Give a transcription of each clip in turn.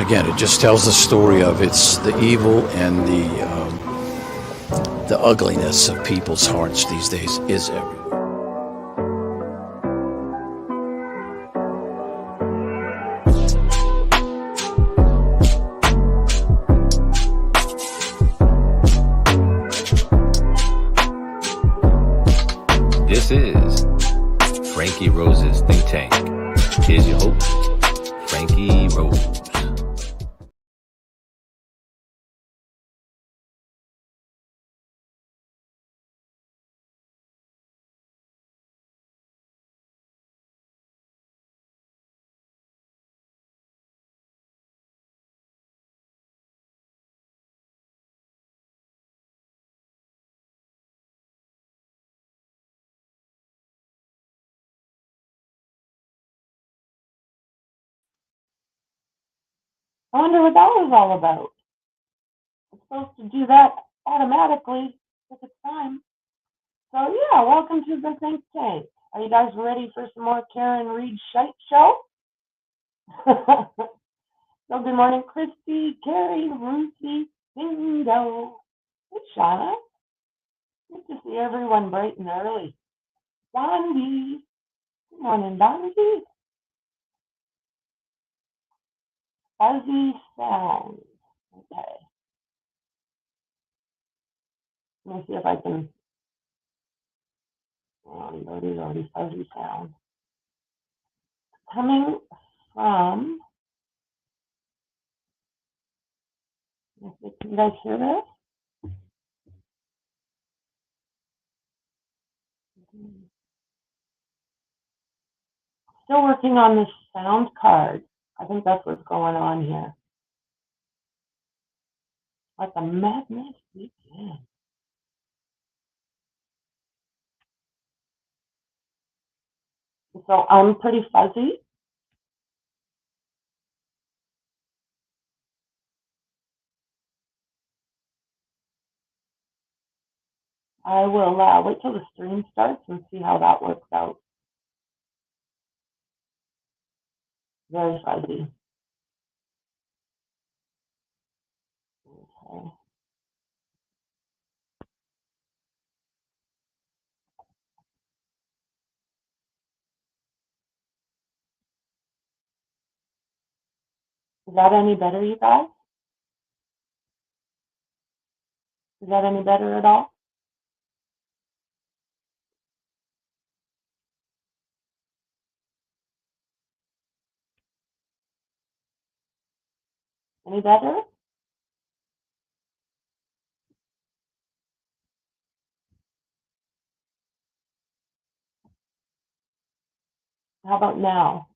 again, it just tells the story of it's the evil and the ugliness of people's hearts these days is everywhere. This is Franky Rose's Think Tank. Here's your host, Franky Rose. I wonder what that was all about. It's supposed to do that automatically if it's time. So yeah, welcome to the Think Tank. Are you guys ready for some more Karen Reed shite show? So good morning, Christy, Carrie, Ruthie, Bingo. Hey, Shauna. Good to see everyone bright and early. Dondi. Good morning, Dondi. Fuzzy sound. Okay. Let me see if I can. Already fuzzy sound. Coming from. Can you guys hear this? Still working on this sound card. I think that's what's going on here. Like a madness weekend. So I'm pretty fuzzy. I will wait till the stream starts and see how that works out. Very fuzzy. Okay. Is that any better, you guys? Is that any better at all? Any better? How about now?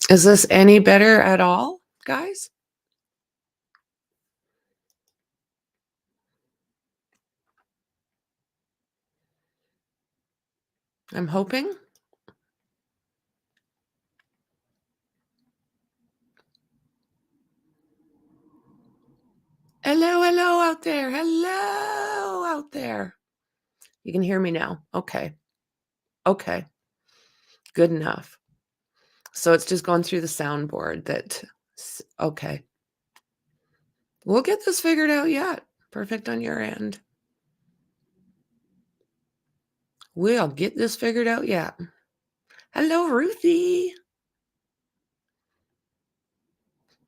Is this any better at all, guys? I'm hoping. Hello, hello out there. Hello out there. You can hear me now. Okay. Okay. Good enough. So it's just going through the soundboard that, okay. We'll get this figured out yet. Perfect on your end. We'll get this figured out yet. Hello, Ruthie.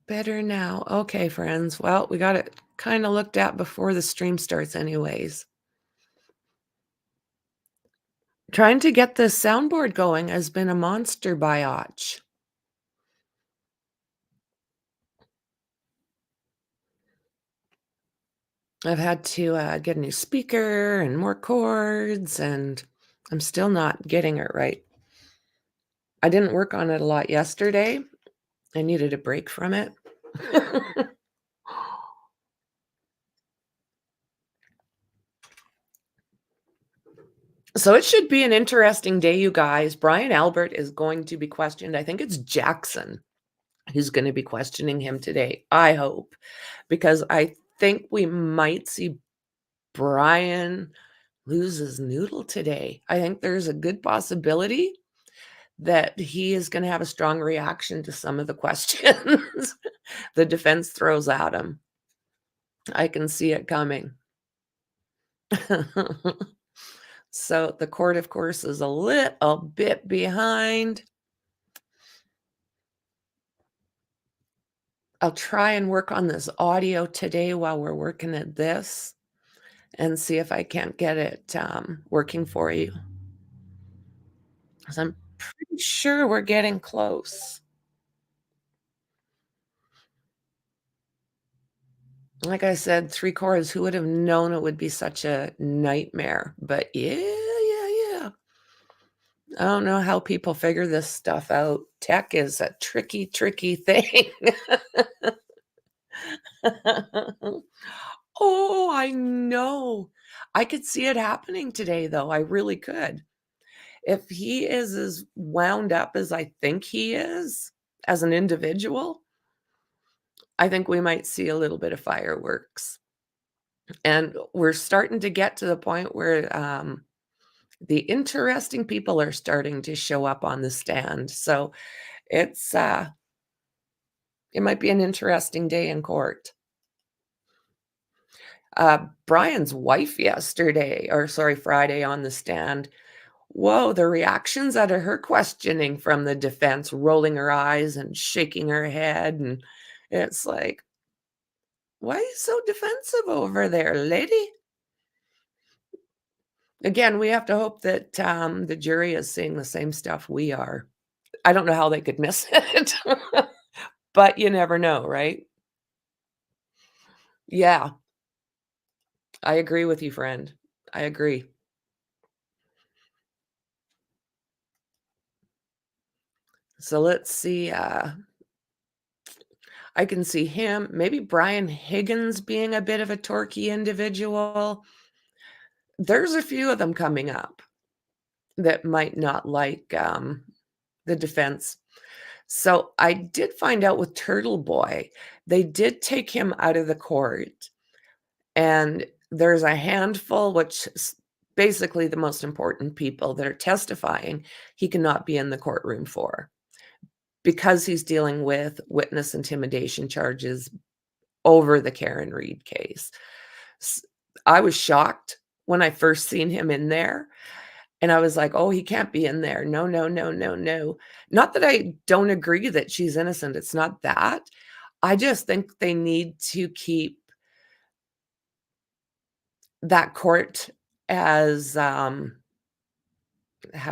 Better now. Okay, friends. Well, we got it kind of looked at before the stream starts anyways. Trying to get the soundboard going has been a monster biatch. I've had to get a new speaker and more cords, and I'm still not getting it right. I didn't work on it a lot yesterday. I needed a break from it. So it should be an interesting day, you guys. Brian Albert is going to be questioned. I think it's Jackson who's going to be questioning him today. I hope, because I think we might see Brian lose his noodle today. I think there's a good possibility that he is going to have a strong reaction to some of the questions the defense throws at him. I can see it coming. So the court, of course, is a little bit behind. I'll try and work on this audio today while we're working at this and see if I can't get it working for you. Because I'm pretty sure we're getting close. Like I said, 3 chords, who would have known it would be such a nightmare? But yeah. I don't know how people figure this stuff out. Tech is a tricky, tricky thing. Oh, I know. I could see it happening today, though. I really could. If he is as wound up as I think he is as an individual, I think we might see a little bit of fireworks. And we're starting to get to the point where the interesting people are starting to show up on the stand. So it's it might be an interesting day in court. Brian's wife Friday on the stand. Whoa, the reactions out of her questioning from the defense, rolling her eyes and shaking her head. And it's like, why are you so defensive over there, lady? Again, we have to hope that the jury is seeing the same stuff we are. I don't know how they could miss it, but you never know, right? Yeah, I agree with you, friend. I agree. So let's see. I can see him, maybe Brian Higgins being a bit of a torquey individual. There's a few of them coming up that might not like the defense. So I did find out with Turtle Boy, they did take him out of the court. And there's a handful, which is basically the most important people that are testifying, he cannot be in the courtroom for, because he's dealing with witness intimidation charges over the Karen Reed case. I was shocked when I first seen him in there. And I was like, oh, he can't be in there. No, no, no, no, no. Not that I don't agree that she's innocent. It's not that. I just think they need to keep that court as, how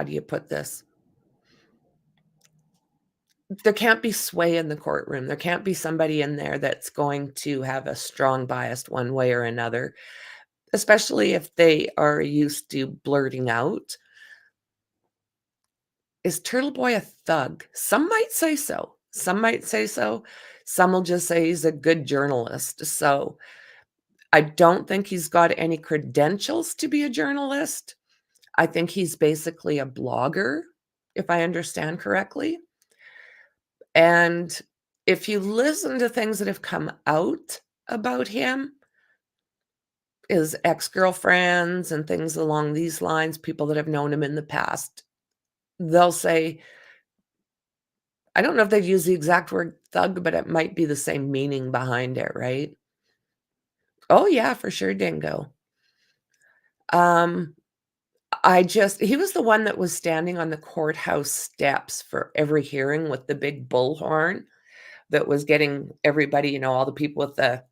do you put this? There can't be sway in the courtroom. There can't be somebody in there that's going to have a strong bias one way or another, especially if they are used to blurting out. Is Turtle Boy a thug? Some might say so. Some might say so. Some will just say he's a good journalist. So I don't think he's got any credentials to be a journalist. I think he's basically a blogger, if I understand correctly. And if you listen to things that have come out about him, his ex-girlfriends and things along these lines, people that have known him in the past, they'll say, I don't know if they'd use the exact word thug, but it might be the same meaning behind it, right? Oh, yeah, for sure, Dingo. He was the one that was standing on the courthouse steps for every hearing with the big bullhorn that was getting everybody, all the people with the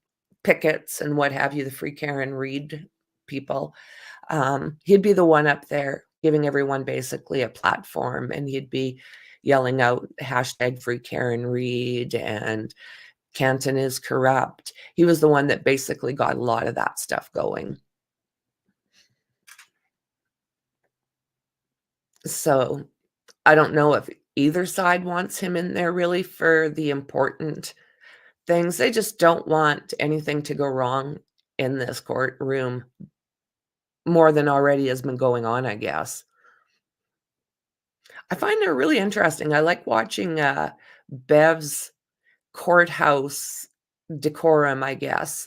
pickets and what have you, the Free Karen Reid people. He'd be the one up there giving everyone basically a platform, and he'd be yelling out hashtag Free Karen Reid and Canton is corrupt. He was the one that basically got a lot of that stuff going. So I don't know if either side wants him in there really for the important things. They just don't want anything to go wrong in this courtroom more than already has been going on, I guess. I find it really interesting. I like watching Bev's courthouse decorum, I guess.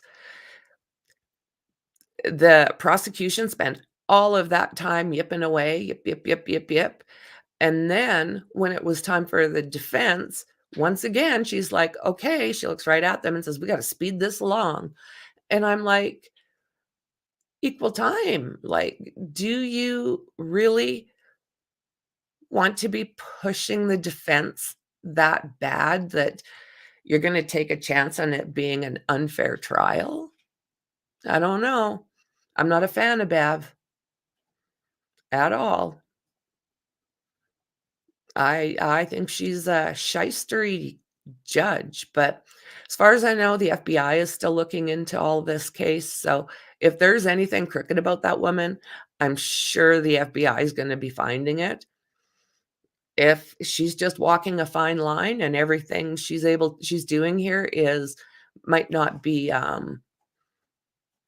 The prosecution spent all of that time yipping away, yip, yip, yip, yip, yip. And then when it was time for the defense, once again, she's like, okay, she looks right at them and says, we got to speed this along. And I'm like, equal time. Like, do you really want to be pushing the defense that bad that you're going to take a chance on it being an unfair trial? I don't know. I'm not a fan of Bev at all. I think she's a shystery judge, but as far as I know, the FBI is still looking into all this case. So if there's anything crooked about that woman, I'm sure the FBI is going to be finding it. If she's just walking a fine line and everything she's doing here might not be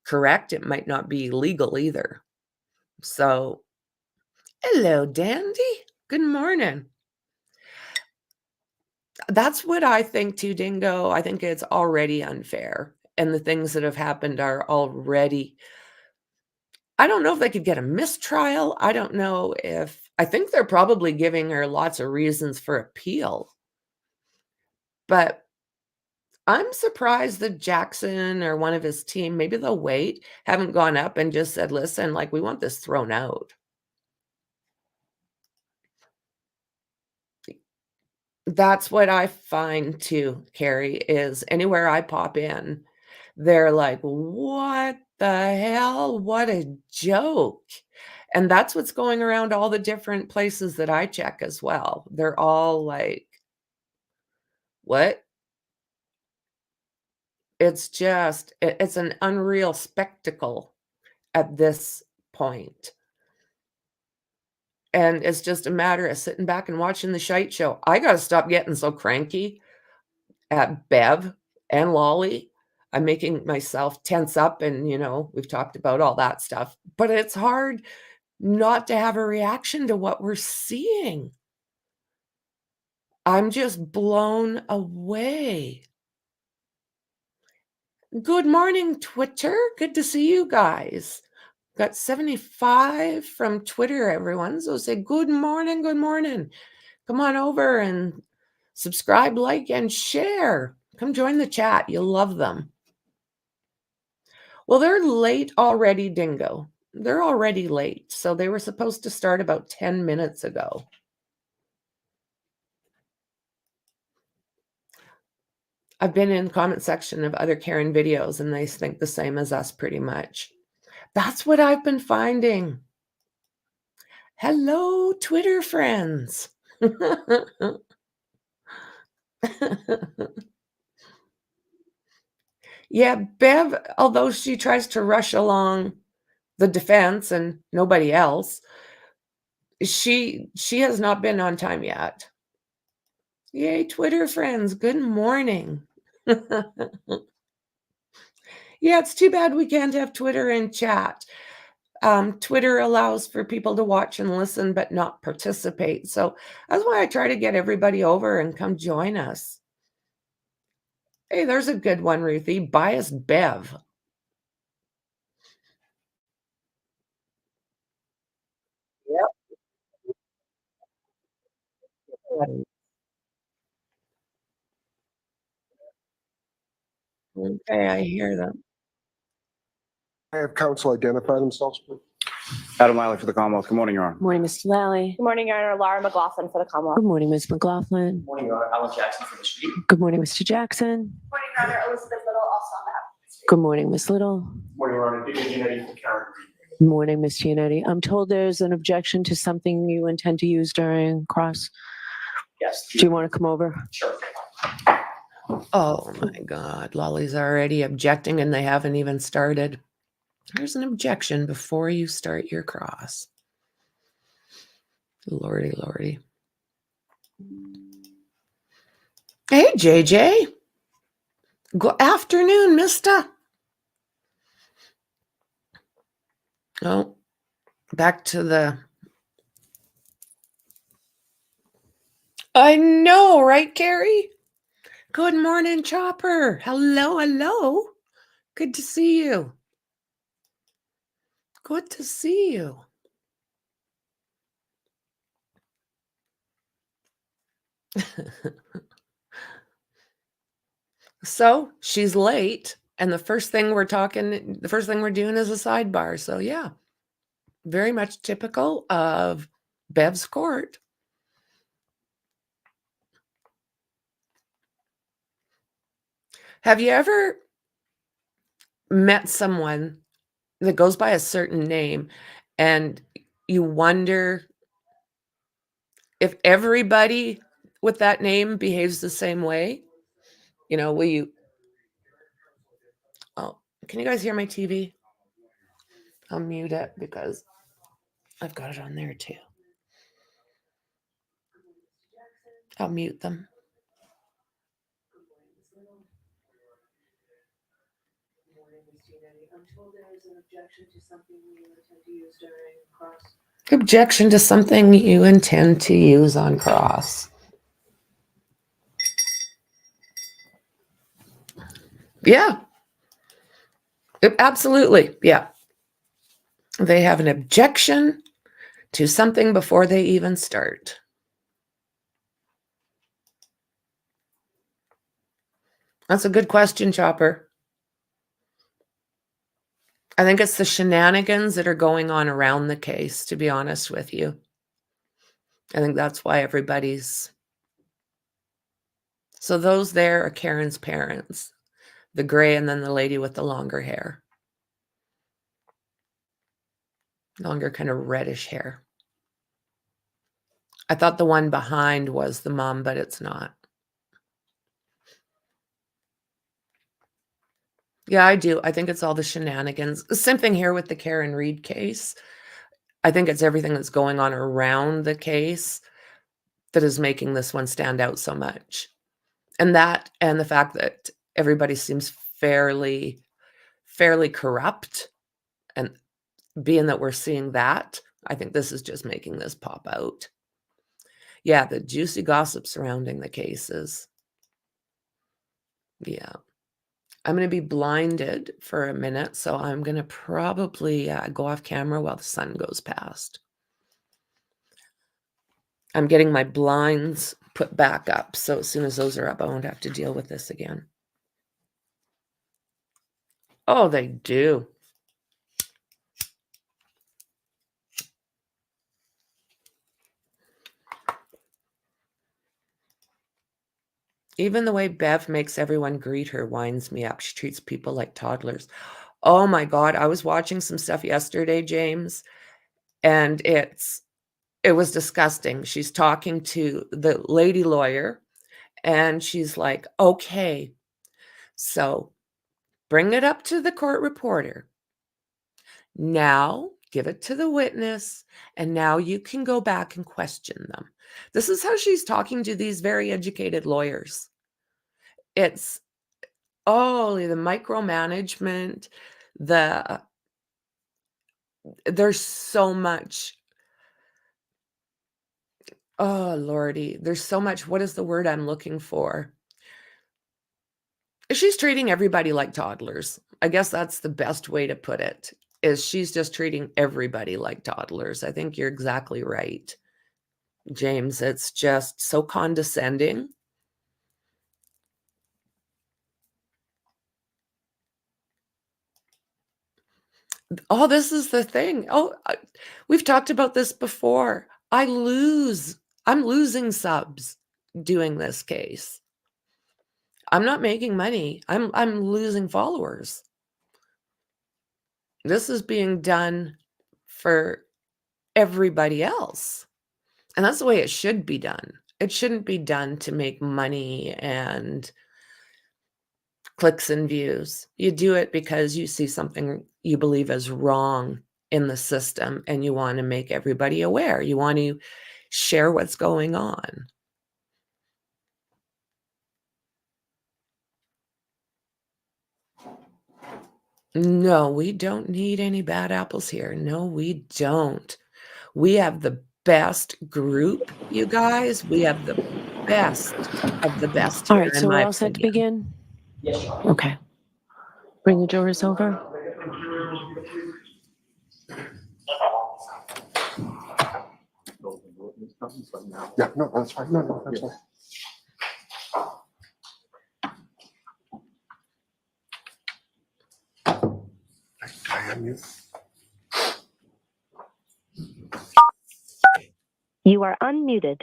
correct, it might not be legal either. So, hello, Dandy. Good morning. That's what I think too, Dingo. I think it's already unfair. And the things that have happened are already. I don't know if they could get a mistrial. I don't know I think they're probably giving her lots of reasons for appeal. But I'm surprised that Jackson or one of his team, maybe they'll wait, haven't gone up and just said, listen, like, we want this thrown out. That's what I find too, Carrie, is anywhere I pop in, they're like, what the hell? What a joke. And that's what's going around all the different places that I check as well. They're all like, what? It's an unreal spectacle at this point. And it's just a matter of sitting back and watching the shite show. I gotta stop getting so cranky at Bev and Lolly. I'm making myself tense up and, we've talked about all that stuff. But it's hard not to have a reaction to what we're seeing. I'm just blown away. Good morning, Twitter. Good to see you guys. Got 75 from Twitter, everyone. So say good morning, good morning. Come on over and subscribe, like, and share. Come join the chat. You'll love them. Well, they're late already, Dingo. They're already late. So they were supposed to start about 10 minutes ago. I've been in the comment section of other Karen videos, and they think the same as us pretty much. That's what I've been finding. Hello, Twitter friends. Yeah, Bev, although she tries to rush along the defense and nobody else, she has not been on time yet. Yay, Twitter friends. Good morning. Yeah, it's too bad we can't have Twitter and chat. Twitter allows for people to watch and listen, but not participate. So that's why I try to get everybody over and come join us. Hey, there's a good one, Ruthie. Biased Bev. Yep. Okay, I hear them. I have counsel identify themselves, please. Adam Lally for the Commonwealth. Good morning, Your Honor. Good morning, Mr. Lally. Good morning, Your Honor. Laura McLaughlin for the Commonwealth. Good morning, Ms. McLaughlin. Good morning, Your Honor. Alan Jackson from the street. Good morning, Mr. Jackson. Good morning, Your Honor. Elizabeth Little, also on behalf of the state. Good morning, Ms. Little. Good morning, Your Honor. David Giannetti from Karen Reed. Good morning, Ms. Giannetti. I'm told there's an objection to something you intend to use during cross. Yes. Do you want to come over? Sure. Oh my God, Lolly's already objecting and they haven't even started. There's an objection before you start your cross. Lordy, lordy. Hey, JJ. Good afternoon, mister. Oh, back to the... I know, right, Carrie? Good morning, Chopper. Hello, hello. Good to see you. Good to see you. So she's late, and the first thing we're doing is a sidebar. So yeah, very much typical of Bev's court. Have you ever met someone that goes by a certain name and you wonder if everybody with that name behaves the same way? You know, will you... Oh, can you guys hear my TV? I'll mute it because I've got it on there too. I'll mute them. Objection to something you intend to use on cross. Yeah. Absolutely. Yeah. They have an objection to something before they even start. That's a good question, Chopper. I think it's the shenanigans that are going on around the case, to be honest with you. I think that's why everybody's... So those there are Karen's parents, the gray and then the lady with the longer hair. Longer kind of reddish hair. I thought the one behind was the mom, but it's not. Yeah, I do. I think it's all the shenanigans. Same thing here with the Karen Reed case. I think it's everything that's going on around the case that is making this one stand out so much. And that, and the fact that everybody seems fairly corrupt, and being that we're seeing that, I think this is just making this pop out. Yeah, the juicy gossip surrounding the cases. Yeah. I'm going to be blinded for a minute, so I'm going to probably go off camera while the sun goes past. I'm getting my blinds put back up, so as soon as those are up, I won't have to deal with this again. Oh, they do. Even the way Bev makes everyone greet her winds me up. She treats people like toddlers. Oh my God. I was watching some stuff yesterday, James, and it was disgusting. She's talking to the lady lawyer and she's like, okay, so bring it up to the court reporter. Now give it to the witness, and now you can go back and question them. This is how she's talking to these very educated lawyers. It's, oh, the micromanagement, there's so much. Oh, Lordy, there's so much. What is the word I'm looking for? She's treating everybody like toddlers. I guess that's the best way to put it, is she's just treating everybody like toddlers. I think you're exactly right, James. It's just so condescending. Oh, this is the thing. Oh, we've talked about this before. I'm losing subs doing this case. I'm not making money. I'm losing followers. This is being done for everybody else. And that's the way it should be done. It shouldn't be done to make money and clicks and views. You do it because you see something you believe is wrong in the system and you want to make everybody aware. You want to share what's going on. No, we don't need any bad apples here. No, we don't. We have the best group, you guys. We have the best of the best All here, right, in so we're my all set to opinion. begin? Okay. Bring the jurors over. Yeah, no, that's fine. No, that's fine. I unmute. You are unmuted.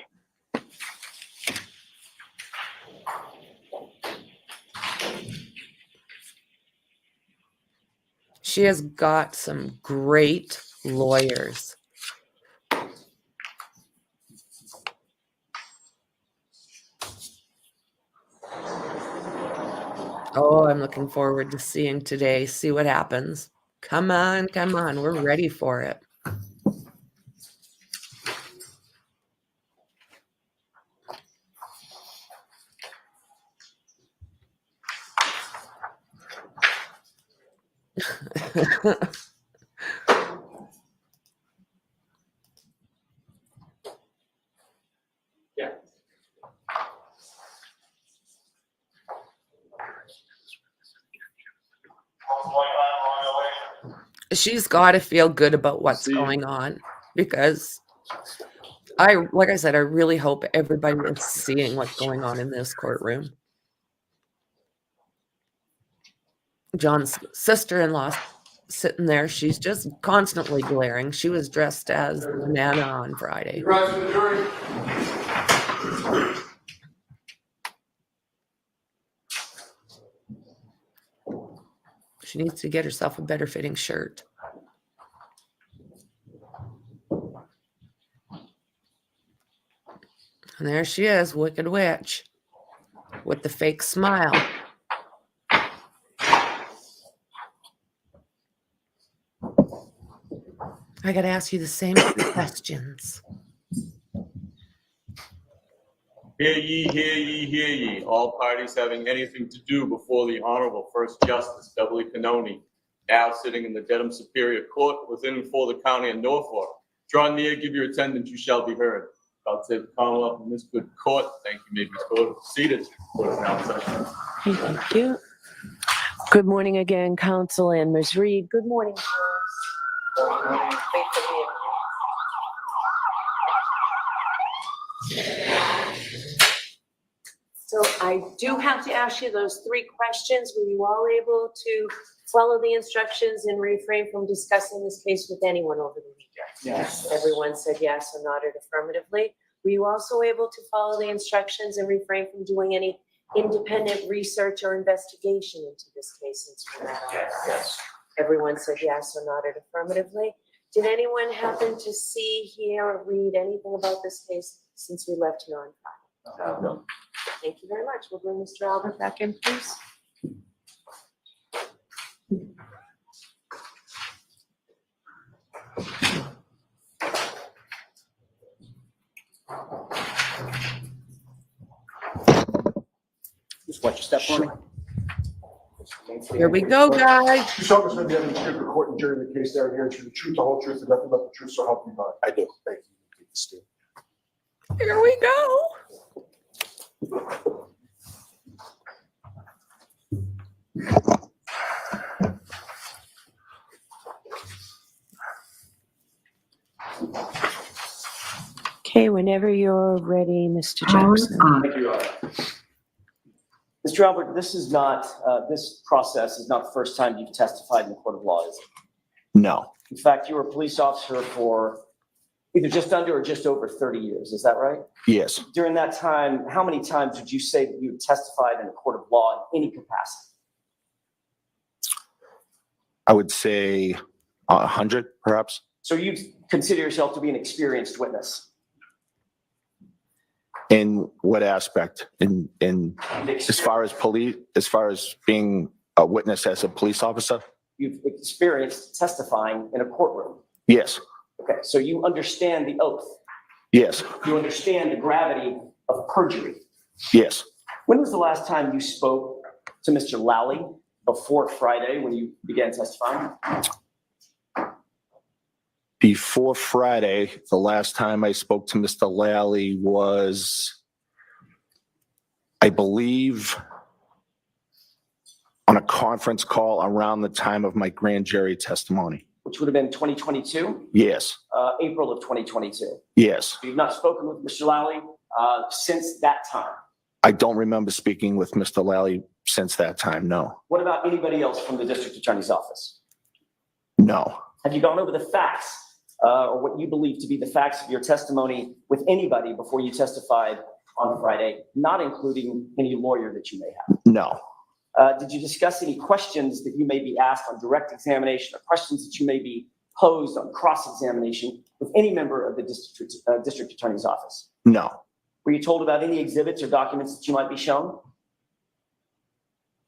She has got some great lawyers. Oh, I'm looking forward to seeing today, see what happens. Come on, we're ready for it. She's got to feel good about what's going on, because like I said, I really hope everybody is seeing what's going on in this courtroom. John's sister-in-law sitting there. She's just constantly glaring. She was dressed as Nana on Friday. She needs to get herself a better fitting shirt. And there she is, Wicked Witch, with the fake smile. I got to ask you the same questions. Hear ye, hear ye, hear ye. All parties having anything to do before the Honorable First Justice Beverly Canoni, now sitting in the Dedham Superior Court within and for the County of Norfolk. Draw near, give your attendance, you shall be heard. God save the Commonwealth in this good court. Thank you. May be seated. Court is now in session. Thank you. Good morning again, Counsel and Ms. Reed. Good morning, Charles. So I do have to ask you those 3 questions. Were you all able to follow the instructions and refrain from discussing this case with anyone over the weekend? Yes. Everyone said yes or nodded affirmatively. Were you also able to follow the instructions and refrain from doing any independent research or investigation into this case since we met on? Yes. Everyone said yes or nodded affirmatively. Did anyone happen to see, hear, or read anything about this case since we left here on Friday? No. Thank you very much. We'll bring Mr. Albert back in, please. just step for me? Here we go, guys. You saw this on the evidence here, the court and jury in the case down here, and the truth, the whole truth, and nothing but the truth, so help me God. I do. Thank you. Here we go. Okay, whenever you're ready, Mr. Jackson. Thank you, Your Honor. Mr. Albert, this is not, this process is not the first time you've testified in the court of law, is it? No, In fact, you were a police officer for either just under or just over 30 years, is that right? yes, During that time, how many times would you say that you testified in a court of law in any capacity? I would say 100 perhaps. So you consider yourself to be an experienced witness? In what aspect? In as far as being a witness as a police officer? You've experienced testifying in a courtroom. Yes, Okay, so you understand the oath. yes, You understand the gravity of perjury. yes. When was the last time you spoke to Mr. Lally before Friday when you began testifying? Before Friday, the last time I spoke to Mr. Lally was, I believe, on a conference call around the time of my grand jury testimony. Which would have been 2022, Yes, April of 2022. yes. You've not spoken with Mr. Lally since that time. I don't remember speaking with Mr. Lally since that time, no. What about anybody else from the district attorney's office? No, Have you gone over the facts or what you believe to be the facts of your testimony with anybody before you testified on Friday, not including any lawyer that you may have? no, Did you discuss any questions that you may be asked on direct examination or questions that you may be posed on cross-examination with any member of the district attorney's office? no. Were you told about any exhibits or documents that you might be shown?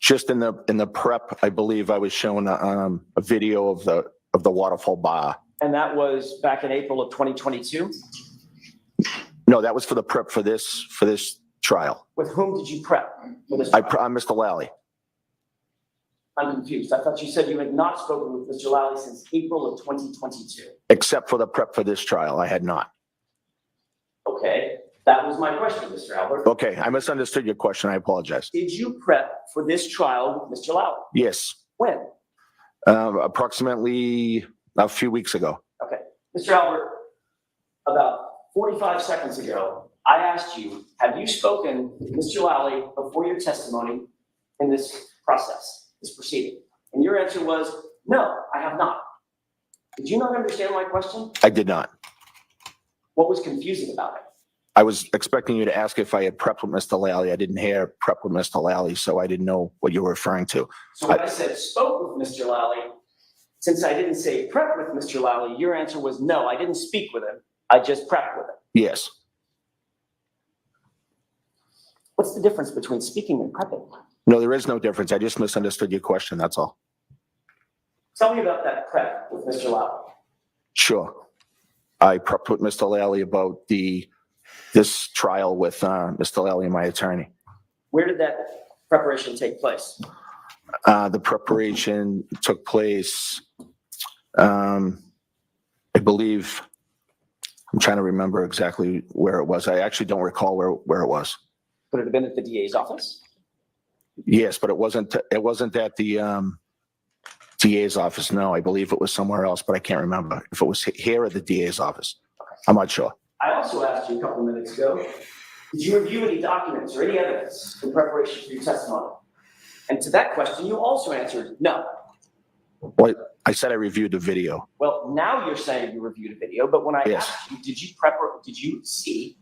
Just in the prep, I believe I was shown a video of the waterfall bar. And that was back in April of 2022? No, that was for the prep for this trial. With whom did you prep for this I'm trial? Mr. Lally. I'm confused. I thought you said you had not spoken with Mr. Lally since April of 2022. Except for the prep for this trial, I had not. Okay, that was my question, Mr. Albert. Okay, I misunderstood your question. I apologize. Did you prep for this trial with Mr. Lally? Yes, When? approximately a few weeks ago. Okay, Mr. Albert, about 45 seconds ago, I asked you, have you spoken with Mr. Lally before your testimony in this process, this proceeding? And your answer was, no, I have not. Did you not understand my question? I did not. What was confusing about it? I was expecting you to ask if I had prepped with Mr. Lally. I didn't hear prep with Mr. Lally, so I didn't know what you were referring to. So when I said spoke with Mr. Lally, since I didn't say prep with Mr. Lally, your answer was no, I didn't speak with him. I just prepped with him. Yes. What's the difference between speaking and prepping? No, there is no difference. I just misunderstood your question, that's all. Tell me about that prep with Mr. Lally. Sure. I prepped with Mr. Lally about this trial with Mr. Lally and my attorney. Where did that preparation take place? The preparation took place, I believe, I'm trying to remember exactly where it was. I actually don't recall where it was. Could it have been at the DA's office? Yes, but it wasn't at the DA's office. No, I believe it was somewhere else, but I can't remember if it was here or the DA's office. I'm not sure. I also asked you a couple of minutes ago, did you review any documents or any evidence in preparation for your testimony? And to that question, you also answered no. Well, I said I reviewed the video. Well, now you're saying you reviewed a video, but when I Yes. asked you, did you see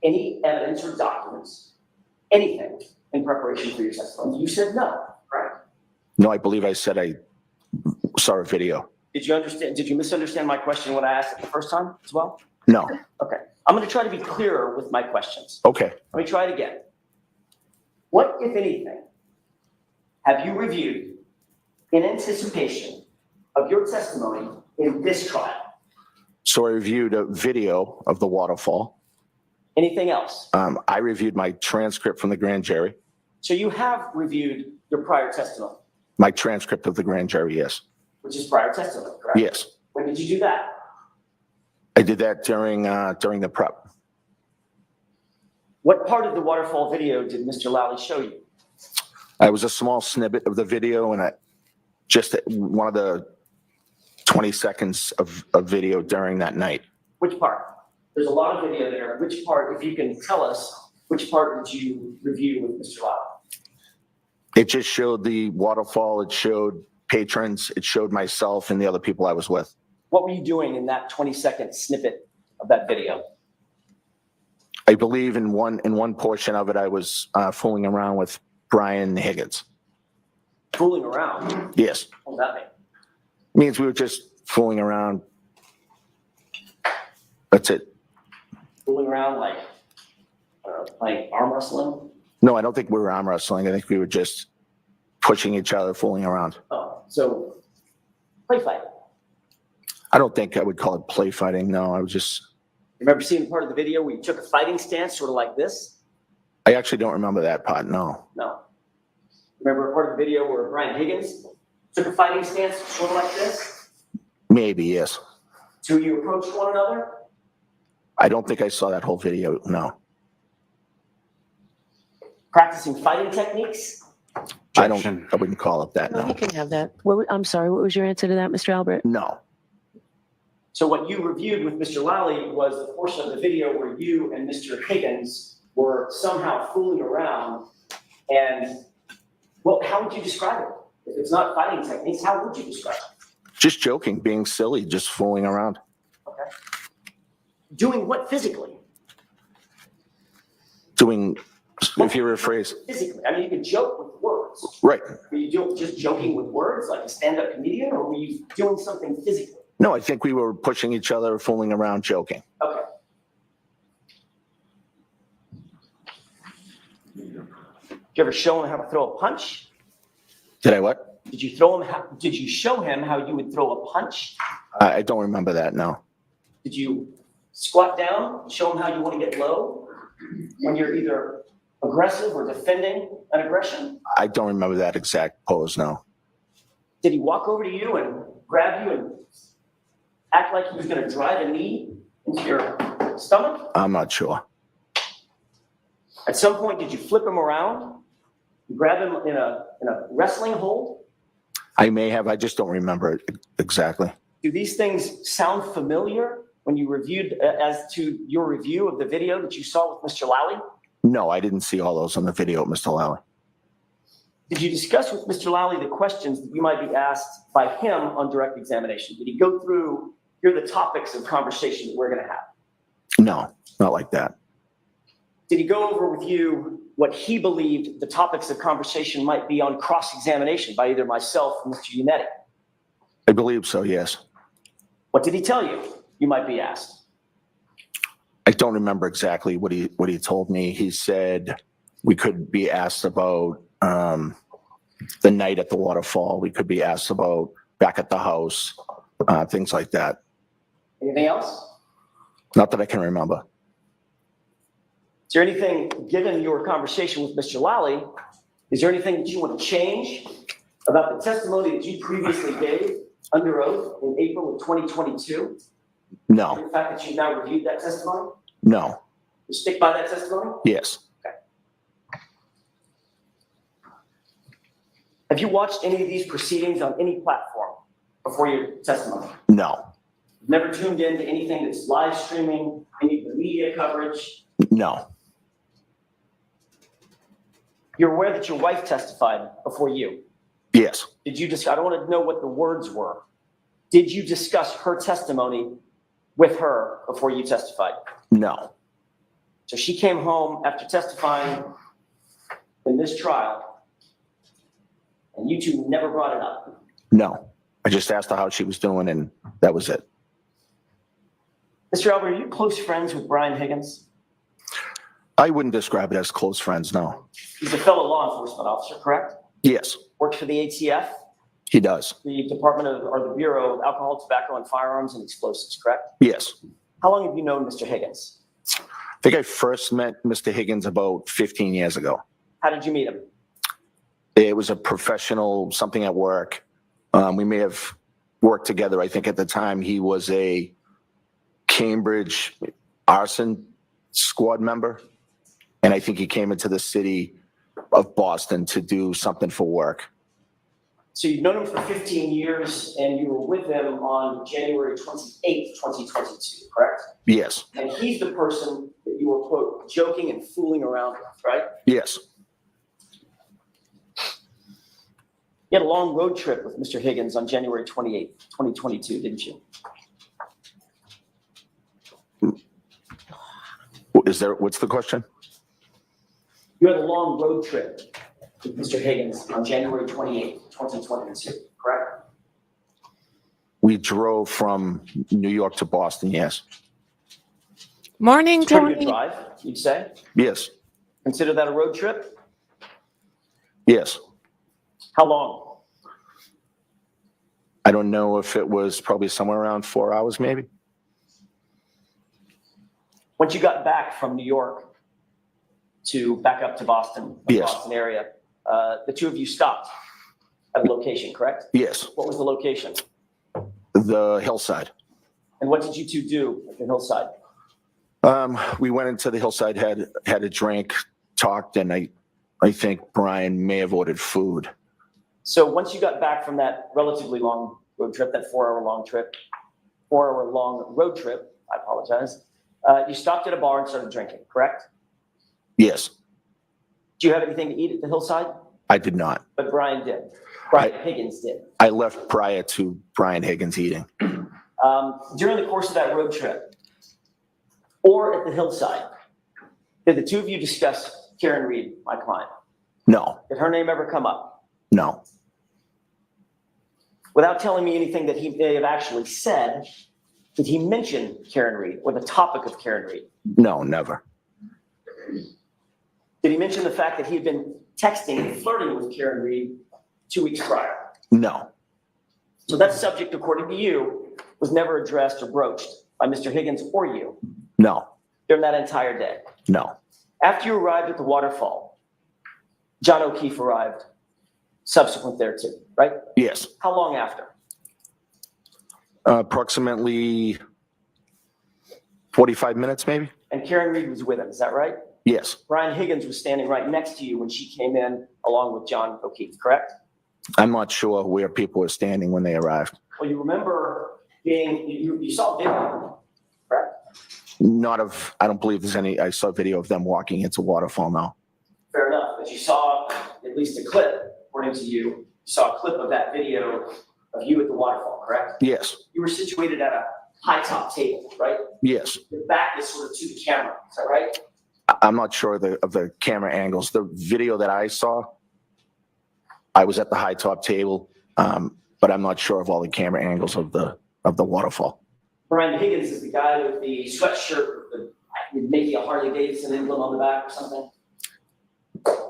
any evidence or documents, anything in preparation for your testimony? You said no, right? No, I believe I said I saw a video. Did you misunderstand my question when I asked it the first time as well? No. Okay, I'm gonna try to be clearer with my questions. Okay. Let me try it again. What, if anything, have you reviewed in anticipation of your testimony in this trial? So I reviewed a video of the waterfall. Anything else? I reviewed my transcript from the grand jury. So you have reviewed your prior testimony, My transcript of the grand jury, yes. which is prior testimony, correct? Yes. When did you do that? I did that during the prep. What part of the waterfall video did Mr. Lally show you? I was a small snippet of the video and just one of the 20 seconds of video during that night. Which part? There's a lot of video there. Which part, if you can tell us, which part did you review with Mr. Lally? It just showed the waterfall. It showed patrons. It showed myself and the other people I was with. What were you doing in that 20-second snippet of that video? I believe in one portion of it, I was fooling around with Brian Higgins. Fooling around? Yes. What does that mean? Means we were just fooling around. That's it. Fooling around like playing arm wrestling? No, I don't think we were arm wrestling. I think we were just pushing each other, fooling around. Oh, so play fighting. I don't think I would call it play fighting. No, I was just, Remember seeing part of the video where you took a fighting stance, sort of like this? I actually don't remember that part. No. No. Remember part of the video where Brian Higgins took a fighting stance, sort of like this? Maybe, yes. Two of you approached one another? I don't think I saw that whole video. No. Practicing fighting techniques? I wouldn't call it that. No, No. you can have that. I'm sorry, what was your answer to that, Mr. Albert? No. So what you reviewed with Mr. Lally was the portion of the video where you and Mr. Higgins were somehow fooling around. And, well, how would you describe it? If it's not fighting techniques, how would you describe it? Just joking, being silly, just fooling around. Okay. Doing what physically? Doing, if you rephrase, Physically. I mean, you could joke with words. right. Were you just joking with words like a stand-up comedian, or were you doing something physically? No, I think we were pushing each other, fooling around, joking. Okay. Did you ever show him how to throw a punch? Did I what? Did you show him how you would throw a punch? I don't remember that, no. Did you squat down, show him how you want to get low when you're either aggressive or defending an aggression? I don't remember that exact pose, no. Did he walk over to you and grab you and act like he was going to drive a knee into your stomach? I'm not sure. At some point, did you flip him around, grab him in a wrestling hold? I may have, I just don't remember it exactly. Do these things sound familiar when you reviewed, as to your review of the video that you saw with Mr. Lally? No, I didn't see all those on the video with Mr. Lally. Did you discuss with Mr. Lally the questions that you might be asked by him on direct examination? Did he go through, here are the topics of conversation that we're going to have? No, not like that. Did he go over with you what he believed the topics of conversation might be on cross-examination by either myself or Mr. Unetti? I believe so, yes. What did he tell you you might be asked? I don't remember exactly what he told me. He said we could be asked about the night at the waterfall. We could be asked about back at the house, things like that. Anything else? Not that I can remember. Is there anything, given your conversation with Mr. Lally, is there anything that you want to change about the testimony that you previously gave under oath in April of 2022? No, The fact that you now reviewed that testimony? no, You stick by that testimony? yes. Have you watched any of these proceedings on any platform before your testimony? No, Never tuned in to anything that's live streaming, any of the media coverage? no, You're aware that your wife testified before you? yes, Did you I don't want to know what the words were. Did you discuss her testimony with her before you testified? no, So she came home after testifying in this trial, and you two never brought it up? no. I just asked her how she was doing and that was it. Mr. Albert, are you close friends with Brian Higgins? I wouldn't describe it as close friends, no. He's a fellow law enforcement officer, correct? Yes, Works for the ATF, he does. the Department of, or the Bureau of Alcohol, Tobacco, and Firearms and Explosives, correct? Yes. How long have you known Mr. Higgins? I think I first met Mr. Higgins about 15 years ago. How did you meet him? It was a professional, something at work. We may have worked together. I think at the time he was a Cambridge arson squad member. And I think he came into the city of Boston to do something for work. So you've known him for 15 years and you were with him on January 28th, 2022, correct? Yes. And he's the person that you were, quote, joking and fooling around with, right? Yes. You had a long road trip with Mr. Higgins on January 28th, 2022, didn't you? What's the question? You had a long road trip with Mr. Higgins on January 28th, 2022, correct? We drove from New York to Boston, yes. Morning, It's a pretty good Tony. drive, you'd say? Yes. Consider that a road trip? Yes. How long? I don't know if it was probably somewhere around 4 hours, maybe. Once you got back from New York to back up to Boston, the Yes. Boston area, the two of you stopped at a location, correct? Yes. What was the location? The hillside. And what did you two do at the hillside? We went into the hillside, had a drink, talked, and I think Brian may have ordered food. So once you got back from that relatively long road trip, that 4 hour long road trip, I apologize, you stopped at a bar and started drinking, correct? Yes. Do you have anything to eat at the hillside? I did not. But Brian did. Brian Higgins did. I left prior to Brian Higgins eating. During the course of that road trip, or at the hillside, did the two of you discuss Karen Reed, my client? No. Did her name ever come up? No. Without telling me anything that he may have actually said, did he mention Karen Reed or the topic of Karen Reed? No, never. Did he mention the fact that he had been texting and flirting with Karen Reed 2 weeks prior? No. So that subject, according to you, was never addressed or broached by Mr. Higgins or you No. during that entire day. No. After you arrived at the waterfall, John O'Keefe arrived subsequent thereto, right? Yes. How long after? Approximately 45 minutes, maybe? And Karen Reed was with him, is that right? Yes. Brian Higgins was standing right next to you when she came in along with John O'Keefe, correct? I'm not sure where people were standing when they arrived. Well, you remember you saw video, correct? I don't believe there's any, I saw video of them walking into waterfall now. Fair enough, but you saw at least a clip, according to you, you saw a clip of that video of you at the waterfall, correct? Yes. You were situated at a high top table, right? Yes. Your back is sort of to the camera, is that right? I'm not sure of the camera angles. The video that I saw, I was at the high top table, but I'm not sure of all the camera angles of the waterfall. Brian Higgins is the guy with the sweatshirt with maybe a Harley Davidson emblem on the back or something.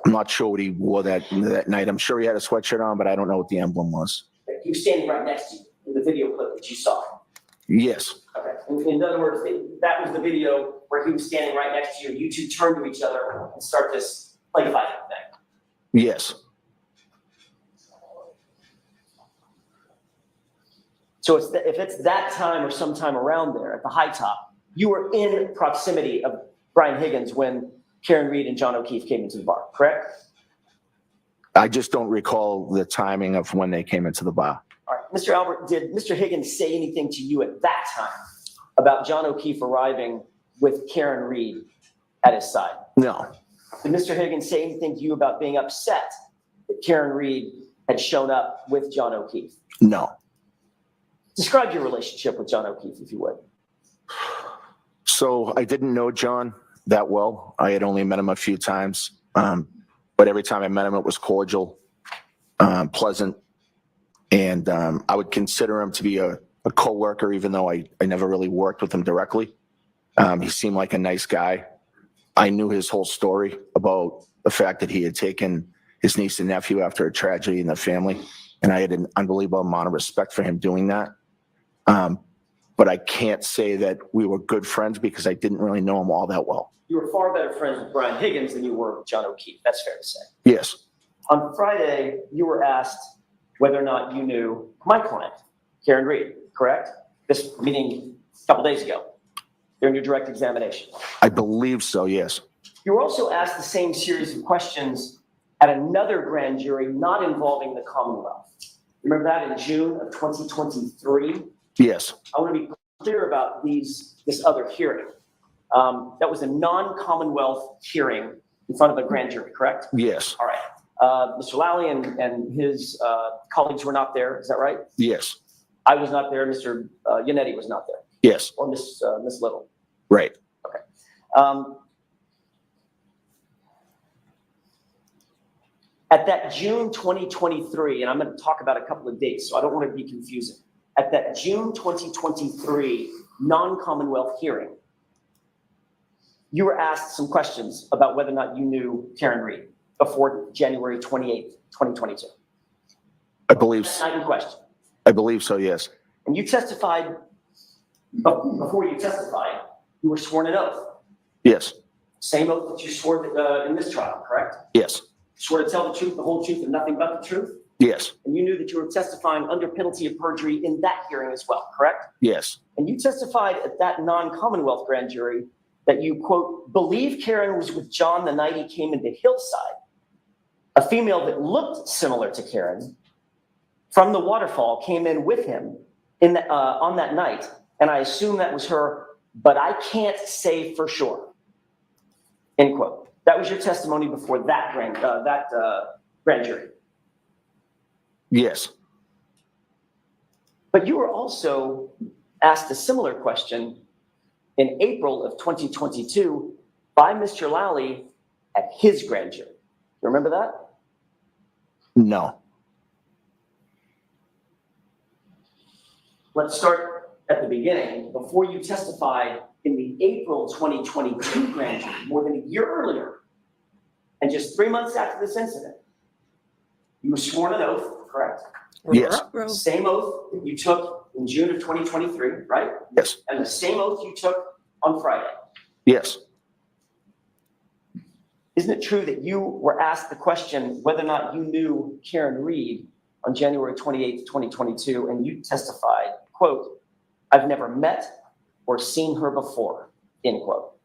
I'm not sure what he wore that night. I'm sure he had a sweatshirt on, but I don't know what the emblem was. He was standing right next to you in the video clip that you saw. Yes. Okay. In other words, that was the video where he was standing right next to you. You two turn to each other and start this play fighting thing. Yes. So if it's that time or sometime around there at the high top, you were in proximity of Brian Higgins when Karen Reed and John O'Keefe came into the bar, correct? I just don't recall the timing of when they came into the bar. All right, Mr. Albert, did Mr. Higgins say anything to you at that time about John O'Keefe arriving with Karen Reed at his side? No. Did Mr. Higgins say anything to you about being upset that Karen Reed had shown up with John O'Keefe? No. Describe your relationship with John O'Keefe, if you would. So I didn't know John that well. I had only met him a few times. But every time I met him, it was cordial, pleasant. And I would consider him to be a coworker, even though I never really worked with him directly. He seemed like a nice guy. I knew his whole story about the fact that he had taken his niece and nephew after a tragedy in the family. And I had an unbelievable amount of respect for him doing that. But I can't say that we were good friends because I didn't really know him all that well. You were far better friends with Brian Higgins than you were with John O'Keefe. That's fair to say. Yes. On Friday, you were asked whether or not you knew my client, Karen Reed, correct? This meeting a couple days ago, during your direct examination. I believe so, yes. You were also asked the same series of questions at another grand jury not involving the Commonwealth. Remember that in June of 2023? Yes. I want to be clear about this other hearing. That was a non-Commonwealth hearing in front of a grand jury, correct? Yes. All right. Mr. Lally and his colleagues were not there, is that right? Yes. I was not there, Mr. Yannetti was not there, Yes. or Miss Little. Right. At that June 2023, and I'm going to talk about a couple of dates, so I don't want to be confusing. At that June 2023 non-Commonwealth hearing, you were asked some questions about whether or not you knew Karen Reed before January 28th, 2022. I believe so. Not in question. I believe so, yes. And you testified, before you testified, you were sworn an oath. Yes. Same oath that you swore in this trial, correct? Yes. Swore to tell the truth, the whole truth, and nothing but the truth? Yes. And you knew that you were testifying under penalty of perjury in that hearing as well, correct? Yes. And you testified at that non-Commonwealth grand jury that you, quote, believe Karen was with John the night he came into Hillside, a female that looked similar to Karen from the waterfall came in with him on that night, and I assume that was her, but I can't say for sure, end quote. That was your testimony before that grand jury. Yes. But you were also asked a similar question in April of 2022 by Mr. Lally at his grand jury. You remember that? No. Let's start at the beginning. Before you testified in the April 2022 grand jury, more than a year earlier, and just 3 months after this incident, you were sworn an oath, correct? Yes. Same oath that you took in June of 2023, right? Yes. And the same oath you took on Friday. Yes. Isn't it true that you were asked the question whether or not you knew Karen Reed on January 28th, 2022, and you testified, quote, I've never met or seen her before, end quote.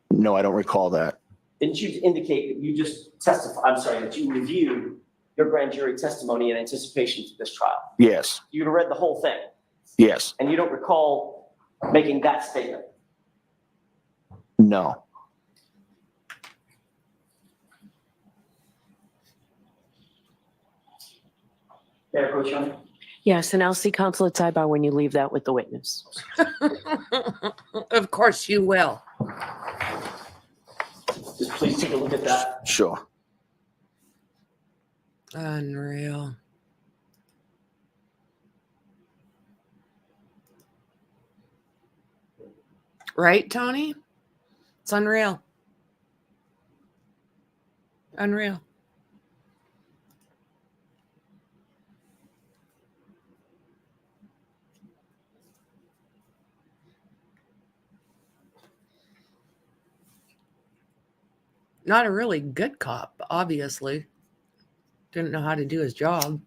No, I don't recall that. Didn't you indicate that you just that you reviewed your grand jury testimony in anticipation for this trial? Yes. You'd read the whole thing. Yes. And you don't recall making that statement? No. May I approach you? Yes, and I'll see counsel at sidebar when you leave that with the witness. Of course you will. Just please take a look at that. Sure. Unreal. Right, Tony? It's unreal. Unreal. Not a really good cop, obviously. Didn't know how to do his job.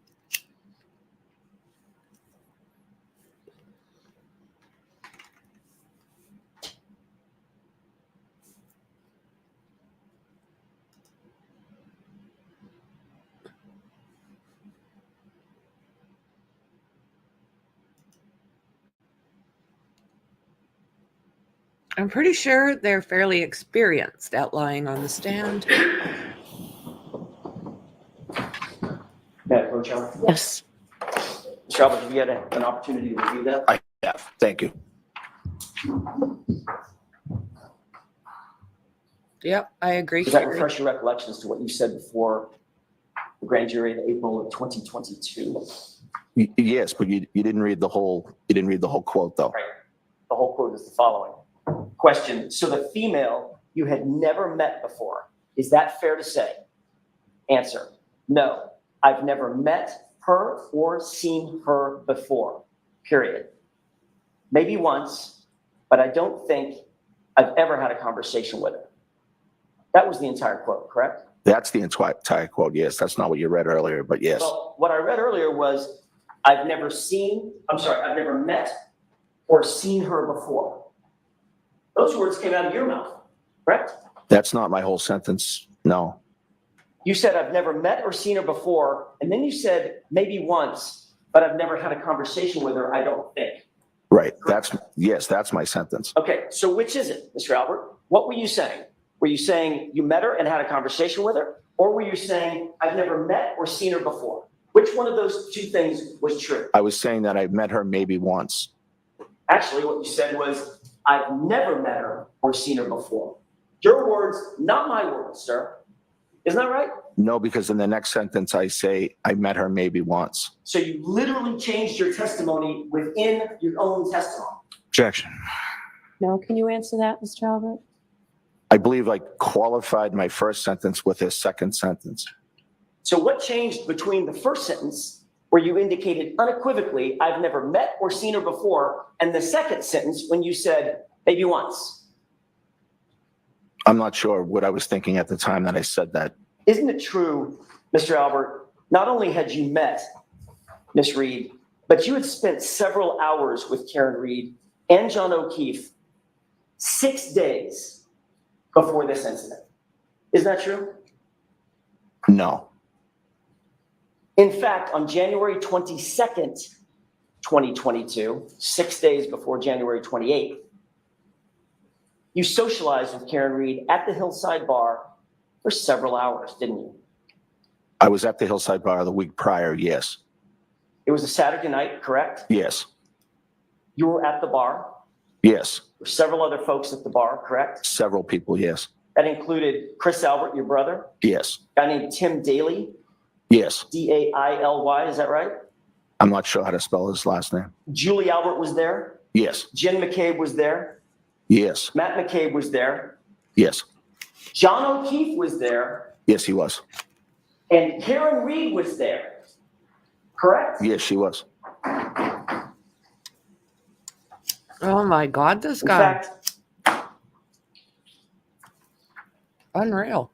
I'm pretty sure they're fairly experienced at lying on the stand. May I approach you? Yes. Mr. Albert, have you had an opportunity to review that? I have. Thank you. Yep, I agree. Does that refresh your recollection as to what you said before the grand jury in April of 2022? Yes, but you didn't read the whole. You didn't read the whole quote, though. Right. The whole quote is the following. Question. So the female you had never met before, is that fair to say? Answer. No, I've never met her or seen her before, period. Maybe once, but I don't think I've ever had a conversation with her. That was the entire quote, correct? That's the entire quote, yes. That's not what you read earlier, but yes. Well, what I read earlier was, I've never met or seen her before. Those words came out of your mouth, correct? That's not my whole sentence, no. You said, I've never met or seen her before, and then you said, maybe once, but I've never had a conversation with her, I don't think. Right, that's my sentence. Okay, so which is it, Mr. Albert? What were you saying? Were you saying you met her and had a conversation with her? Or were you saying, I've never met or seen her before? Which one of those two things was true? I was saying that I met her maybe once. Actually, what you said was, I've never met her or seen her before. Your words, not my words, sir. Isn't that right? No, because in the next sentence I say, I met her maybe once. So you literally changed your testimony within your own testimony. Objection. No, can you answer that, Mr. Albert? I believe I qualified my first sentence with his second sentence. So what changed between the first sentence, where you indicated unequivocally, I've never met or seen her before, and the second sentence when you said, maybe once? I'm not sure what I was thinking at the time that I said that. Isn't it true, Mr. Albert, not only had you met Miss Reed, but you had spent several hours with Karen Reed and John O'Keefe 6 days before this incident. Isn't that true? No. In fact, on January 22nd, 2022, 6 days before January 28th, you socialized with Karen Reed at the Hillside Bar for several hours, didn't you? I was at the Hillside Bar the week prior, yes. It was a Saturday night, correct? Yes. You were at the bar. Yes. There were several other folks at the bar, correct? Several people, yes. That included Chris Albert, your brother. Yes. A guy named Tim Daly. Yes. D-A-I-L-Y, is that right? I'm not sure how to spell his last name. Julie Albert was there. Yes. Jen McCabe was there. Yes. Matt McCabe was there. Yes. John O'Keefe was there. Yes, he was. And Karen Reed was there. Correct? Yes, she was. Oh my God, this In guy. fact, Unreal.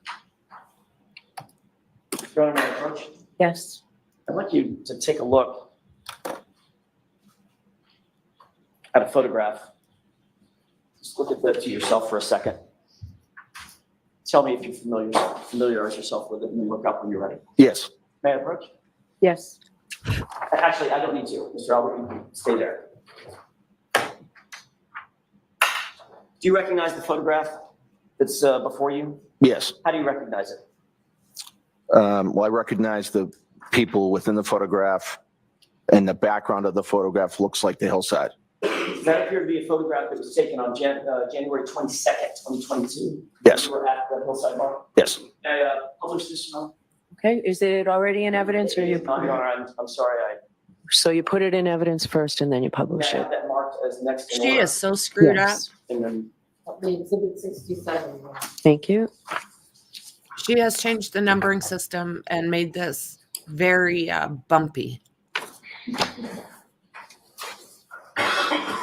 Your Honor, may I approach? Yes. I'd like you to take a look at a photograph. Just look at that to yourself for a second. Tell me if you familiarize yourself with it, and then look up when you're ready. Yes. May I approach? Yes. Actually, I don't need to. Mr. Albert, you can stay there. Do you recognize the photograph that's before you? Yes. How do you recognize it? Well, I recognize the people within the photograph, and the background of the photograph looks like the hillside. Does that appear to be a photograph that was taken on January 22nd, 2022? Yes. You were at the Hillside Bar? Yes. I published this, Your Honor? Okay, is it already in evidence or you? Your Honor, I'm sorry, So you put it in evidence first and then you publish I it? have that marked as next in She order. is so screwed up. Yes. And then Exhibit 67. Thank you. She has changed the numbering system and made this very bumpy.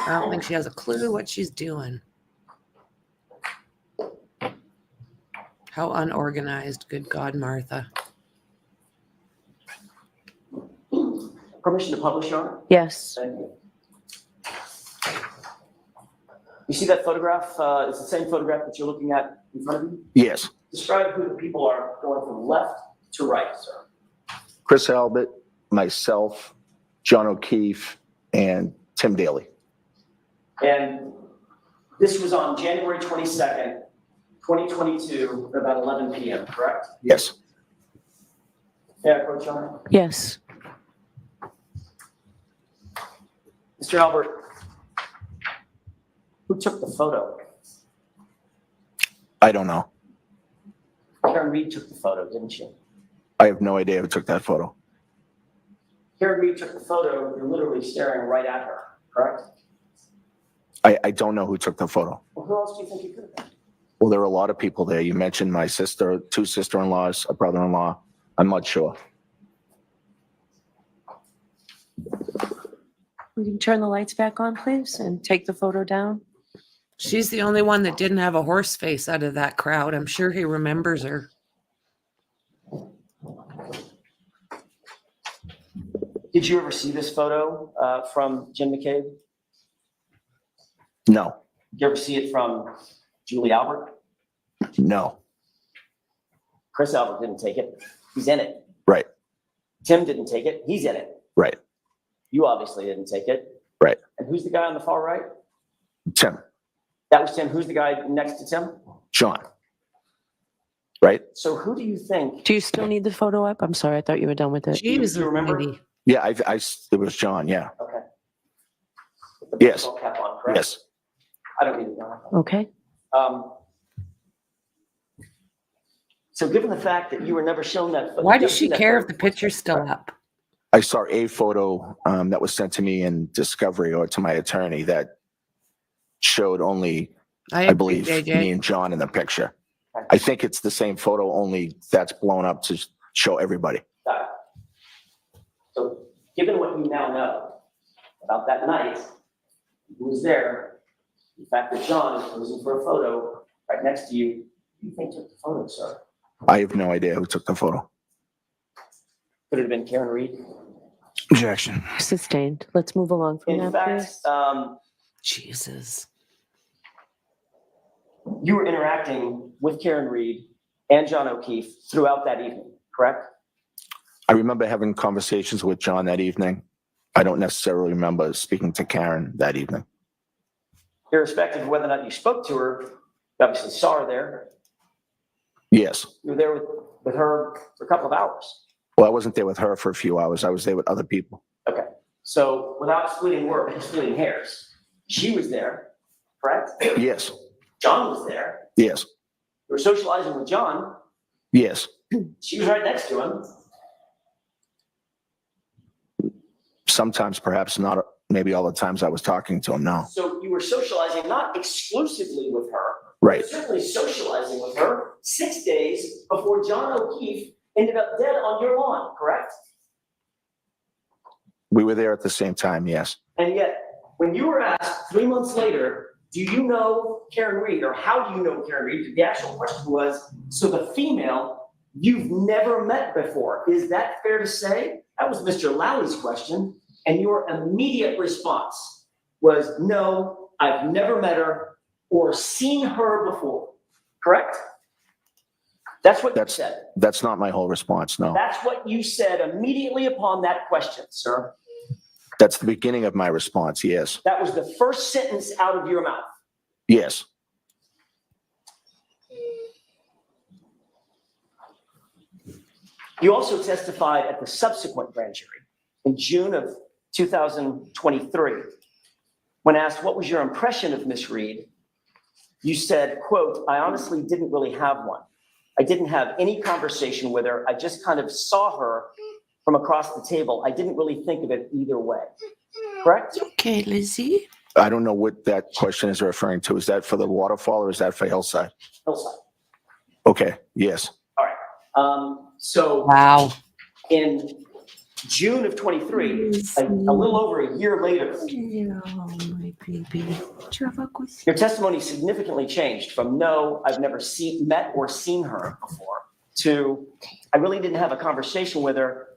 I don't think she has a clue what she's doing. How unorganized. Good God, Martha. permission to publish, Your Honor? Yes. Thank you. You see that photograph? It's the same photograph that you're looking at in front of you? Yes. Describe who the people are going from left to right, sir. Chris Albert, myself, John O'Keefe, and Tim Daly. And this was on January 22nd, 2022, at about 11 p.m., correct? Yes. Yeah, Coach John? Yes. Mr. Albert, who took the photo? I don't know. Karen Reed took the photo, didn't she? I have no idea who took that photo. Karen Reed took the photo, you're literally staring right at her, correct? I don't know who took the photo. Well, who else do you think it could have been? Well, there are a lot of people there. You mentioned my sister, two sister-in-laws, a brother-in-law. I'm not sure. We can turn the lights back on, please, and take the photo down. She's the only one that didn't have a horse face out of that crowd. I'm sure he remembers her. Did you ever see this photo from Jim McCabe? No, Did you ever see it from Julie Albert? no, Chris Albert didn't take it. He's in it. right, Tim didn't take it. He's in it. right, You obviously didn't take it. right. And who's the guy on the far right? Tim, That was Tim. Who's the guy next to Tim? John, right? So who do you think? Do you still need the photo up? I'm sorry, I thought you were done with it. Jesus, you remember? lady. Yeah, it was John, yeah. Okay. Put the Yes. baseball cap on, correct? Yes. I don't need it now. Okay. So given the fact that you were never shown that. Why does she care if the picture's still up? I saw a photo that was sent to me in Discovery or to my attorney that showed only, I agree, believe, JJ. me and John in the picture. I think it's the same photo, only that's blown up to show everybody. Got it. So given what you now know about that night, who was there, the fact that John is posing for a photo right next to you, who do you think took the photo, sir? I have no idea who took the photo. Could it have been Karen Reed? Objection. Sustained. Let's move along from In that, please. fact, Jesus. you were interacting with Karen Reed and John O'Keefe throughout that evening, correct? I remember having conversations with John that evening. I don't necessarily remember speaking to Karen that evening. Irrespective of whether or not you spoke to her, you obviously saw her there. Yes. You were there with her for a couple of hours. Well, I wasn't there with her for a few hours. I was there with other people. Okay, so without splitting words, splitting hairs, she was there, correct? Yes. John was there. Yes. You were socializing with John. Yes. She was right next to him. Sometimes, perhaps not, maybe all the times I was talking to him, no. So you were socializing not exclusively with her, Right. but certainly socializing with her 6 days before John O'Keefe ended up dead on your lawn, correct? We were there at the same time, yes. And yet, when you were asked 3 months later, do you know Karen Reed, or how do you know Karen Reed? The actual question was, so the female you've never met before. Is that fair to say? That was Mr. Lowry's question. And your immediate response was, no, I've never met her or seen her before, correct? That's what you said. That's not my whole response, no. That's what you said immediately upon that question, sir. That's the beginning of my response, yes. That was the first sentence out of your mouth. Yes. You also testified at the subsequent grand jury in June of 2023. When asked what was your impression of Miss Reed, you said, quote, I honestly didn't really have one. I didn't have any conversation with her. I just kind of saw her from across the table. I didn't really think of it either way. Correct? Okay, Lizzie. I don't know what that question is referring to. Is that for the waterfall or is that for Hillside? Hillside. Okay, yes. All right. So Wow. in June of 23, a little over a year later, My baby. your testimony significantly changed from no, I've never met or seen her before, to I really didn't have a conversation with her.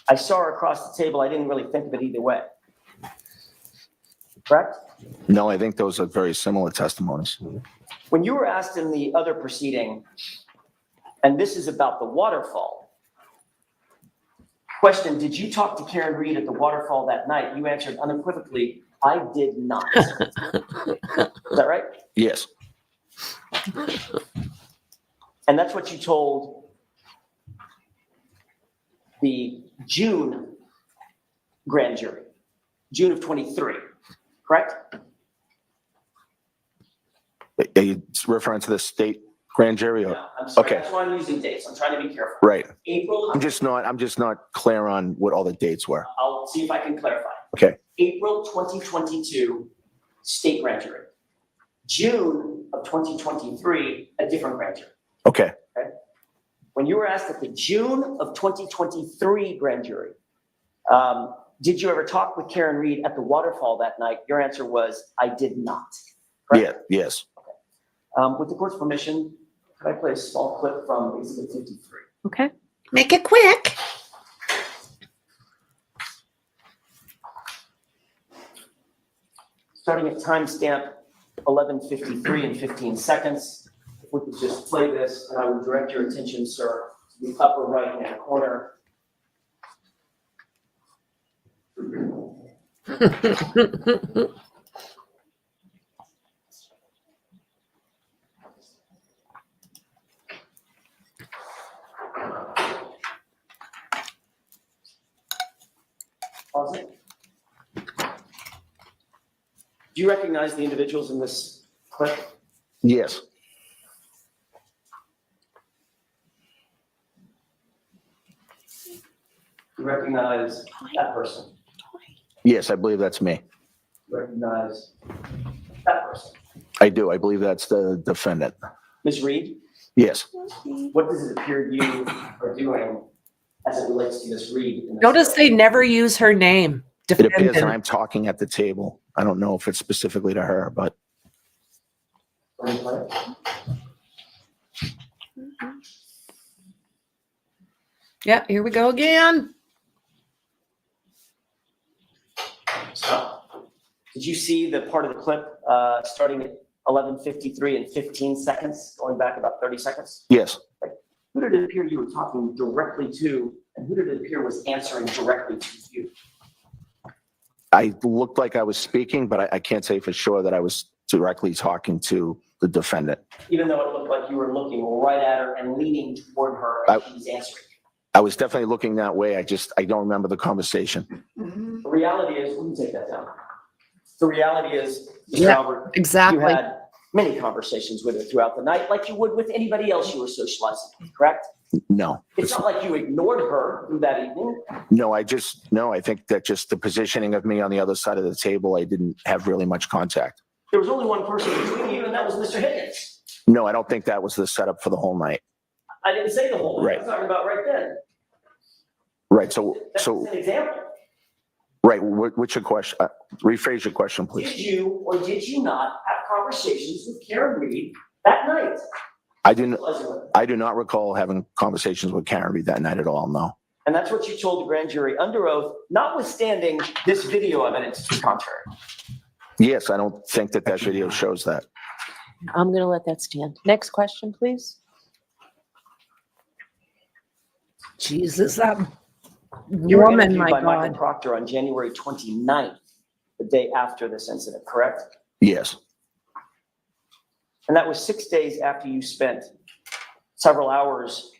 I saw her across the table. I didn't really think of it either way. Correct? No, I think those are very similar testimonies. When you were asked in the other proceeding, and this is about the waterfall, question, did you talk to Karen Reed at the waterfall that night? You answered unequivocally, I did not. Is that right? Yes. And that's what you told the June grand jury, June of 23, correct? Are you referring to the state grand jury? Or? No, I'm sorry, Okay. that's why I'm using dates. I'm trying to be careful. Right. April, I'm just not clear on what all the dates were. I'll see if I can clarify. Okay. April 2022, state grand jury. June of 2023, a different grand jury. Okay. When you were asked at the June of 2023 grand jury, did you ever talk with Karen Reed at the waterfall that night? Your answer was, I did not. correct? Yeah, yes. With the court's permission, could I play a small clip from Exhibit 53? Okay. Make it quick. Starting at timestamp 11:53 and 15 seconds. If we could just play this, and I would direct your attention, sir, to the upper right-hand corner. Pause it. Do you recognize the individuals in this clip? Yes. You recognize that person? Yes, I believe that's me. You recognize that person? I do. I believe that's the defendant. Ms. Reed, Yes. what does it appear you are doing as it relates to Ms. Reed? in this Notice story? they never use her name. It appears that Defendant. I'm talking at the table. I don't know if it's specifically to her, but Yeah, here we go again. So, did you see the part of the clip starting at 11:53 and 15 seconds, going back about 30 seconds? yes. Who did it appear you were talking directly to, and who did it appear was answering directly to you? I looked like I was speaking, but I can't say for sure that I was directly talking to the defendant. Even though it looked like you were looking right at her and leaning toward her and she was answering. I was definitely looking that way. I don't remember the conversation. The reality is, we can take that down. The reality is, Mr. Yeah, Albert, exactly. you had many conversations with her throughout the night, like you would with anybody else you were socializing with, correct? No. It's not like you ignored her through that evening. No, I think that just the positioning of me on the other side of the table, I didn't have really much contact. There was only one person between you, and that was Mr. Higgins. No, I don't think that was the setup for the whole night. I didn't say the whole thing. Right. I'm talking about right then. Right. So, That's an example. right. What's your question? Rephrase your question, please. Did you or did you not have conversations with Karen Reed that night? I do not recall having conversations with Karen Reed that night at all. No. And that's what you told the grand jury under oath, notwithstanding this video evidence to the contrary. Yes, I don't think that video shows that. I'm going to let that stand. Next question, please. Jesus, that You were woman, interviewed my by Michael God. Proctor on January 29th, the day after this incident, correct? Yes. And that was 6 days after you spent several hours,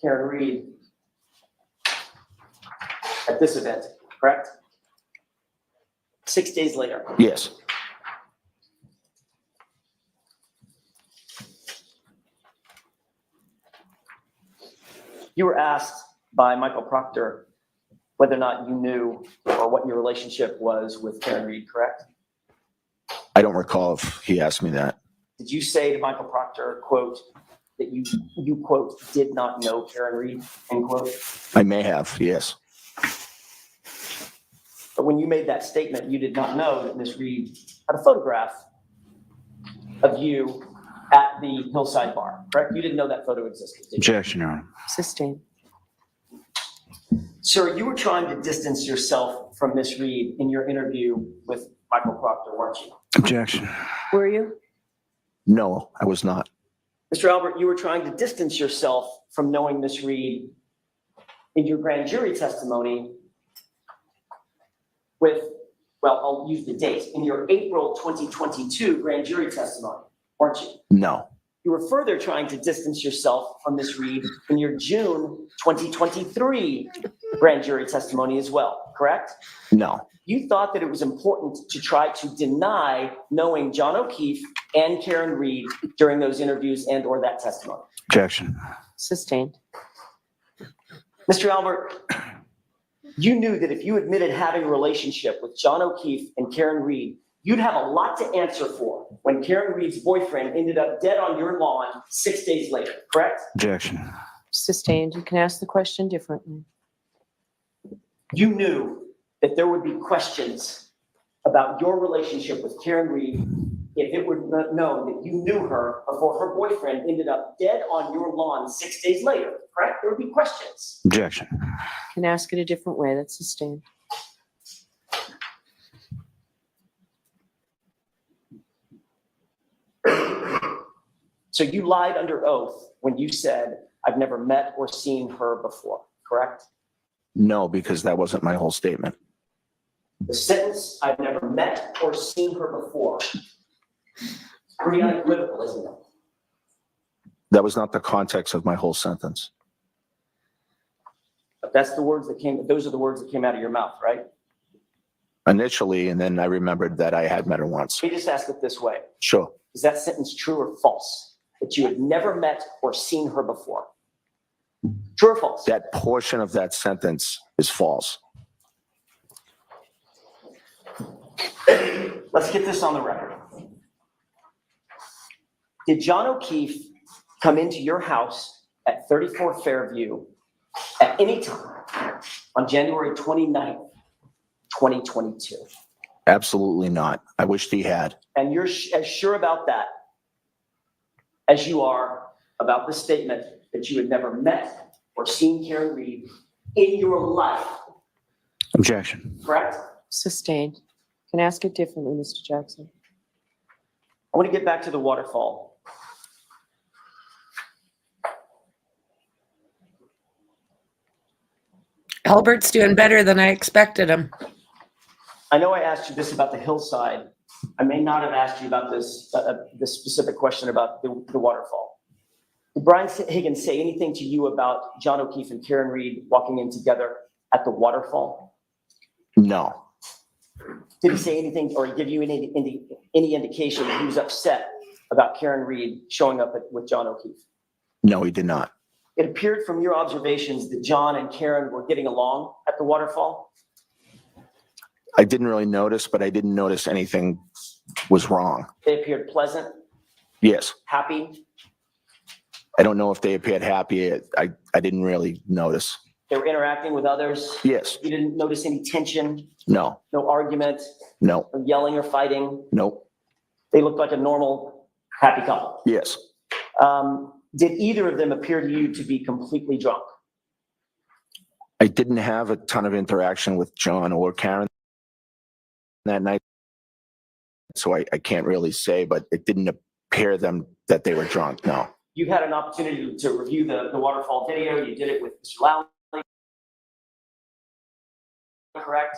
Karen Reed, at this event, correct? 6 days later. Yes. You were asked by Michael Proctor whether or not you knew or what your relationship was with Karen Reed, correct? I don't recall if he asked me that. Did you say to Michael Proctor, quote, that you quote, did not know Karen Reed, end quote? I may have, yes. But when you made that statement, you did not know that Ms. Reed had a photograph of you at the Hillside Bar, correct? You didn't know that photo existed, did you? Objection, Your Honor. Sustained. Sir, you were trying to distance yourself from Ms. Reed in your interview with Michael Proctor, weren't you? Objection. Were you? No, I was not. Mr. Albert, you were trying to distance yourself from knowing Ms. Reed in your grand jury testimony with, well, I'll use the date, in your April 2022 grand jury testimony, weren't you? No. You were further trying to distance yourself from Ms. Reed in your June 2023 grand jury testimony as well, correct? No. You thought that it was important to try to deny knowing John O'Keefe and Karen Reed during those interviews and or that testimony. Objection. Sustained. Mr. Albert, you knew that if you admitted having a relationship with John O'Keefe and Karen Reed, you'd have a lot to answer for when Karen Reed's boyfriend ended up dead on your lawn 6 days later, correct? Objection. Sustained. You can ask the question differently. You knew that there would be questions about your relationship with Karen Reed if it were known that you knew her before her boyfriend ended up dead on your lawn 6 days later, correct? There would be questions. Objection. Can ask it a different way. That's sustained. So you lied under oath when you said, I've never met or seen her before, correct? No, because that wasn't my whole statement. The sentence, I've never met or seen her before, pretty unequivocal, isn't it? That was not the context of my whole sentence. But that's the words that came, those are the words that came out of your mouth, right? Initially, and then I remembered that I had met her once. Let me just ask it this way. Sure. Is that sentence true or false? That you had never met or seen her before? True or false? That portion of that sentence is false. Let's get this on the record. Did John O'Keefe come into your house at 34 Fairview at any time on January 29th, 2022? Absolutely not. I wished he had. And you're as sure about that as you are about the statement that you had never met or seen Karen Reed in your life, Objection. correct? Sustained. Can ask it differently, Mr. Jackson. I want to get back to the waterfall. Albert's doing better than I expected him. I know I asked you this about the hillside. I may not have asked you about this specific question about the waterfall. Did Brian Higgins say anything to you about John O'Keefe and Karen Reed walking in together at the waterfall? No. Did he say anything or give you any indication that he was upset about Karen Reed showing up with John O'Keefe? No, he did not. It appeared from your observations that John and Karen were getting along at the waterfall. I didn't really notice, but I didn't notice anything was wrong. They appeared pleasant, Yes. happy. I don't know if they appeared happy. I didn't really notice. They were interacting with others. Yes. You didn't notice any tension, No. no argument, No. no yelling or fighting. Nope. They looked like a normal, happy couple. Yes. Did either of them appear to you to be completely drunk? I didn't have a ton of interaction with John or Karen that night, so I can't really say, but it didn't appear them that they were drunk, no. You had an opportunity to review the waterfall video. You did it with Mr. Lowley, correct?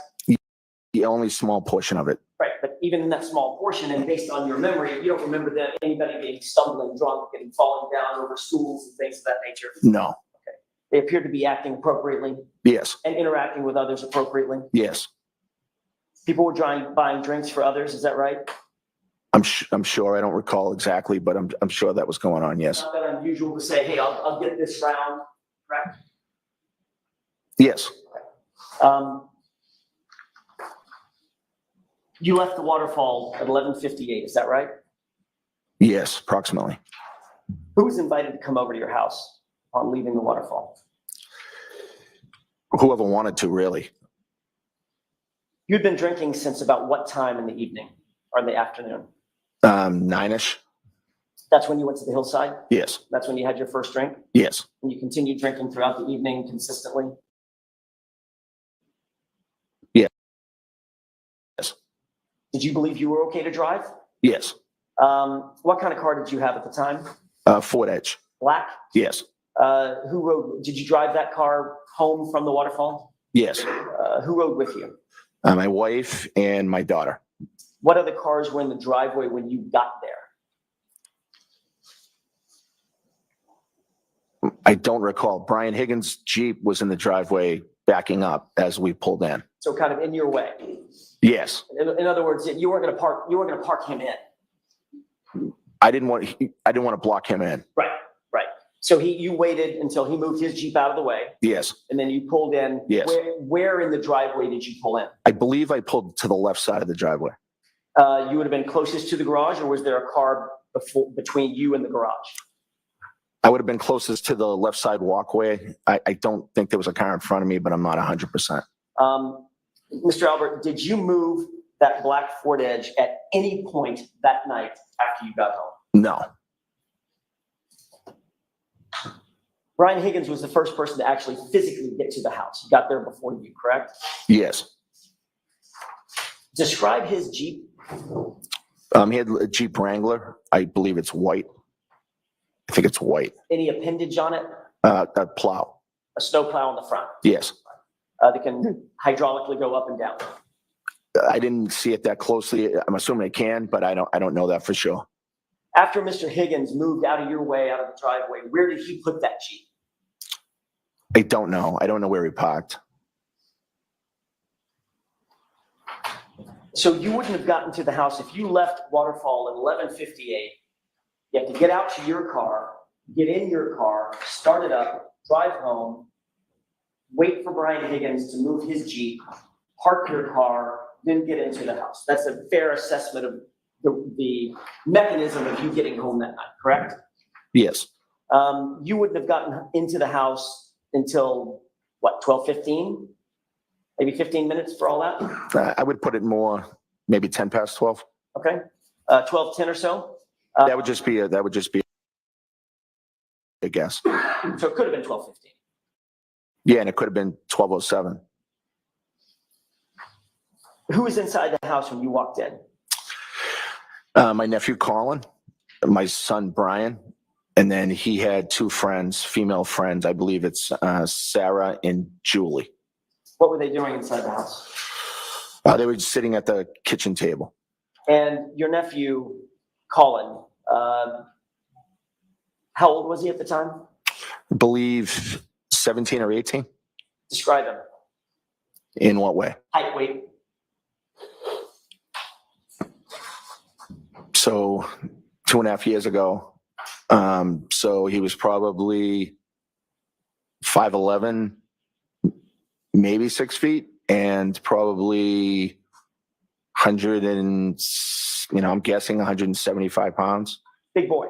The only small portion of it. Right, but even in that small portion, and based on your memory, you don't remember that anybody being stumbling drunk and falling down over stools and things of that nature? No. They appear to be acting appropriately Yes. and interacting with others appropriately. Yes. People were buying drinks for others, is that right? I'm sure. I don't recall exactly, but I'm sure that was going on. Yes. Not that unusual to say, hey, I'll get this round, correct? Yes. You left the waterfall at 11:58, is that right? Yes, approximately. Who was invited to come over to your house on leaving the waterfall? Whoever wanted to, really. You'd been drinking since about what time in the evening or in the afternoon? 9-ish. That's when you went to the hillside? Yes. That's when you had your first drink? Yes. And you continued drinking throughout the evening consistently? Yeah. Yes. Did you believe you were okay to drive? Yes. What kind of car did you have at the time? Ford Edge. Black? Yes. Who rode? Did you drive that car home from the waterfall? Yes. Who rode with you? My wife and my daughter. What other cars were in the driveway when you got there? I don't recall. Brian Higgins' Jeep was in the driveway backing up as we pulled in. So kind of in your way. Yes. In other words, you weren't going to park. You weren't going to park him in. I didn't want to block him in. Right. Right. So you waited until he moved his Jeep out of the way, Yes. and then you pulled in. Yes. Where in the driveway did you pull in? I believe I pulled to the left side of the driveway. You would have been closest to the garage, or was there a car between you and the garage? I would have been closest to the left side walkway. I don't think there was a car in front of me, but I'm not 100%. Mr. Albert, did you move that black Ford Edge at any point that night after you got home? No. Brian Higgins was the first person to actually physically get to the house. He got there before you, correct? Yes. Describe his Jeep. He had a Jeep Wrangler. I believe it's white. I think it's white. Any appendage on it? A plow. A snow plow on the front Yes. that can hydraulically go up and down. I didn't see it that closely. I'm assuming it can, but I don't know that for sure. After Mr. Higgins moved out of your way, out of the driveway, where did he put that Jeep? I don't know. I don't know where he parked. So you wouldn't have gotten to the house if you left Waterfall at 11:58. You have to get out to your car, get in your car, start it up, drive home, wait for Brian Higgins to move his Jeep, park your car, then get into the house. That's a fair assessment of the mechanism of you getting home that night, correct? Yes. You wouldn't have gotten into the house until, what, 12:15? Maybe 15 minutes for all that? I would put it more, maybe 10 past 12. Okay, 12:10 or so? That would just be a guess. So it could have been 12:15. Yeah, and it could have been 12:07. Who was inside the house when you walked in? My nephew Colin, my son Brian, and then he had two friends, female friends. I believe it's Sarah and Julie. What were they doing inside the house? They were just sitting at the kitchen table. And your nephew, Colin, how old was he at the time? I believe 17 or 18. Describe him. In what way? Height, weight. So 2.5 years ago, so he was probably 5'11", maybe 6 feet, and probably 100 and, I'm guessing 175 pounds. Big boy.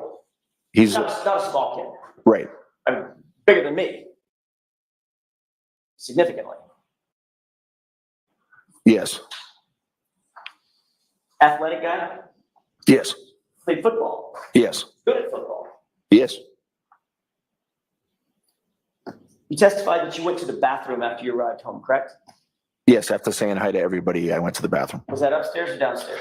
He's not a small kid. Right. I mean, bigger than me. Significantly. Yes. Athletic guy? Yes. Played football. Yes. Good at football. Yes. You testified that you went to the bathroom after you arrived home, correct? Yes. After saying hi to everybody, I went to the bathroom. Was that upstairs or downstairs?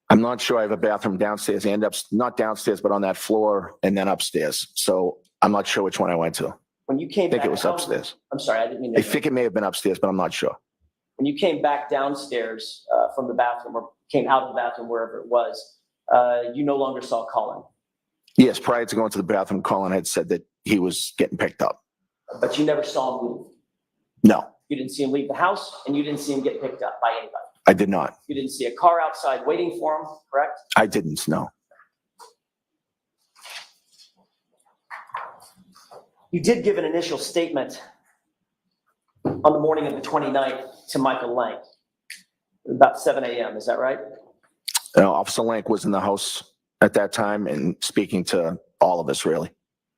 I'm not sure. I have a bathroom downstairs and not downstairs, but on that floor and then upstairs. So I'm not sure which one I went to. When you came I think back it was down- upstairs. I'm sorry, I didn't mean to. I think it may have been upstairs, but I'm not sure. When you came back downstairs from the bathroom or came out of the bathroom, wherever it was, you no longer saw Colin. Yes, prior to going to the bathroom, Colin had said that he was getting picked up. But you never saw him leave. No, You didn't see him leave the house, and you didn't see him get picked up by anybody. I did not. You didn't see a car outside waiting for him, correct? I didn't, no. You did give an initial statement on the morning of the 29th to Michael Lank, about 7 a.m., is that right? Officer Lank was in the house at that time and speaking to all of us, really.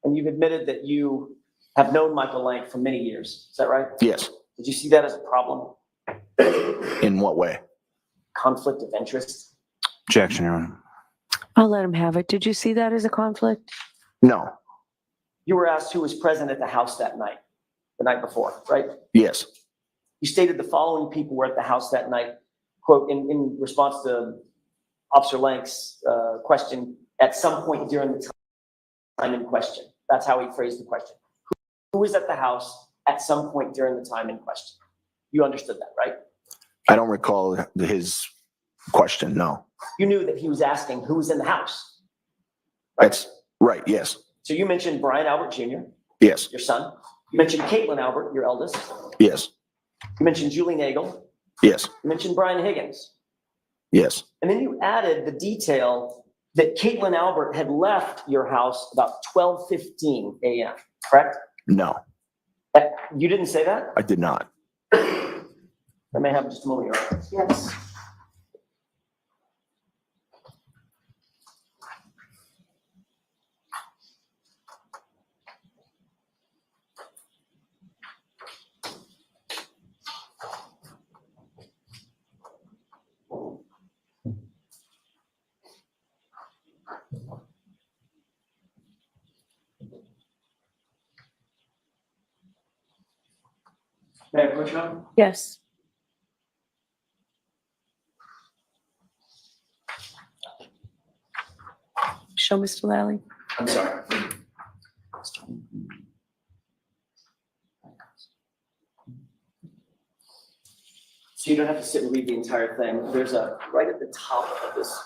And you've admitted that you have known Michael Lank for many years, is that right? Yes. Did you see that as a problem? In what way? Conflict of interest? Objection, Your Honor. I'll let him have it. Did you see that as a conflict? No. You were asked who was present at the house that night, the night before, right? Yes. You stated the following people were at the house that night, quote, in response to Officer Lank's question, at some point during the time in question. That's how he phrased the question. Who was at the house at some point during the time in question? You understood that, right? I don't recall his question, no. You knew that he was asking who was in the house. Right? That's right, yes. So you mentioned Brian Albert Jr., Yes, your son. You mentioned Caitlin Albert, your eldest. yes, You mentioned Julie Nagel. yes, You mentioned Brian Higgins. yes. And then you added the detail that Caitlin Albert had left your house about 12:15 a.m., correct? No, You didn't say that? I did not. I may have just a moment here. Yes. May I approach you? Yes. Show Mr. Lally. I'm sorry. So you don't have to sit and read the entire thing. There's a, right at the top of this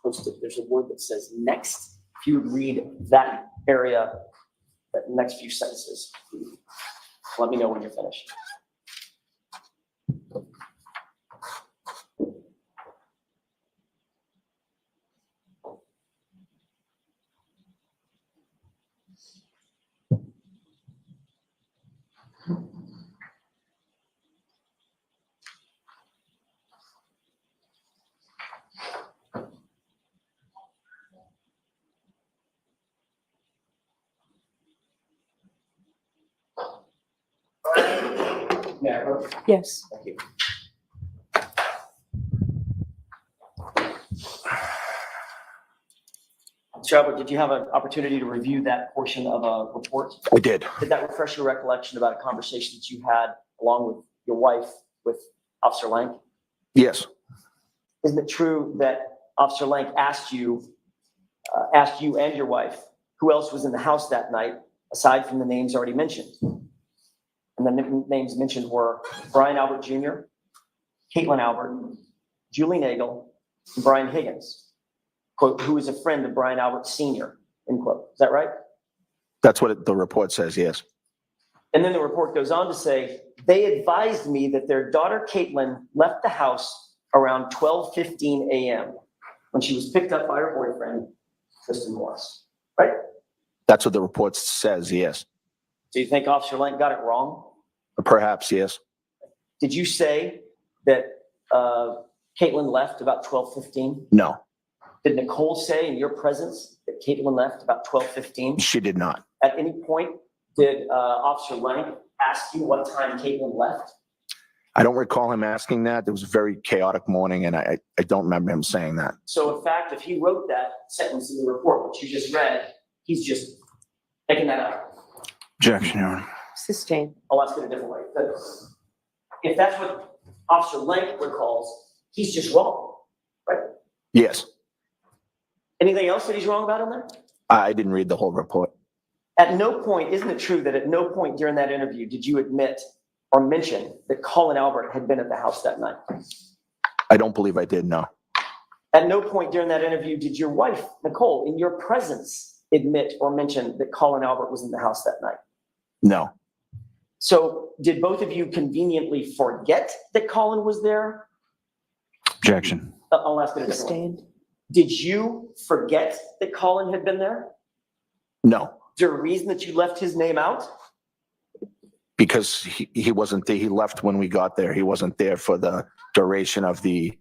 post-it, there's a word that says next. If you would read that area, that next few sentences, let me know when you're finished. Yeah. Yes. Thank you. Mr. Albert, did you have an opportunity to review that portion of a report? I did. Did that refresh your recollection about a conversation that you had along with your wife with Officer Lank? Yes. Isn't it true that Officer Lank asked you and your wife who else was in the house that night aside from the names already mentioned? And the names mentioned were Brian Albert Jr., Caitlin Albert, Julie Nagel, and Brian Higgins, quote, who is a friend of Brian Albert Sr., end quote. Is that right? That's what the report says, yes. And then the report goes on to say, they advised me that their daughter Caitlin left the house around 12:15 a.m. when she was picked up by her boyfriend, Tristan Morris, right? That's what the report says, yes. Do you think Officer Lank got it wrong? Perhaps, yes. Did you say that Caitlin left about 12:15? No, Did Nicole say in your presence that Caitlin left about 12:15? she did not. At any point, did Officer Lank ask you what time Caitlin left? I don't recall him asking that. It was a very chaotic morning, and I don't remember him saying that. So in fact, if he wrote that sentence in the report, which you just read, he's just making that up. Objection, Your Honor. Sustained. I'll ask it a different way. If that's what Officer Lank recalls, he's just wrong, right? Yes. Anything else that he's wrong about in there? I didn't read the whole report. At no point, isn't it true that at no point during that interview did you admit or mention that Colin Albert had been at the house that night? I don't believe I did, no. At no point during that interview did your wife, Nicole, in your presence, admit or mention that Colin Albert was in the house that night? No. So did both of you conveniently forget that Colin was there? Objection. I'll ask it a different way. Sustained. Did you forget that Colin had been there? No, Is there a reason that you left his name out? because he wasn't there. He left when we got there. He wasn't there for the duration of the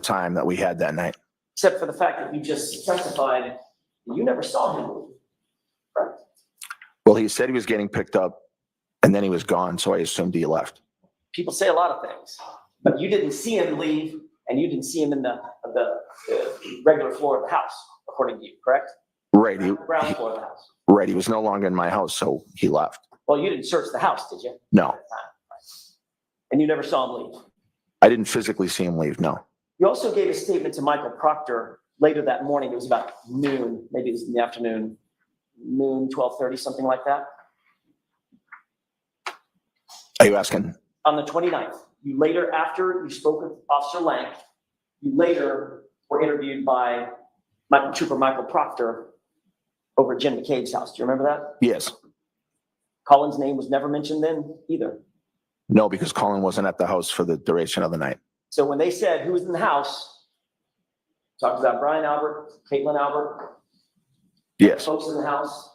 time that we had that night. Except for the fact that you just testified, you never saw him leave, correct? Well, he said he was getting picked up and then he was gone, so I assumed he left. People say a lot of things, but you didn't see him leave and you didn't see him in the regular floor of the house, according to you, correct? Right. Ground floor of the house. Right. He was no longer in my house, so he left. Well, you didn't search the house, did you? No, And you never saw him leave. I didn't physically see him leave. No. You also gave a statement to Michael Proctor later that morning. It was about noon, maybe it was in the afternoon, noon, 12:30, something like that. Are you asking? On the 29th, you later, after you spoke with Officer Lank, you later were interviewed by Trooper Michael Proctor over at Jim McCabe's house. Do you remember that? Yes. Colin's name was never mentioned then either. No, because Colin wasn't at the house for the duration of the night. So when they said who was in the house, talked about Brian Albert, Caitlin Albert, Yes. folks in the house,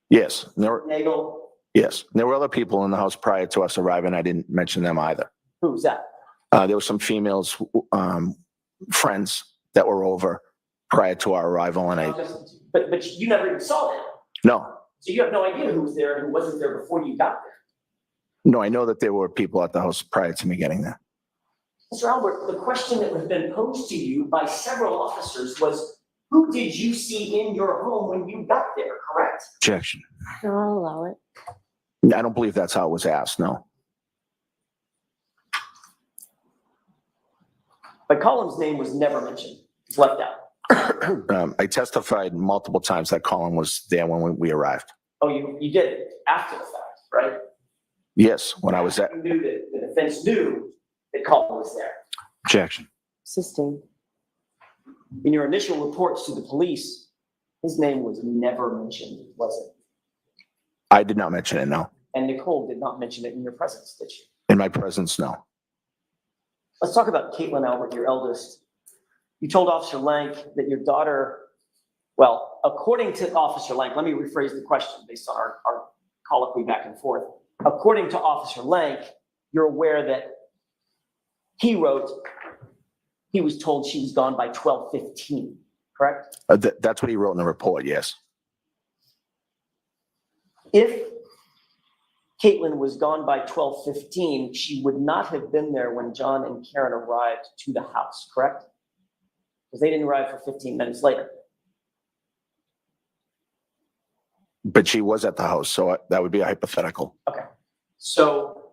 Yes. Nagel, Yes. There were other people in the house prior to us arriving. I didn't mention them either. who was that? There were some females, friends that were over prior to our arrival, and But you never even saw them. no, So you have no idea who was there and who wasn't there before you got there. no, I know that there were people at the house prior to me getting there. Mr. Albert, the question that has been posed to you by several officers was, who did you see in your home when you got there, correct? Objection. I'll allow it. I don't believe that's how it was asked, no. But Colin's name was never mentioned. It's left out. I testified multiple times that Colin was there when we arrived. Oh, you did it after the fact, right? Yes, when I was at. You knew that the defense knew that Colin was there. Objection. Sustained. In your initial reports to the police, his name was never mentioned, was it? I did not mention it, no. And Nicole did not mention it in your presence, did she? In my presence, no. Let's talk about Caitlin Albert, your eldest. You told Officer Lank that your daughter, well, according to Officer Lank, let me rephrase the question based on our colloquy back and forth. According to Officer Lank, you're aware that he wrote, he was told she was gone by 12:15, correct? That's what he wrote in the report, yes. If Caitlin was gone by 12:15, she would not have been there when John and Karen arrived to the house, correct? Because they didn't arrive for 15 minutes later. But she was at the house, so that would be a hypothetical. Okay, so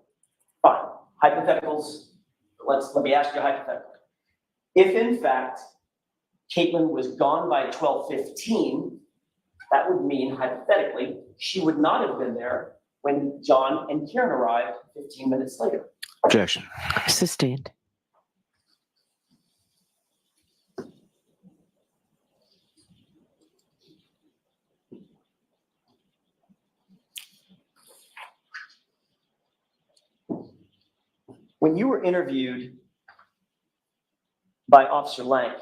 fine, hypotheticals. Let me ask you a hypothetical. If in fact Caitlin was gone by 12:15, that would mean hypothetically she would not have been there when John and Karen arrived 15 minutes later. Objection. Sustained. When you were interviewed by Officer Lank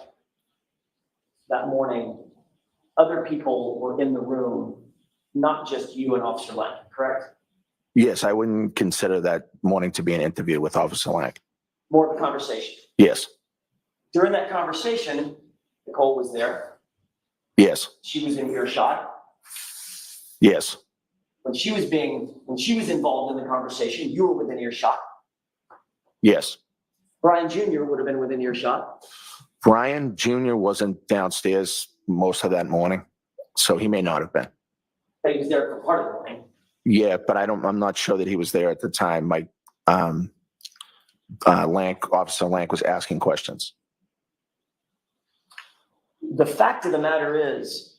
that morning, other people were in the room, not just you and Officer Lank, correct? Yes, I wouldn't consider that morning to be an interview with Officer Lank. More of a conversation. Yes. During that conversation, Nicole was there. Yes. She was in earshot. Yes. When she was involved in the conversation, you were within earshot. Yes. Brian Jr. would have been within earshot. Brian Jr. wasn't downstairs most of that morning, so he may not have been. But he was there for part of the morning. Yeah, but I'm not sure that he was there at the time. Officer Lank was asking questions. The fact of the matter is,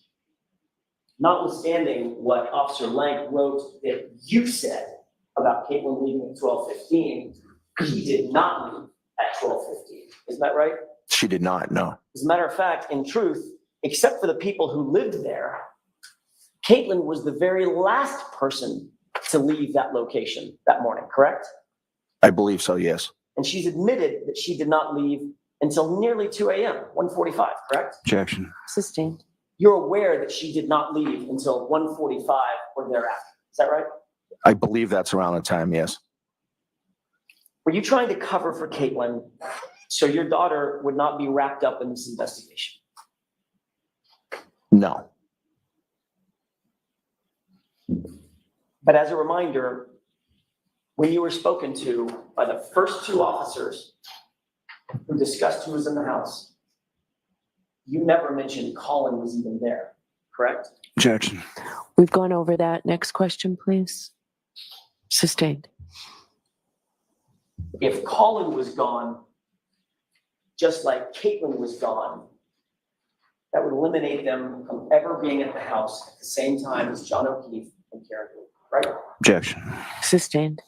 notwithstanding what Officer Lank wrote that you said about Caitlin leaving at 12:15, he did not leave at 12:15. Isn't that right? She did not, no. As a matter of fact, in truth, except for the people who lived there, Caitlin was the very last person to leave that location that morning, correct? I believe so, yes. And she's admitted that she did not leave until nearly 2 a.m., 1:45, correct? Objection. Sustained. You're aware that she did not leave until 1:45 or thereafter. Is that right? I believe that's around the time, yes. Were you trying to cover for Caitlin so your daughter would not be wrapped up in this investigation? No. But as a reminder, when you were spoken to by the first two officers who discussed who was in the house, you never mentioned Colin was even there, correct? Objection. We've gone over that. Next question, please. Sustained. If Colin was gone, just like Caitlin was gone, that would eliminate them from ever being at the house at the same time as John O'Keefe and Karen Blue, right? Objection. Sustained.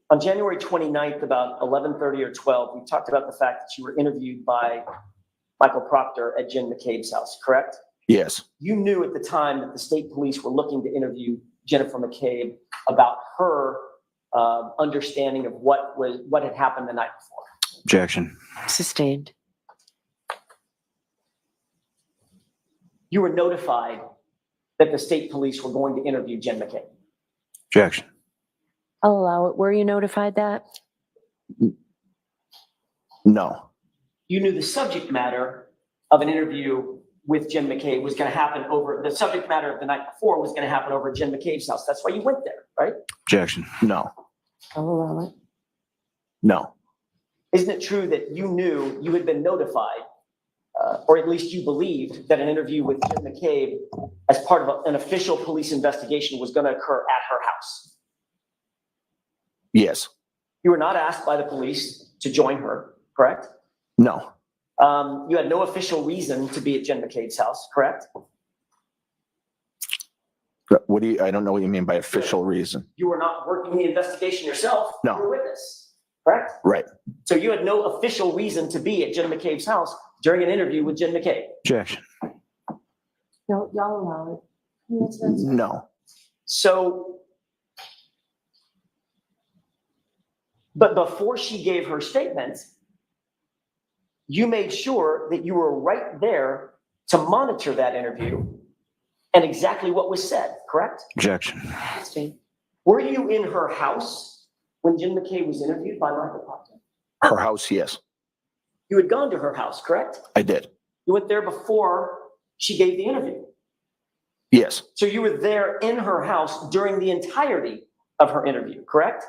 On January 29th, about 11:30 or 12, we talked about the fact that you were interviewed by Michael Proctor at Jen McCabe's house, correct? Yes. You knew at the time that the state police were looking to interview Jennifer McCabe about her understanding of what had happened the night before. Objection. Sustained. You were notified that the state police were going to interview Jen McCabe. Objection. I'll allow it. Were you notified that? No. You knew the subject matter of an interview with Jen McCabe was going to happen the subject matter of the night before was going to happen over at Jen McCabe's house. That's why you went there, right? Objection. No. I'll allow it. No. Isn't it true that you knew you had been notified, or at least you believed that an interview with Jen McCabe as part of an official police investigation was going to occur at her house? Yes. You were not asked by the police to join her, correct? No, You had no official reason to be at Jen McCabe's house, correct? what do you, I don't know what you mean by official reason. You were not working the investigation yourself. No. You were a witness, correct? Right. So you had no official reason to be at Jen McCabe's house during an interview with Jen McCabe. Objection. Y'all allow it. Can you answer that? No. So, but before she gave her statement, you made sure that you were right there to monitor that interview and exactly what was said, correct? Objection. That's fine. Were you in her house when Jen McCabe was interviewed by Michael Popton? Her house, yes, You had gone to her house, correct? I did. You went there before she gave the interview. Yes, So you were there in her house during the entirety of her interview, correct?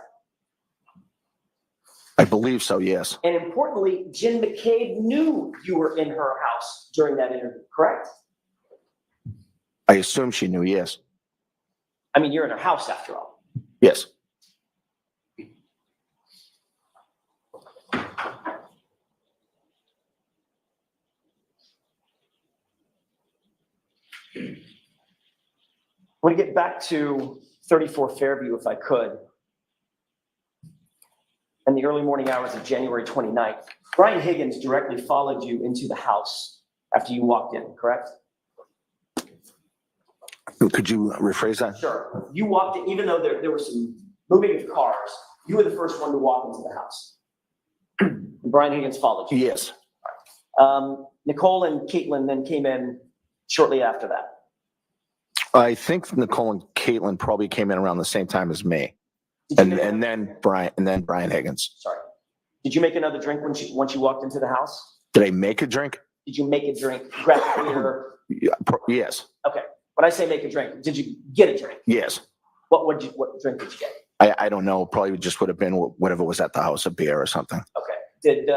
I believe so, yes. And importantly, Jen McCabe knew you were in her house during that interview, correct? I assume she knew, yes. I mean, you're in her house after all. Yes. I want to get back to 34 Fairview if I could. In the early morning hours of January 29th, Brian Higgins directly followed you into the house after you walked in, correct? Could you rephrase that? Sure. You walked in, even though there was some moving of cars, you were the first one to walk into the house. Brian Higgins followed you. Yes. Nicole and Caitlin then came in shortly after that. I think Nicole and Caitlin probably came in around the same time as me. Did you And make then Brian Higgins. Sorry. Did you make another drink once you walked into the house? Did I make a drink? Did you make a drink, grab a beer? Yes. Okay. When I say make a drink, did you get a drink? Yes. What drink did you get? I don't know. Probably just would have been whatever was at the house, a beer or something. Okay. Did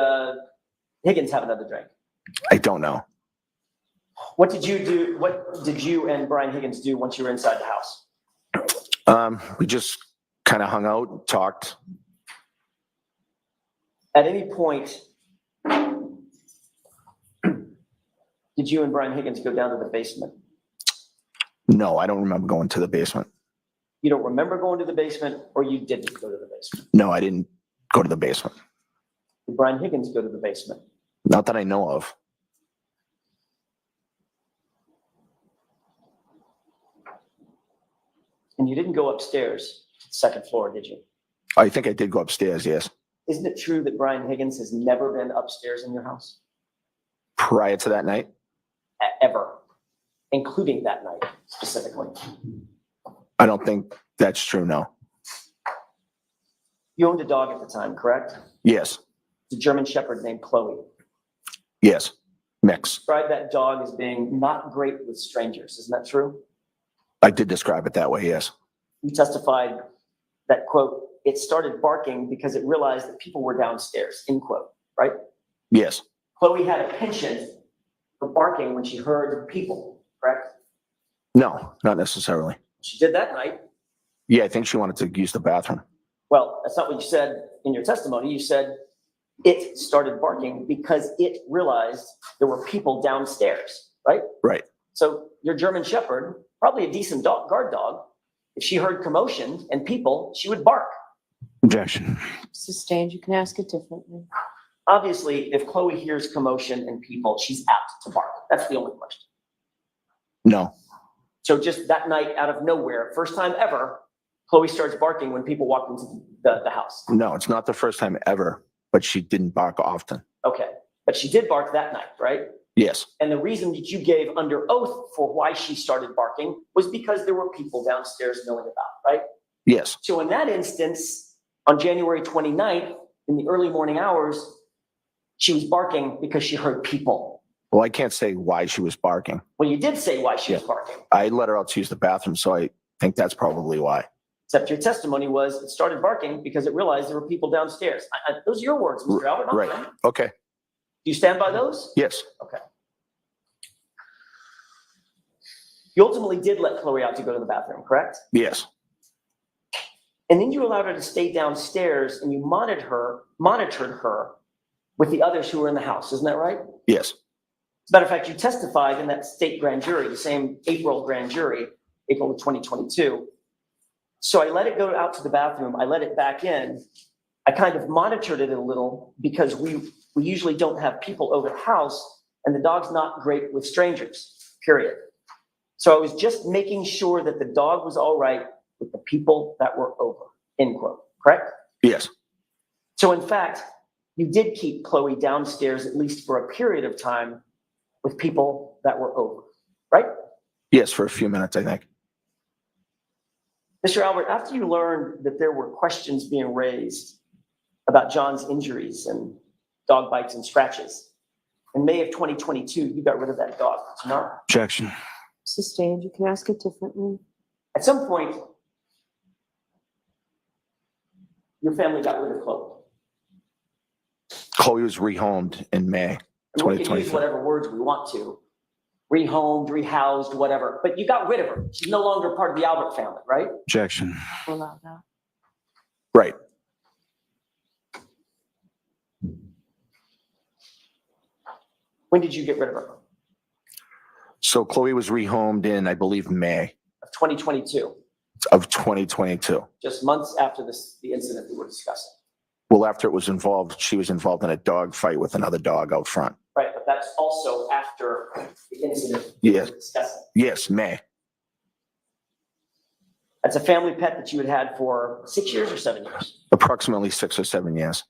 Higgins have another drink? I don't know. What did you do? What did you and Brian Higgins do once you were inside the house? We just kind of hung out, talked. At any point, did you and Brian Higgins go down to the basement? No, I don't remember going to the basement. You don't remember going to the basement, or you didn't go to the basement? No, I didn't go to the basement. Did Brian Higgins go to the basement? Not that I know of. And you didn't go upstairs to the second floor, did you? I think I did go upstairs, yes. Isn't it true that Brian Higgins has never been upstairs in your house? Prior to that night? Ever, including that night specifically. I don't think that's true, no. You owned a dog at the time, correct? Yes, It's a German Shepherd named Chloe. yes, mix. Describe that dog as being not great with strangers. Isn't that true? I did describe it that way, yes. You testified that, quote, it started barking because it realized that people were downstairs, end quote, right? Yes, Chloe had a penchant for barking when she heard people, correct? no, not necessarily. She did that night. Yeah, I think she wanted to use the bathroom. Well, that's not what you said in your testimony. You said it started barking because it realized there were people downstairs, right? Right. So your German Shepherd, probably a decent dog, guard dog, if she heard commotion and people, she would bark. Objection. Sustained, you can ask it differently. Obviously, if Chloe hears commotion and people, she's apt to bark. That's the only question. No, So just that night, out of nowhere, first time ever, Chloe starts barking when people walk into the house. no, it's not the first time ever, but she didn't bark often. Okay, but she did bark that night, right? Yes, And the reason that you gave under oath for why she started barking was because there were people downstairs milling about, right? yes, So in that instance, on January 29th, in the early morning hours, she was barking because she heard people. well, I can't say why she was barking. Well, you did say why she was barking, I let her out to use the bathroom, so I think that's probably why. except your testimony was it started barking because it realized there were people downstairs. Those are your words, Mr. Albert, not Right, mine. okay, Do you stand by those? yes, Okay. You ultimately did let Chloe out to go to the bathroom, correct? yes, And then you allowed her to stay downstairs and you monitored her with the others who were in the house. Isn't that right? Yes. As a matter of fact, you testified in that state grand jury, the same April grand jury, April of 2022. So I let it go out to the bathroom. I let it back in. I kind of monitored it a little because we usually don't have people over the house and the dog's not great with strangers, period. So I was just making sure that the dog was all right with the people that were over, end quote, correct? Yes. So in fact, you did keep Chloe downstairs at least for a period of time with people that were over, right? Yes, for a few minutes, I think. Mr. Albert, after you learned that there were questions being raised about John's injuries and dog bites and scratches, in May of 2022, you got rid of that dog, did you not? Objection. Sustained. You can ask it differently. At some point, your family got rid of Chloe. Chloe was rehomed in May And we can use 2024. whatever words we want to. Rehomed, rehoused, whatever. But you got rid of her. She's no longer part of the Albert family, right? Objection. Allow that. Right. When did you get rid of her? So Chloe was rehomed in, I believe, May Of 2022, of 2022. just months after the incident we were discussing. Well, after it was involved, she was involved in a dog fight with another dog out front. Right, but that's also after the incident we Yes. were discussing. Yes, May. That's a family pet that you had had for 6 years or 7 years. Approximately 6 or 7 years.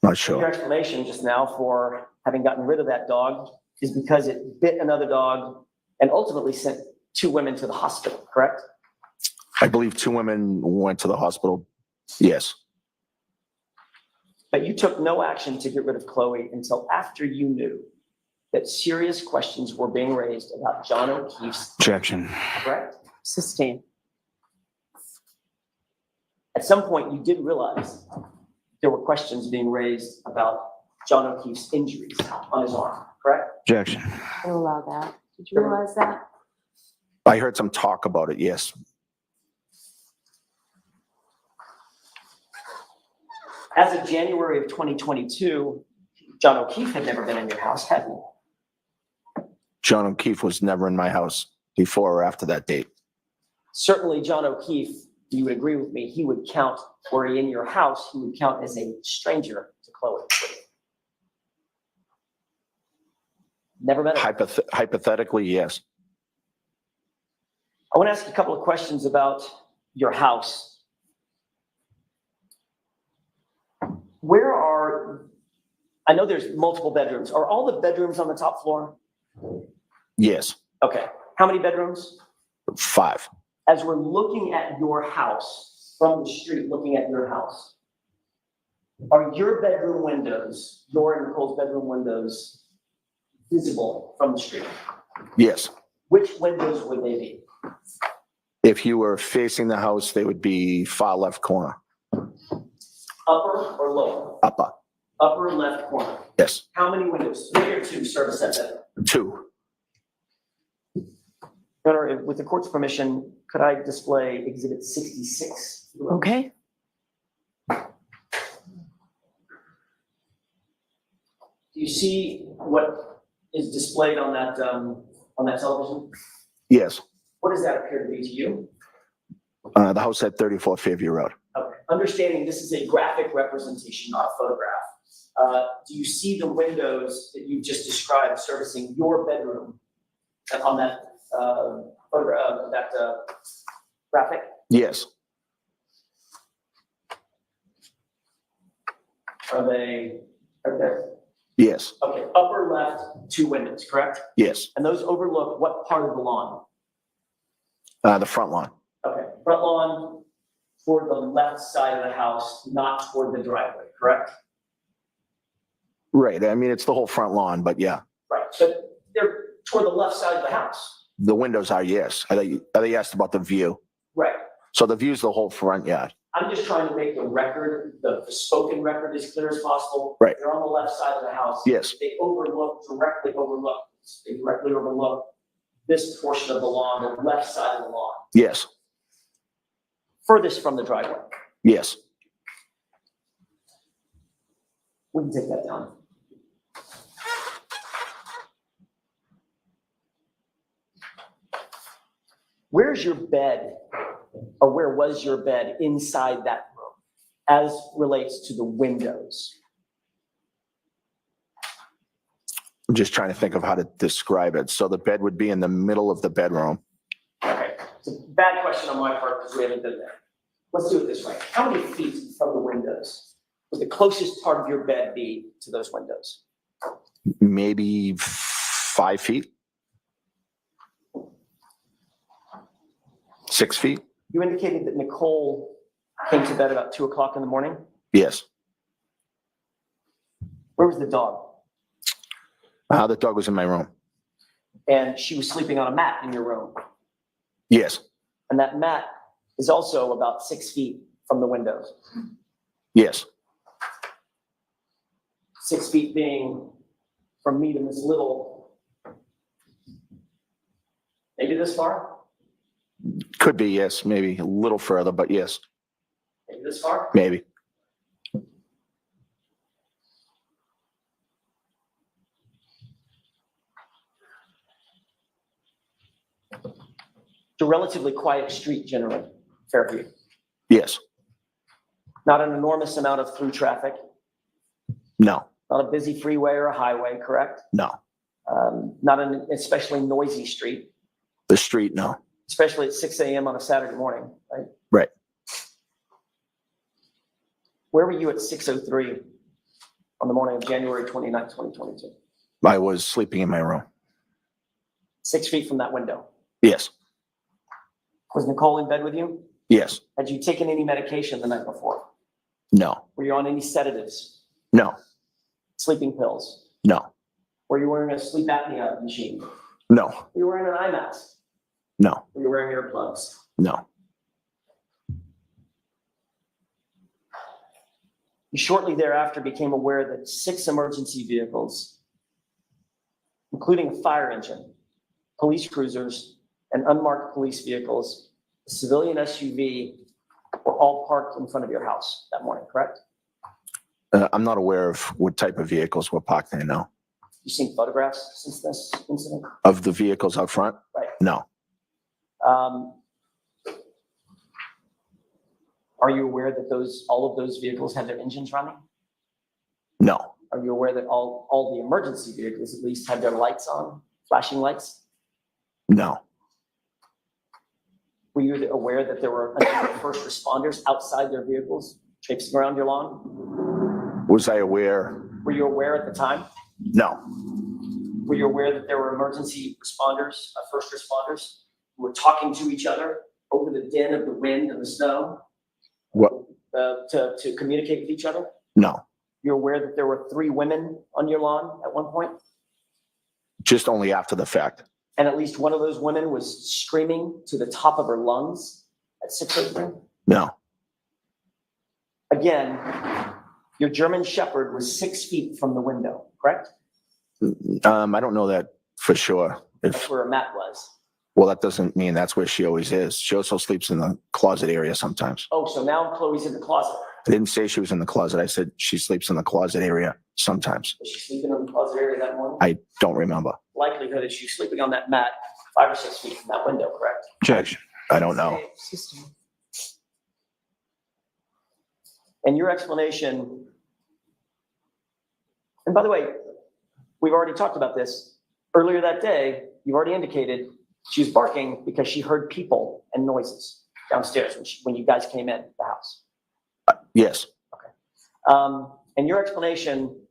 Not Your sure. explanation just now for having gotten rid of that dog is because it bit another dog and ultimately sent 2 women to the hospital, correct? I believe 2 women went to the hospital. Yes. But you took no action to get rid of Chloe until after you knew that serious questions were being raised about John O'Keefe's, Objection. correct? Sustained. At some point, you did realize there were questions being raised about John O'Keefe's injuries on his arm, correct? Objection. I'll allow that. Did you realize that? I heard some talk about it, yes. As of January of 2022, John O'Keefe had never been in your house, had he? John O'Keefe was never in my house before or after that date. Certainly, John O'Keefe, you would agree with me, he would count, were he in your house, he would count as a stranger to Chloe. Never met her. Hypothetically, yes. I want to ask you a couple of questions about your house. I know there's multiple bedrooms. Are all the bedrooms on the top floor? Yes. Okay. How many bedrooms? 5. As we're looking at your house, from the street, looking at your house, are your bedroom windows, your and Nicole's bedroom windows, visible from the street? Yes. Which windows would they be? If you were facing the house, they would be far left corner. Upper or lower? Upper. Upper left corner. Yes. How many windows? 3 or 2 service that bedroom? 2. Your Honor, with the court's permission, could I display exhibit 66? Okay. Do you see what is displayed on that television? Yes. What does that appear to be to you? The house at 34 Fairview Road. Okay. Understanding this is a graphic representation, not a photograph. Do you see the windows that you just described servicing your bedroom on that photograph, graphic? Yes. Are they right there? Yes. Okay, upper left, 2 windows, correct? Yes. And those overlook what part of the lawn? The front lawn. Okay, front lawn toward the left side of the house, not toward the driveway, correct? Right. I mean, it's the whole front lawn, but yeah. Right, but they're toward the left side of the house. The windows are, yes. They asked about the view. Right. So the view's the whole front yard. I'm just trying to make the record, the spoken record as clear as possible. Right. They're on the left side of the house. Yes. They directly overlook this portion of the lawn, the left side of the lawn. Yes. furthest from the driveway. Yes. We can take that down. Where's your bed, or where was your bed inside that room as relates to the windows? I'm just trying to think of how to describe it. So the bed would be in the middle of the bedroom. Okay, it's a bad question on my part because we haven't done that. Let's do it this way. How many feet from the windows would the closest part of your bed be to those windows? Maybe 5 feet. 6 feet. You indicated that Nicole came to bed about 2 o'clock in the morning. Yes. Where was the dog? The dog was in my room. And she was sleeping on a mat in your room. Yes. And that mat is also about 6 feet from the windows. Yes. 6 feet being from me to Miss Little. Maybe this far? Could be, yes. Maybe a little further, but yes. Maybe this far? Maybe. It's a relatively quiet street generally, Fairview. Yes. Not an enormous amount of through traffic. No. Not a busy freeway or a highway, correct? No. Not an especially noisy street, The street, no. especially at 6 a.m. on a Saturday morning, right? Right. Where were you at 6:03 on the morning of January 29th, 2022? I was sleeping in my room. 6 feet from that window. Yes. Was Nicole in bed with you? Yes. Had you taken any medication the night before? No. Were you on any sedatives? No. Sleeping pills? No. Were you wearing a sleep apnea machine? No. Were you wearing an eye mask? No. Were you wearing earplugs? No. You shortly thereafter became aware that 6 emergency vehicles, including a fire engine, police cruisers, and unmarked police vehicles, a civilian SUV, were all parked in front of your house that morning, correct? I'm not aware of what type of vehicles were parked there, no. You've seen photographs since this incident? Of the vehicles out front? Right. No. Are you aware that all of those vehicles had their engines running? No. Are you aware that all the emergency vehicles at least had their lights on, flashing lights? No. Were you aware that there were a number of first responders outside their vehicles, traipsing around your lawn? Was I aware? Were you aware at the time? No. Were you aware that there were emergency responders, first responders, who were talking to each other over the din of the wind and the snow? What? To communicate with each other? No. You're aware that there were 3 women on your lawn at one point? Just only after the fact. And at least one of those women was screaming to the top of her lungs at 6:03? No. Again, your German Shepherd was 6 feet from the window, correct? I don't know that for sure. That's where Matt was. Well, that doesn't mean that's where she always is. She also sleeps in the closet area sometimes. Oh, so now Chloe's in the closet. I didn't say she was in the closet. I said she sleeps in the closet area sometimes. Was she sleeping in the closet area that morning? I don't remember. Likelihood is she's sleeping on that mat 5 or 6 feet from that window, correct? Judge, I don't know. And your explanation, and by the way, we've already talked about this. Earlier that day, you've already indicated she was barking because she heard people and noises downstairs when you guys came in the house. Yes. And your explanation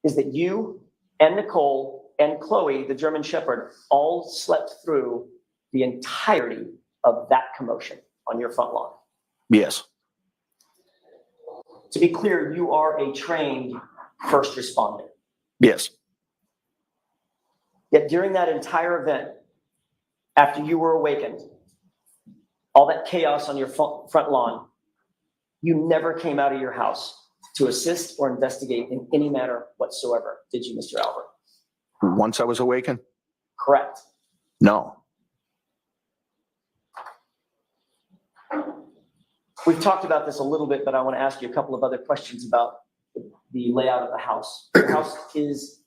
is that you and Nicole and Chloe, the German Shepherd, all slept through the entirety of that commotion on your front lawn. Yes. To be clear, you are a trained first responder. Yes. Yet during that entire event, after you were awakened, all that chaos on your front lawn, you never came out of your house to assist or investigate in any manner whatsoever, did you, Mr. Albert? Once I was awakened? Correct. No. We've talked about this a little bit, but I want to ask you a couple of other questions about the layout of the house. The house is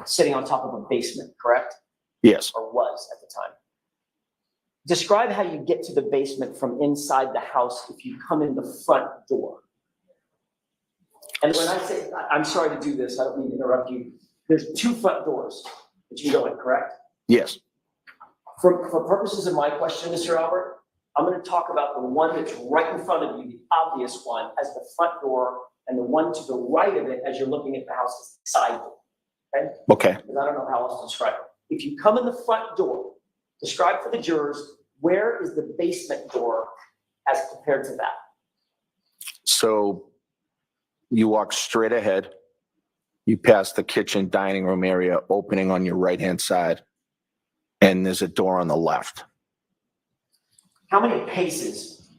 sitting on top of a basement, correct? Yes. Or was at the time. Describe how you get to the basement from inside the house if you come in the front door. And when I say, I'm sorry to do this, I don't mean to interrupt you. There's 2 front doors that you go in, correct? Yes. For purposes of my question, Mr. Albert, I'm going to talk about the one that's right in front of you, the obvious one, as the front door, and the one to the right of it as you're looking at the house as the side door. Okay? Okay. Because I don't know how else to describe it. If you come in the front door, describe for the jurors, where is the basement door as compared to that? So you walk straight ahead. You pass the kitchen dining room area opening on your right-hand side, and there's a door on the left. How many paces?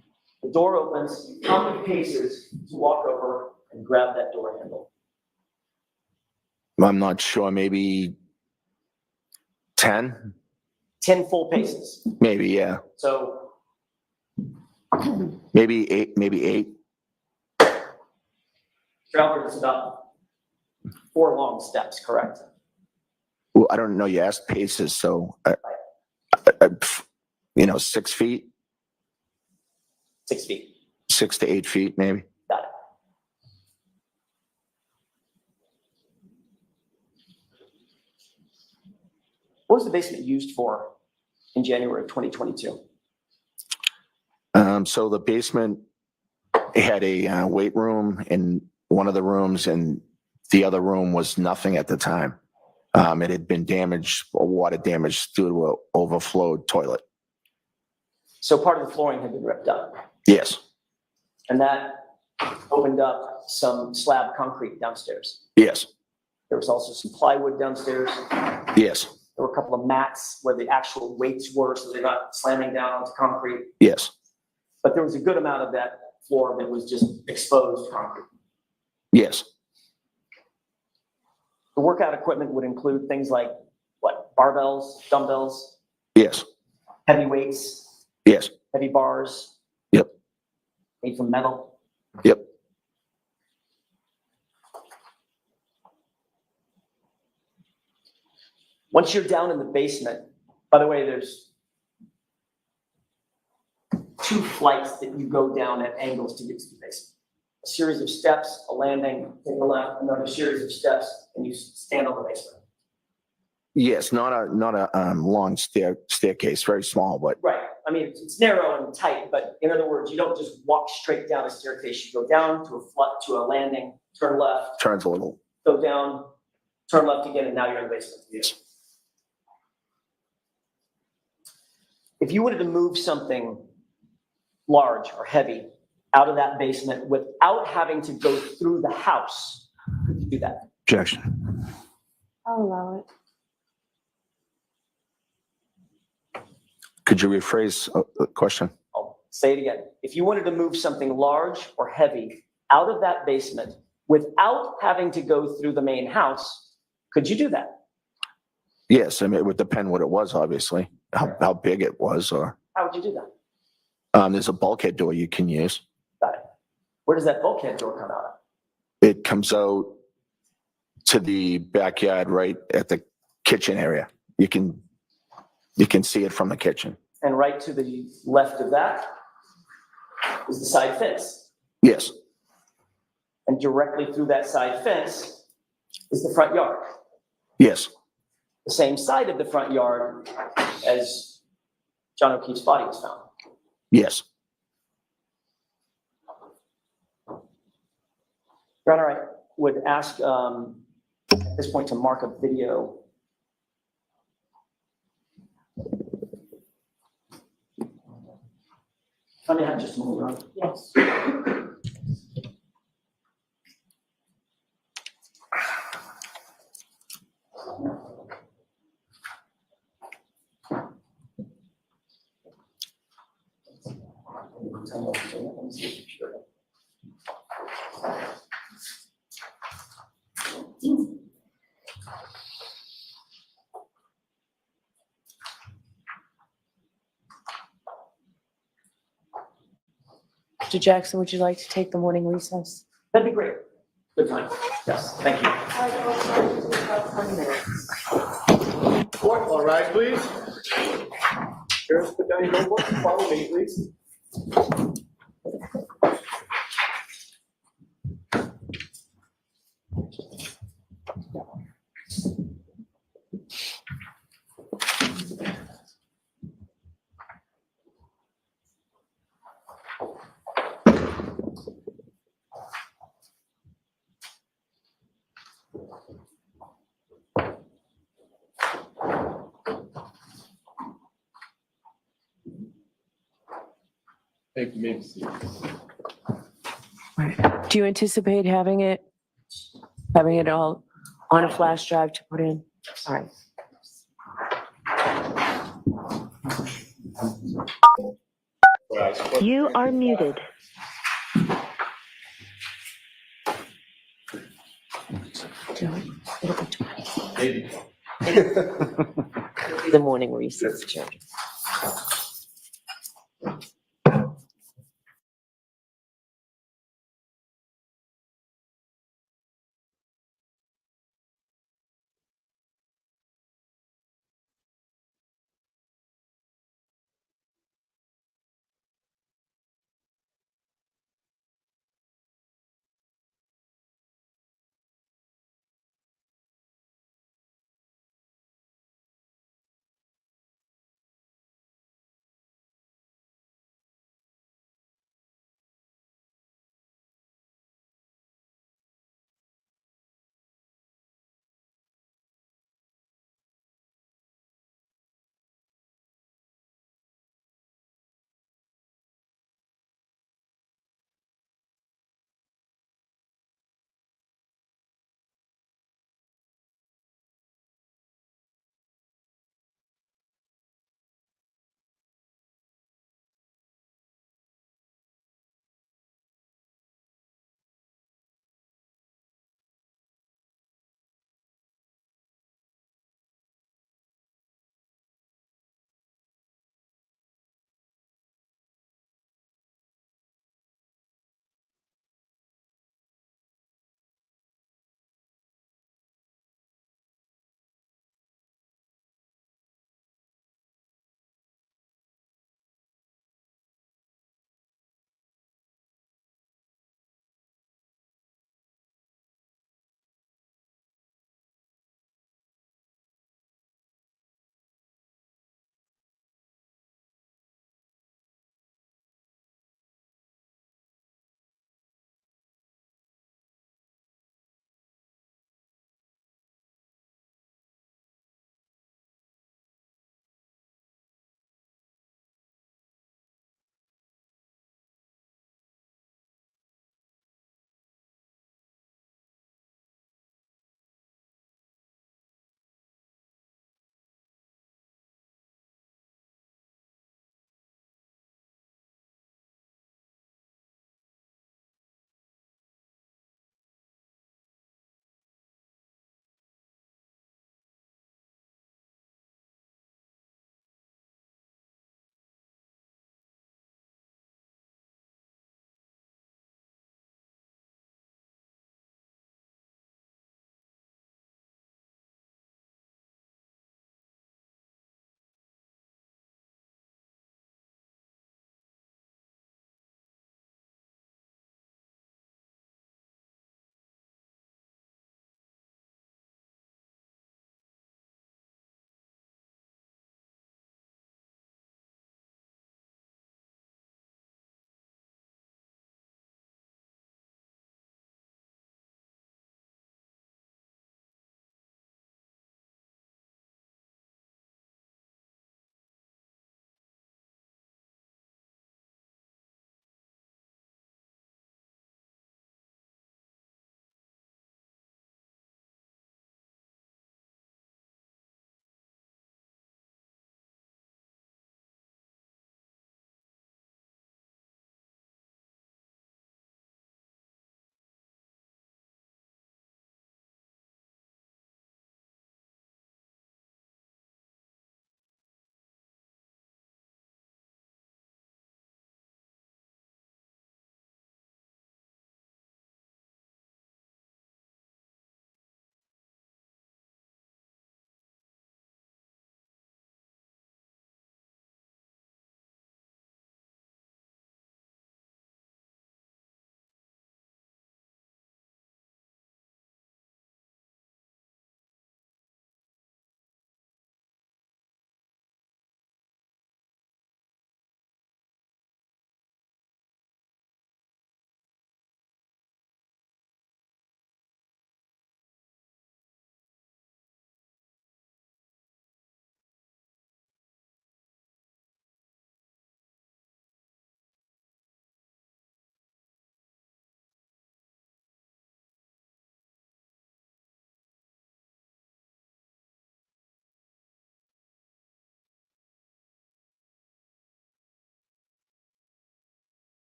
The door opens, how many paces to walk over and grab that door handle? I'm not sure, maybe 10? 10 full paces. Maybe, yeah. So Maybe 8, maybe 8. Albert, it's about 4 long steps, correct? Well, I don't know, you asked paces, so, 6 feet, 6 feet. 6 to 8 feet, maybe. Got it. What was the basement used for in January of 2022? So the basement had a weight room in one of the rooms, and the other room was nothing at the time. It had been damaged, water damage due to an overflowed toilet. So part of the flooring had been ripped up, Yes, and that opened up some slab concrete downstairs. yes, There was also some plywood downstairs. yes, There were a couple of mats where the actual weights were, so they're not slamming down onto concrete. yes, But there was a good amount of that floor that was just exposed concrete. yes, The workout equipment would include things like, what, barbells, dumbbells, yes, heavy weights, yes, heavy bars. Yep. Made from metal. yep. Once you're down in the basement, by the way, there's 2 flights that you go down at angles to get to the basement. A series of steps, a landing, take a left, another series of steps, and you stand on the basement. Yes, not a long staircase, very small, but Right. I mean, it's narrow and tight, but in other words, you don't just walk straight down a staircase. You go down to a landing, turn left, turns a little. go down, turn left again, and now you're in the basement. Yes. If you wanted to move something large or heavy out of that basement without having to go through the house, could you do that? Objection. I'll allow it. Could you rephrase the question? I'll say it again. If you wanted to move something large or heavy out of that basement without having to go through the main house, could you do that? Yes, I mean, it would depend what it was, obviously, how big it was, or How would you do that? there's a bulkhead door you can use. Got it. Where does that bulkhead door come out of? It comes out to the backyard right at the kitchen area. You can see it from the kitchen. And right to the left of that is the side fence. Yes, And directly through that side fence is the front yard. yes, The same side of the front yard as John O'Keefe's body was found. yes. Your Honor, I would ask at this point to mark a video. Can I have just a moment, Your Honor? Yes. Mr. Jackson, would you like to take the morning recess? That'd be great. Good time. Yes, thank you. Court, all rise, please. Sheriff, put down your notebook, follow me, please. Thank you, maybe. Do you anticipate having it all on a flash drive to put in? All right. You are muted. Maybe. The morning recess, Chair.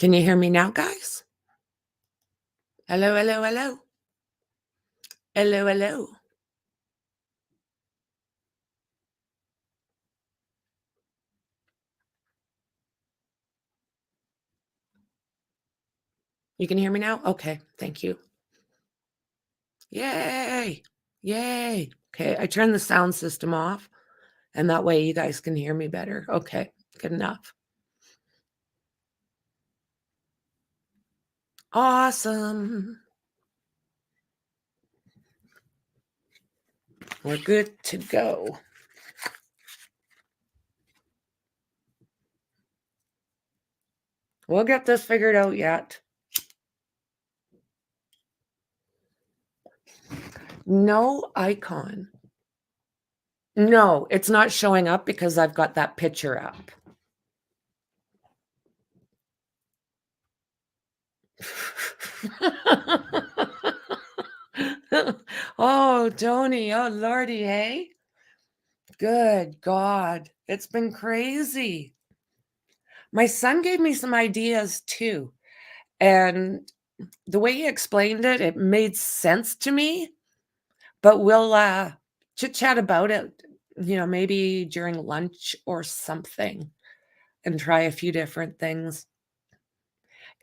Can you hear me now, guys? Hello, hello, hello. Hello, hello. You can hear me now? Okay, thank you. Yay! Yay! Okay, I turned the sound system off, and that way you guys can hear me better. Okay, good enough. Awesome. We're good to go. We'll get this figured out yet. No icon. No, it's not showing up because I've got that picture up. Oh, Tony. Oh, Lordy, hey? Good God. It's been crazy. My son gave me some ideas too. And the way he explained it, it made sense to me. But we'll chit-chat about it, you know, maybe during lunch or something, and try a few different things.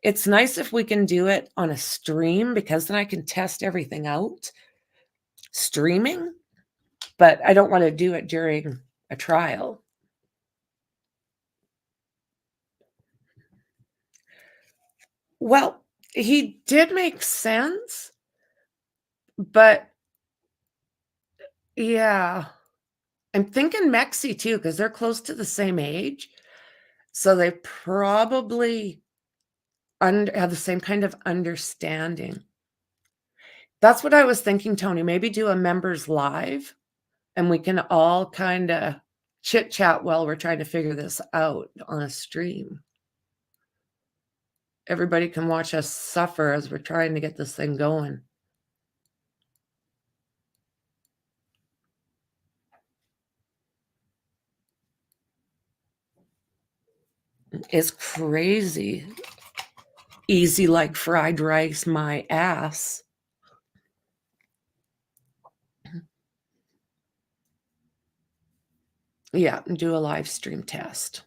It's nice if we can do it on a stream, because then I can test everything out streaming, but I don't want to do it during a trial. Well, he did make sense, but yeah, I'm thinking Mexi too, because they're close to the same age. So they probably have the same kind of understanding. That's what I was thinking, Tony. Maybe do a members live, and we can all kind of chit chat while we're trying to figure this out on a stream. Everybody can watch us suffer as we're trying to get this thing going. It's crazy. Easy like fried rice, my ass. Yeah, do a live stream test.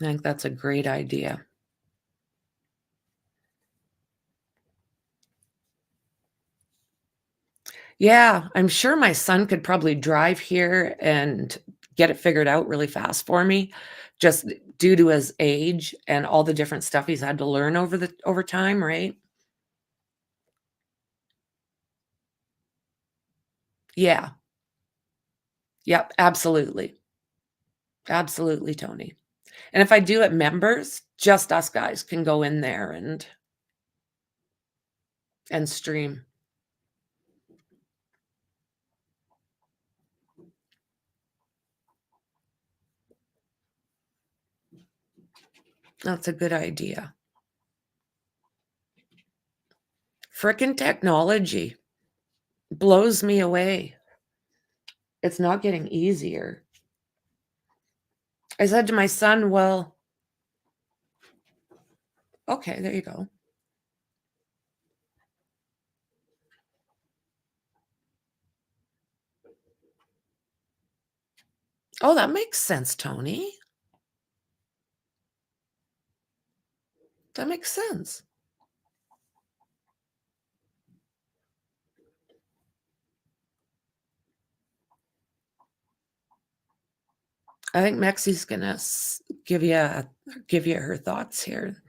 I think that's a great idea. Yeah, I'm sure my son could probably drive here and get it figured out really fast for me, just due to his age and all the different stuff he's had to learn over time, right? Yeah. Yep, absolutely. Absolutely, Tony. And if I do it members, just us guys can go in there and stream. That's a good idea. Frickin' technology blows me away. It's not getting easier. I said to my son, well, okay, there you go. Oh, that makes sense, Tony. That makes sense. I think Mexi's gonna give you her thoughts here.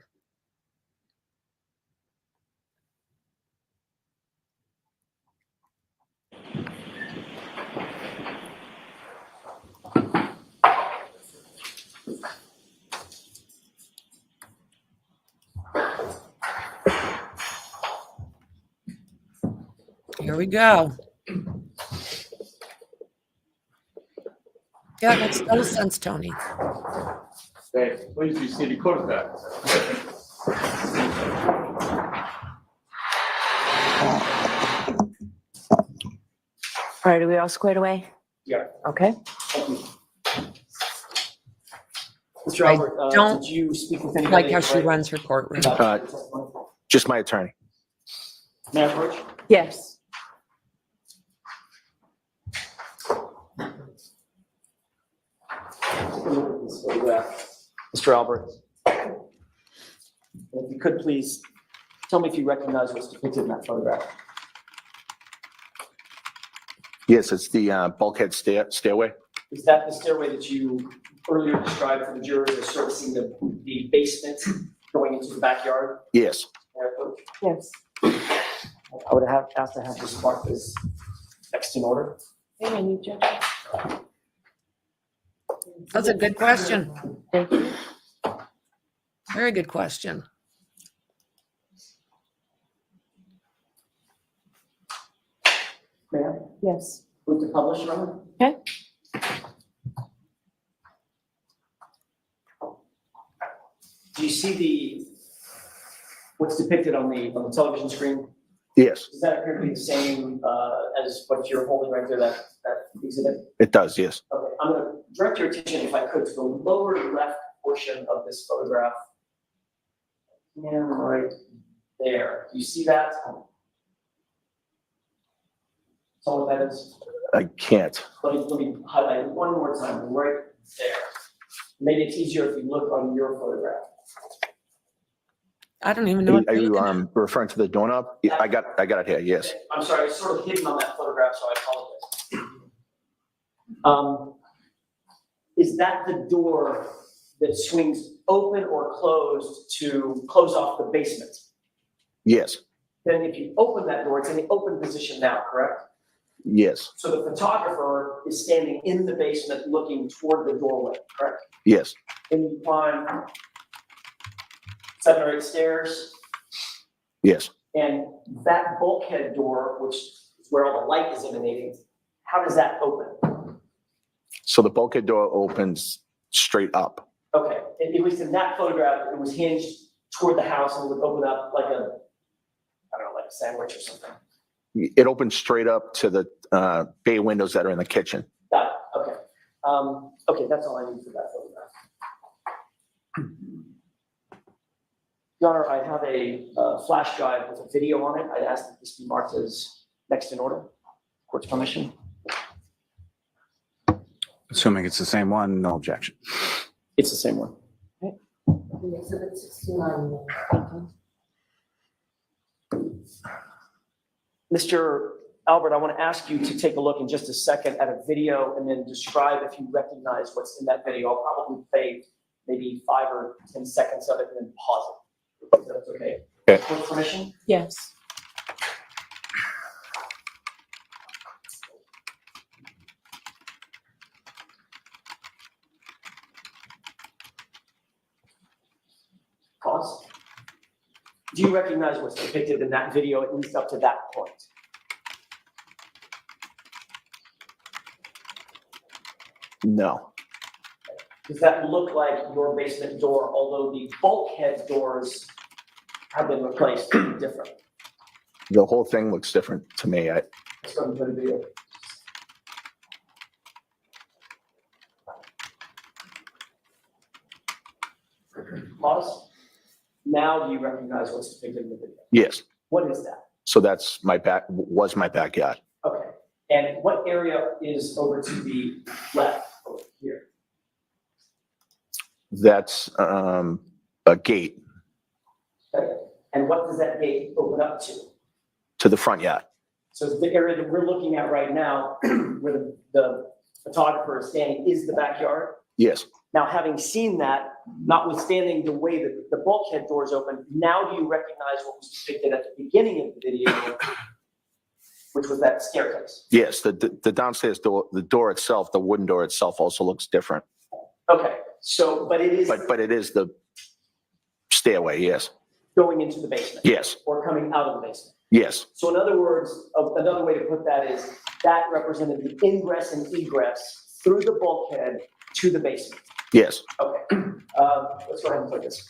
Here we go. Yeah, makes total sense, Tony. Okay, please be seated, quarterback. All right, are we all squared away? Yeah. Okay. Mr. I Albert, don't did you speak with anybody? like how she right, runs her courtroom. about your testimony? Just my attorney. May I approach? Yes. Take a look at this photograph, Mr. Albert. If you could please tell me if you recognize what's depicted in that photograph. Yes, it's the bulkhead stairway. Is that the stairway that you earlier described for the jurors as servicing the basement going into the backyard? Yes. May I approach? Yes. I would have asked to have this marked as next in order. Any judges? That's a good question. Thank you. Very good question. Ma'am, Yes. move to publish, Your Honor. Okay. Do you see what's depicted on the television screen? Yes, Does that appear to be the same as what you're holding right there, that exhibit? it does. Yes. Okay, I'm gonna direct your attention, if I could, to the lower left portion of this photograph. And right there. Do you see that? Tell what that is. I can't. Let me highlight it one more time, right there. Maybe it's easier if you look on your photograph. I don't even know. Are you referring to the doorknob? Yeah, I got it here. Yes. I'm sorry, it's sort of hidden on that photograph, so I apologize. Is that the door that swings open or closed to close off the basement? Yes. Then if you open that door, it's in the open position now, correct? Yes. So the photographer is standing in the basement looking toward the doorway, correct? Yes. Then you climb 7 or 8 stairs, Yes. and that bulkhead door, which is where all the light is emanating, how does that open? So the bulkhead door opens straight up. Okay, at least in that photograph, it was hinged toward the house and would open up like a, I don't know, like a sandwich or something. It opens straight up to the bay windows that are in the kitchen. Got it, okay. Okay, that's all I need for that photograph. Your Honor, I have a flash drive with a video on it. I'd ask that this be marked as next in order. Court's permission. Assuming it's the same one, no objection. It's the same one. Exhibit 69. Thank you. Mr. Albert, I want to ask you to take a look in just a second at a video and then describe if you recognize what's in that video. I'll probably play maybe 5 or 10 seconds of it and then pause it. If that's okay. Okay. Court permission? Yes. Pause. Do you recognize what's depicted in that video, at least up to that point? No. Does that look like your basement door, although the bulkhead doors have been replaced different? The whole thing looks different to me. Let's go and play the video. Pause. Now do you recognize what's depicted in the video? Yes. What is that? So that's was my backyard. Okay. And what area is over to the left over here? That's a gate Okay. And what does that gate open up to? to the front yard. So the area that we're looking at right now, where the photographer is standing, is the backyard. Yes. Now, having seen that, notwithstanding the way that the bulkhead doors open, now do you recognize what was depicted at the beginning of the video, which was that staircase? Yes. The downstairs door, the door itself, the wooden door itself also looks different. Okay, so, but it is But it is the stairway. Yes. going into the basement? Yes. Or coming out of the basement? Yes. So in other words, another way to put that is that represented the ingress and egress through the bulkhead to the basement. Yes. Okay, let's go ahead and play this.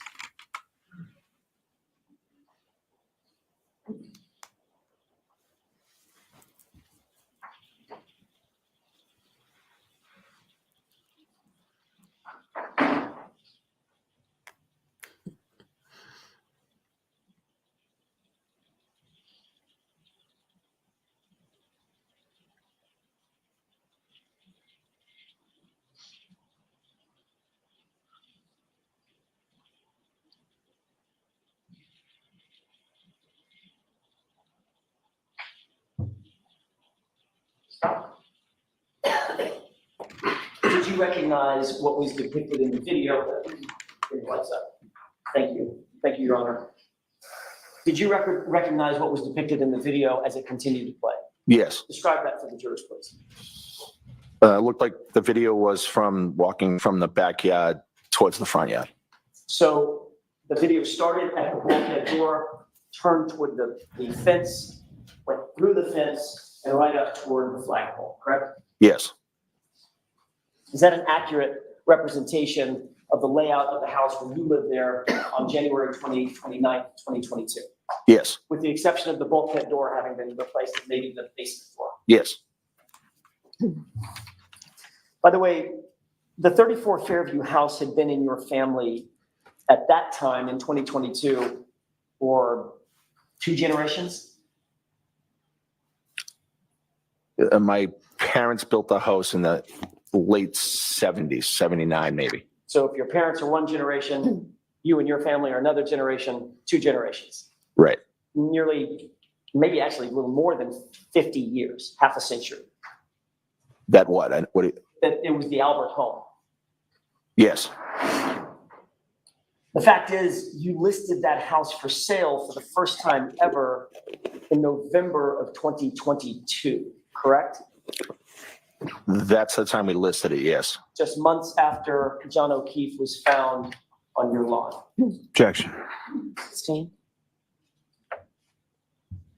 recognize what was depicted in the video? Bring the lights up. Thank you. Thank you, Your Honor. Did you recognize what was depicted in the video as it continued to play? Yes. Describe that for the jurors, please. It looked like the video was from walking from the backyard towards the front yard. So the video started at the bulkhead door, turned toward the fence, went through the fence, and right up toward the flagpole, correct? Yes. Is that an accurate representation of the layout of the house when you lived there on January 29th, 2022? Yes. With the exception of the bulkhead door having been replaced and maybe the basement door. Yes. By the way, the 34 Fairview house had been in your family at that time in 2022 for 2 generations? My parents built the house in the late 70s, 79 maybe. So if your parents are 1 generation, you and your family are another generation, 2 generations. Right. Nearly, maybe actually a little more than 50 years, half a century. That what? That it was the Albert home. Yes. The fact is, you listed that house for sale for the first time ever in November of 2022, correct? That's the time we listed it, yes. Just months after John O'Keefe was found on your lawn. Objection. Abstain.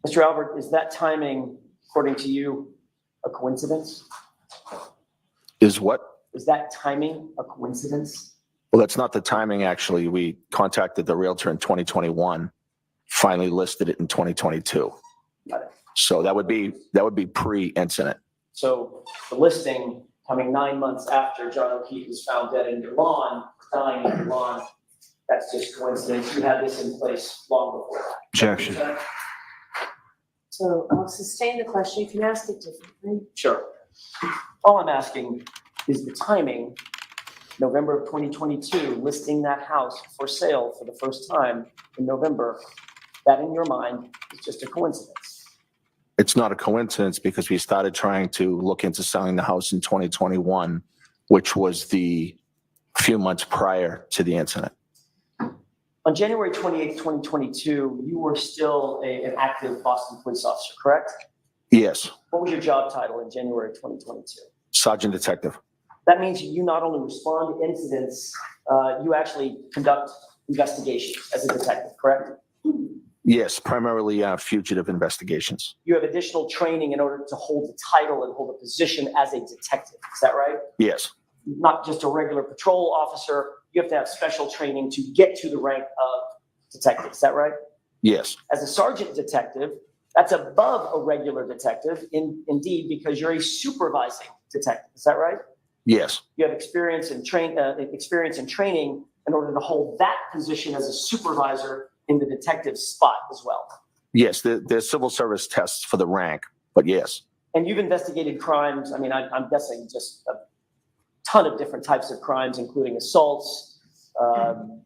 Mr. Albert, is that timing, according to you, a coincidence? Is what? Is that timing a coincidence? Well, that's not the timing, actually. We contacted the realtor in 2021, finally listed it in 2022. Got it. So that would be pre-incident. So the listing coming 9 months after John O'Keefe was found dead in your lawn, dying in your lawn, that's just coincidence. You had this in place long before that. Objection. So I'll sustain the question. You can ask it differently. Sure. All I'm asking is the timing, November of 2022, listing that house for sale for the first time in November, that in your mind is just a coincidence. It's not a coincidence because we started trying to look into selling the house in 2021, which was the few months prior to the incident. On January 28th, 2022, you were still an active Boston police officer, correct? Yes. What was your job title in January 2022? Sergeant Detective. That means you not only respond to incidents, you actually conduct investigations as a detective, correct? Yes, primarily fugitive investigations. You have additional training in order to hold the title and hold a position as a detective, is that right? Yes. Not just a regular patrol officer, you have to have special training to get to the rank of detective, is that right? Yes. As a sergeant detective, that's above a regular detective, indeed, because you're a supervising detective, is that right? Yes. You have experience in training in order to hold that position as a supervisor in the detective spot as well. Yes, there's civil service tests for the rank, but yes. And you've investigated crimes, I mean, I'm guessing just a ton of different types of crimes, including assaults,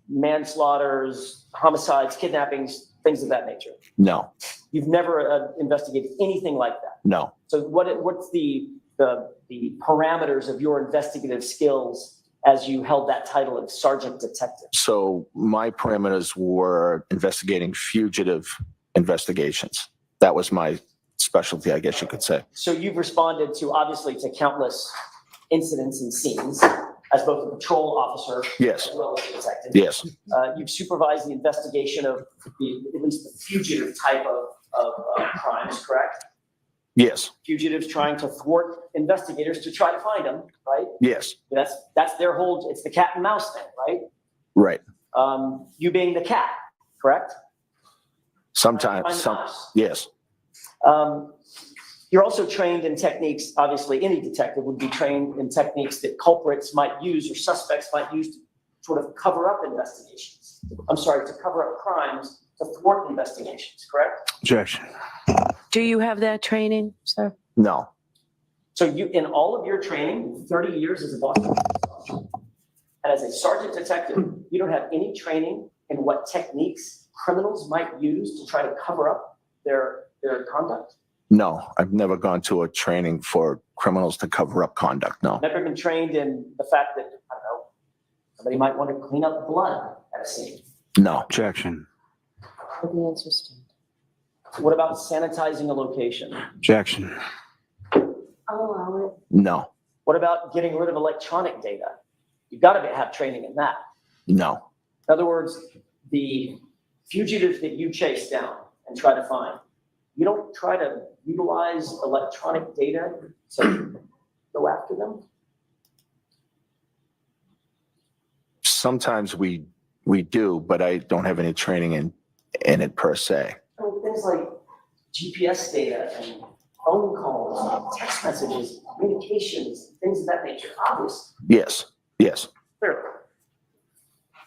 manslaughters, homicides, kidnappings, things of that nature. No. You've never investigated anything like that? No. So what's the parameters of your investigative skills as you held that title of sergeant detective? So my parameters were investigating fugitive investigations. That was my specialty, I guess you could say. So you've responded to, obviously, to countless incidents and scenes as both a patrol officer Yes. as well as a detective. Yes. You've supervised the investigation of at least the fugitive type of crimes, correct? Yes. Fugitives trying to thwart investigators to try to find them, right? Yes. That's their whole, it's the cat and mouse thing, right? Right. You being the cat, correct? Sometimes. Yes. You're also trained in techniques, obviously any detective would be trained in techniques that culprits might use or suspects might use to sort of cover up investigations. I'm sorry, to cover up crimes, to thwart investigations, correct? Objection. Do you have that training, sir? No. So you, in all of your training, 30 years as a Boston police officer, and as a sergeant detective, you don't have any training in what techniques criminals might use to try to cover up their conduct? No, I've never gone to a training for criminals to cover up conduct, no. Never been trained in the fact that, I don't know, somebody might want to clean up blood at a scene? No. Objection. But the answer's stand. What about sanitizing a location? Objection. I'll allow it. No. What about getting rid of electronic data? You've got to have training in that. No. In other words, the fugitives that you chase down and try to find, you don't try to utilize electronic data to go after them? Sometimes we do, but I don't have any training in it per se. I mean, things like GPS data and phone calls, and text messages, communications, things of that nature, obviously. Yes. Yes. Clearly.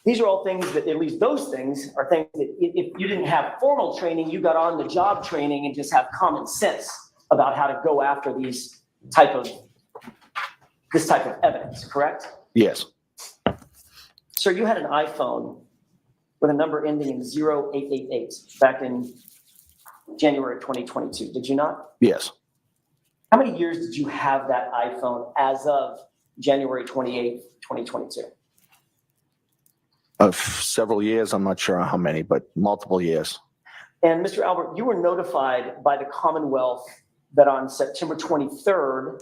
These are all things that, at least those things, are things that if you didn't have formal training, you got on the job training and just have common sense about how to go after this type of evidence, correct? Yes. Sir, you had an iPhone with a number ending in 0888 back in January of 2022, did you not? Yes. How many years did you have that iPhone as of January 28th, 2022? Of several years, I'm not sure how many, but multiple years. And Mr. Albert, you were notified by the Commonwealth that on September 23rd,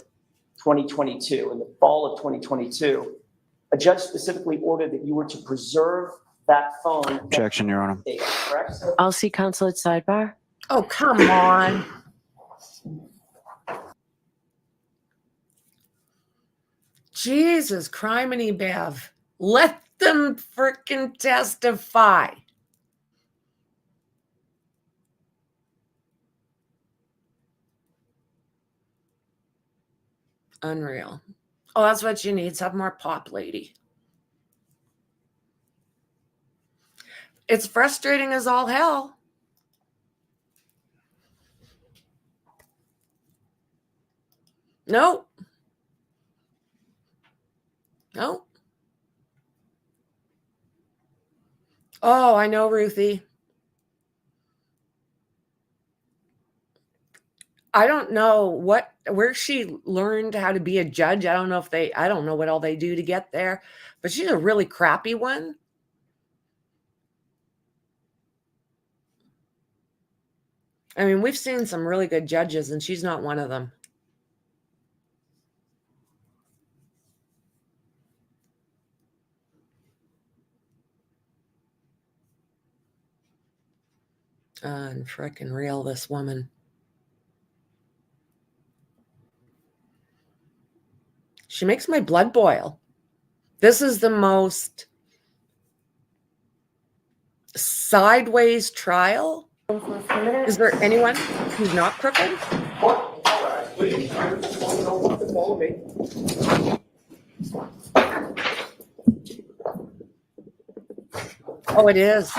2022, in the fall of 2022, a judge specifically ordered that you were to preserve that phone. Objection, Your Honor. Data, correct? I'll see counsel at sidebar. Oh, come on. Jesus, criminy Bev. Let them frickin' testify. Unreal. Oh, that's what she needs. Have more pop, lady. It's frustrating as all hell. Nope. Nope. Oh, I know, Ruthie. I don't know where she learned how to be a judge. I don't know what all they do to get there, but she's a really crappy one. I mean, we've seen some really good judges, and she's not one of them. Frickin' real, this woman. She makes my blood boil. This is the most sideways trial. Is there anyone who's not crooked? Oh, it is.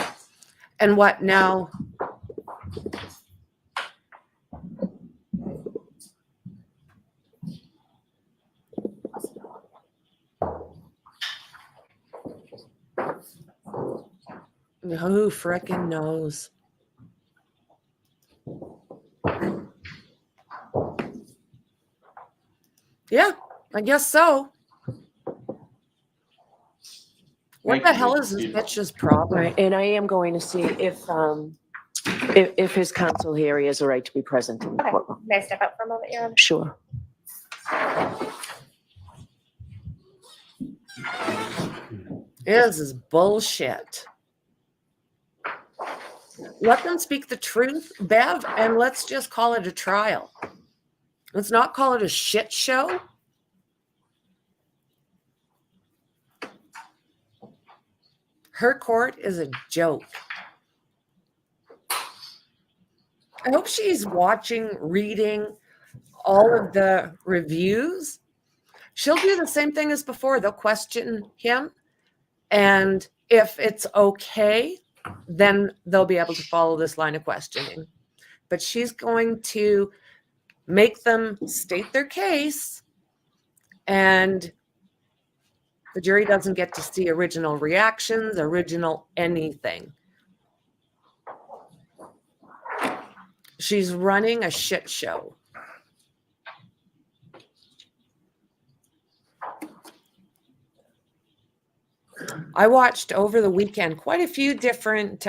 And what now? Who frickin' knows? Yeah, I guess so. What the hell is this bitch's problem? Right, and I am going to see if his counsel here, he has a right to be present in the courtroom. May I step up for a moment, Your Honor? Sure. This is bullshit. Let them speak the truth, Bev, and let's just call it a trial. Let's not call it a shit show. Her court is a joke. I hope she's watching, reading all of the reviews. She'll do the same thing as before. They'll question him. And if it's okay, then they'll be able to follow this line of questioning. But she's going to make them state their case, and the jury doesn't get to see original reactions, original anything. She's running a shit show. I watched over the weekend quite a few different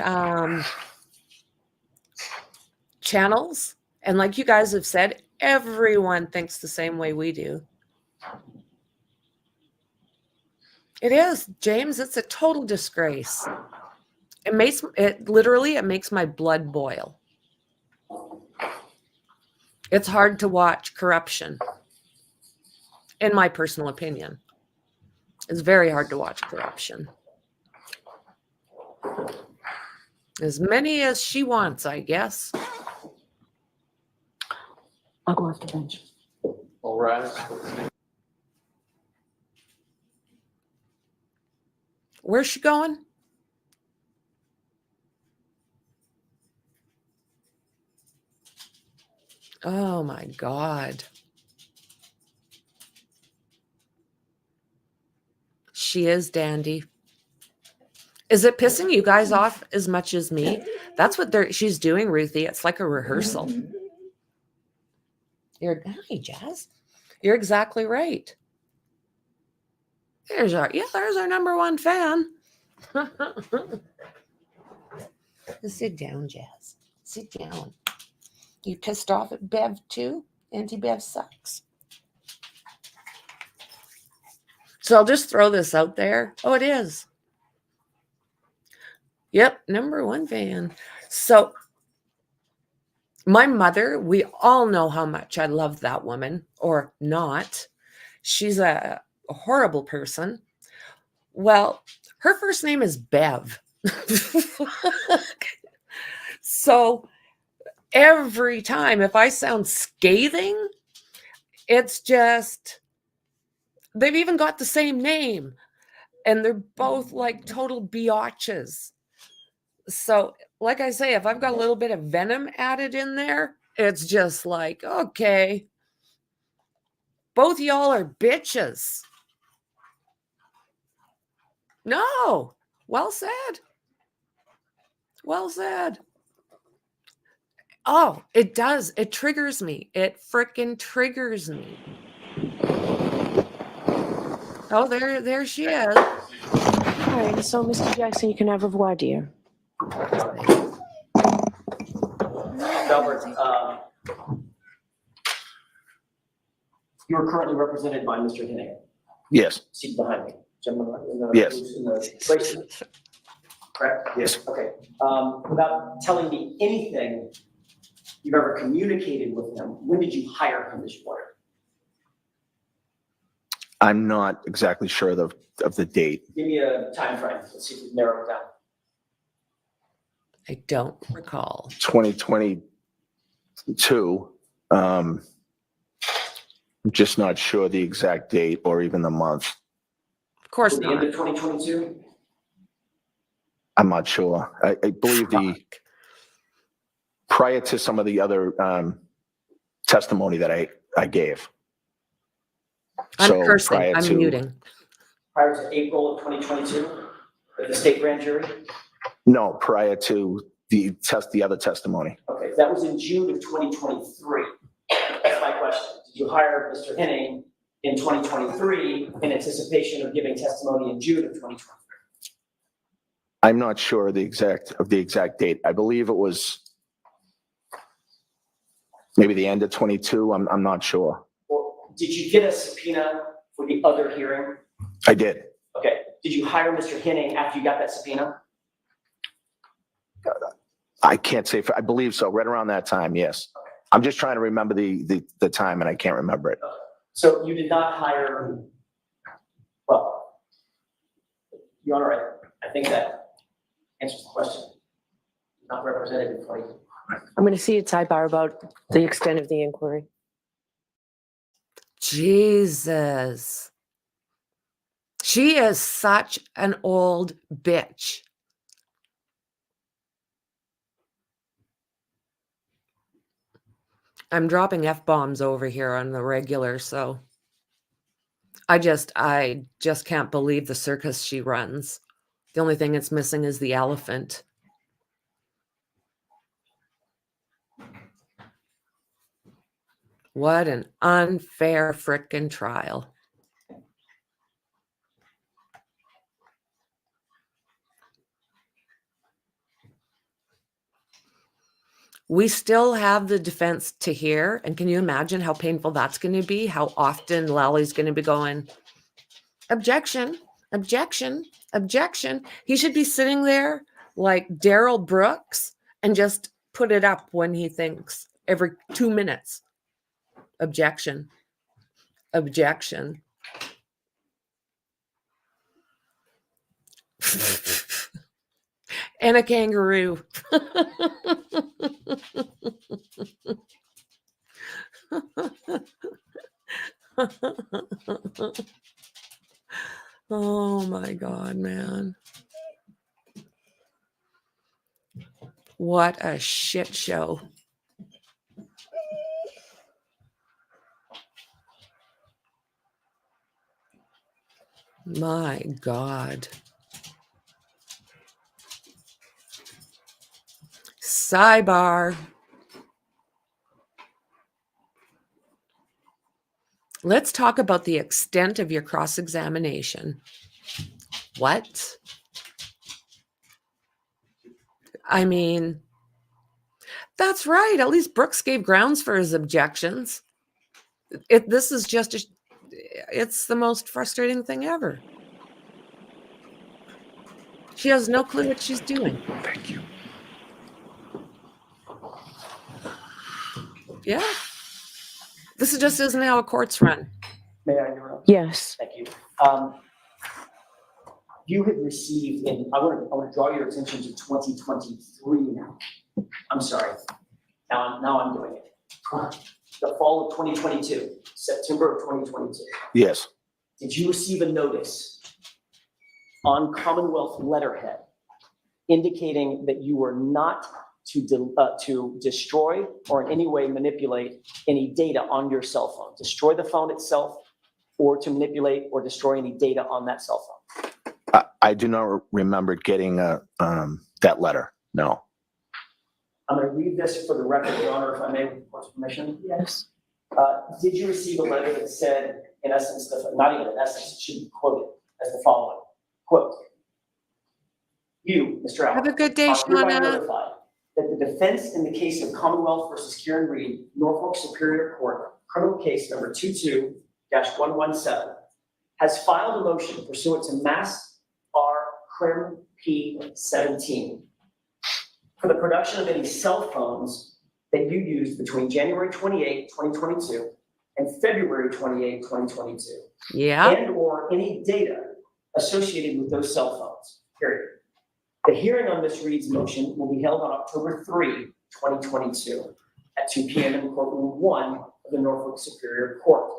channels. And like you guys have said, everyone thinks the same way we do. It is, James. It's a total disgrace. It makes my blood boil. It's hard to watch corruption, in my personal opinion. It's very hard to watch corruption. As many as she wants, I guess. I'll go off the bench. All right. Where's she going? Oh my God. She is dandy. Is it pissing you guys off as much as me? That's what she's doing, Ruthie. It's like a rehearsal. Hi, Jazz. You're exactly right. There's our number one fan. Sit down, Jazz. Sit down. You pissed off at Bev too? Auntie Bev sucks. So I'll just throw this out there. Oh, it is. Yep, number one fan. So my mother, we all know how much I love that woman, or not. She's a horrible person. Well, her first name is Bev. So every time, if I sound scathing, it's just, they've even got the same name. And they're both like total biatches. So, like I say, if I've got a little bit of venom added in there, it's just like, okay. Both y'all are bitches. No. Well said. Well said. Oh, it does. It triggers me. It frickin' triggers me. Oh, there she is. All right, so Mr. Jackson, you can have revoir, dear. Delbert, you are currently represented by Mr. Hinning, Yes, seated behind me. Gentleman in the, Yes. in the bracelet. Correct? yes. Okay. Without telling me anything you've ever communicated with him, when did you hire him as your lawyer? I'm not exactly sure of the date. Give me a time frame. Let's see if we can narrow it down. I don't recall. 2022. I'm just not sure the exact date or even the month. Of course The end not. of 2022? I'm not sure. I believe prior to some of the other testimony that I gave. I'm cursing. I'm muting. Prior to April of 2022, at the state grand jury? No, prior to the other testimony. Okay, that was in June of 2023. That's my question. Did you hire Mr. Hinning in 2023 in anticipation of giving testimony in June of 2023? I'm not sure of the exact date. I believe it was maybe the end of 22. I'm not sure. Well, did you get a subpoena for the other hearing? I did. Okay. Did you hire Mr. Hinning after you got that subpoena? I can't say. I believe so. Right around that time. Yes. I'm just trying to remember the time, and I can't remember it. So you did not hire. Well, Your Honor, I think that answers the question. Not represented in 20. I'm going to see a sidebar about the extent of the inquiry. Jesus. She is such an old bitch. I'm dropping F-bombs over here on the regular, so I just can't believe the circus she runs. The only thing it's missing is the elephant. What an unfair frickin' trial. We still have the defense to hear. And can you imagine how painful that's going to be? How often Lally's going to be going, objection, objection, objection. He should be sitting there like Daryl Brooks and just put it up when he thinks every 2 minutes. Objection, objection. And a kangaroo. Oh my God, man. What a shit show. My God. Sidebar. Let's talk about the extent of your cross-examination. What? I mean, that's right. At least Brooks gave grounds for his objections. This is just, it's the most frustrating thing ever. She has no clue what she's doing. Thank you. Yeah. This just isn't how a court's run. May I interrupt? Yes. Thank you. You had received, and I want to draw your attention to 2023 now. I'm sorry. Now I'm doing it. The fall of 2022, September of 2022. Yes. Did you receive a notice on Commonwealth letterhead indicating that you were not to destroy or in any way manipulate any data on your cell phone? Destroy the phone itself, or to manipulate or destroy any data on that cell phone? I do not remember getting that letter. No. I'm going to read this for the record, Your Honor, if I may, with court's permission. Yes. Did you receive a letter that said, in essence, not even in essence, it should be quoted as the following, quote, you, Mr. Allen, Have a good day, are hereby Shauna. notified that the defense in the case of Commonwealth versus Kieran Reed, Norfolk Superior Court, criminal case number 22-117, has filed a motion pursuant to Mass R. Crim P. 17 for the production of any cell phones that you used between January 28, 2022 and February 28, 2022. Yeah. And or any data associated with those cell phones, period. The hearing on Ms. Reed's motion will be held on October 3, 2022 at 2 p.m. in courtroom 1 of the Norfolk Superior Court.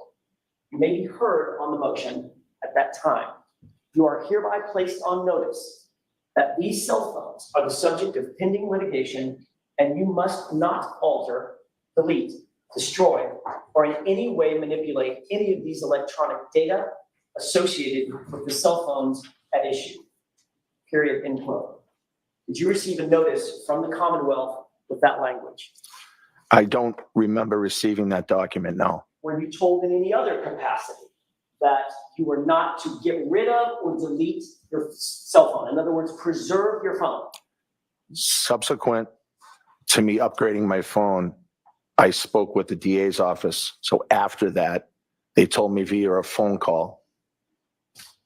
You may be heard on the motion at that time. You are hereby placed on notice that these cell phones are the subject of pending litigation, and you must not alter, delete, destroy, or in any way manipulate any of these electronic data associated with the cell phones at issue. Period, end quote. Did you receive a notice from the Commonwealth with that language? I don't remember receiving that document, no. Were you told in any other capacity that you were not to get rid of or delete your cell phone? In other words, preserve your phone. Subsequent to me upgrading my phone, I spoke with the DA's office. So after that, they told me via a phone call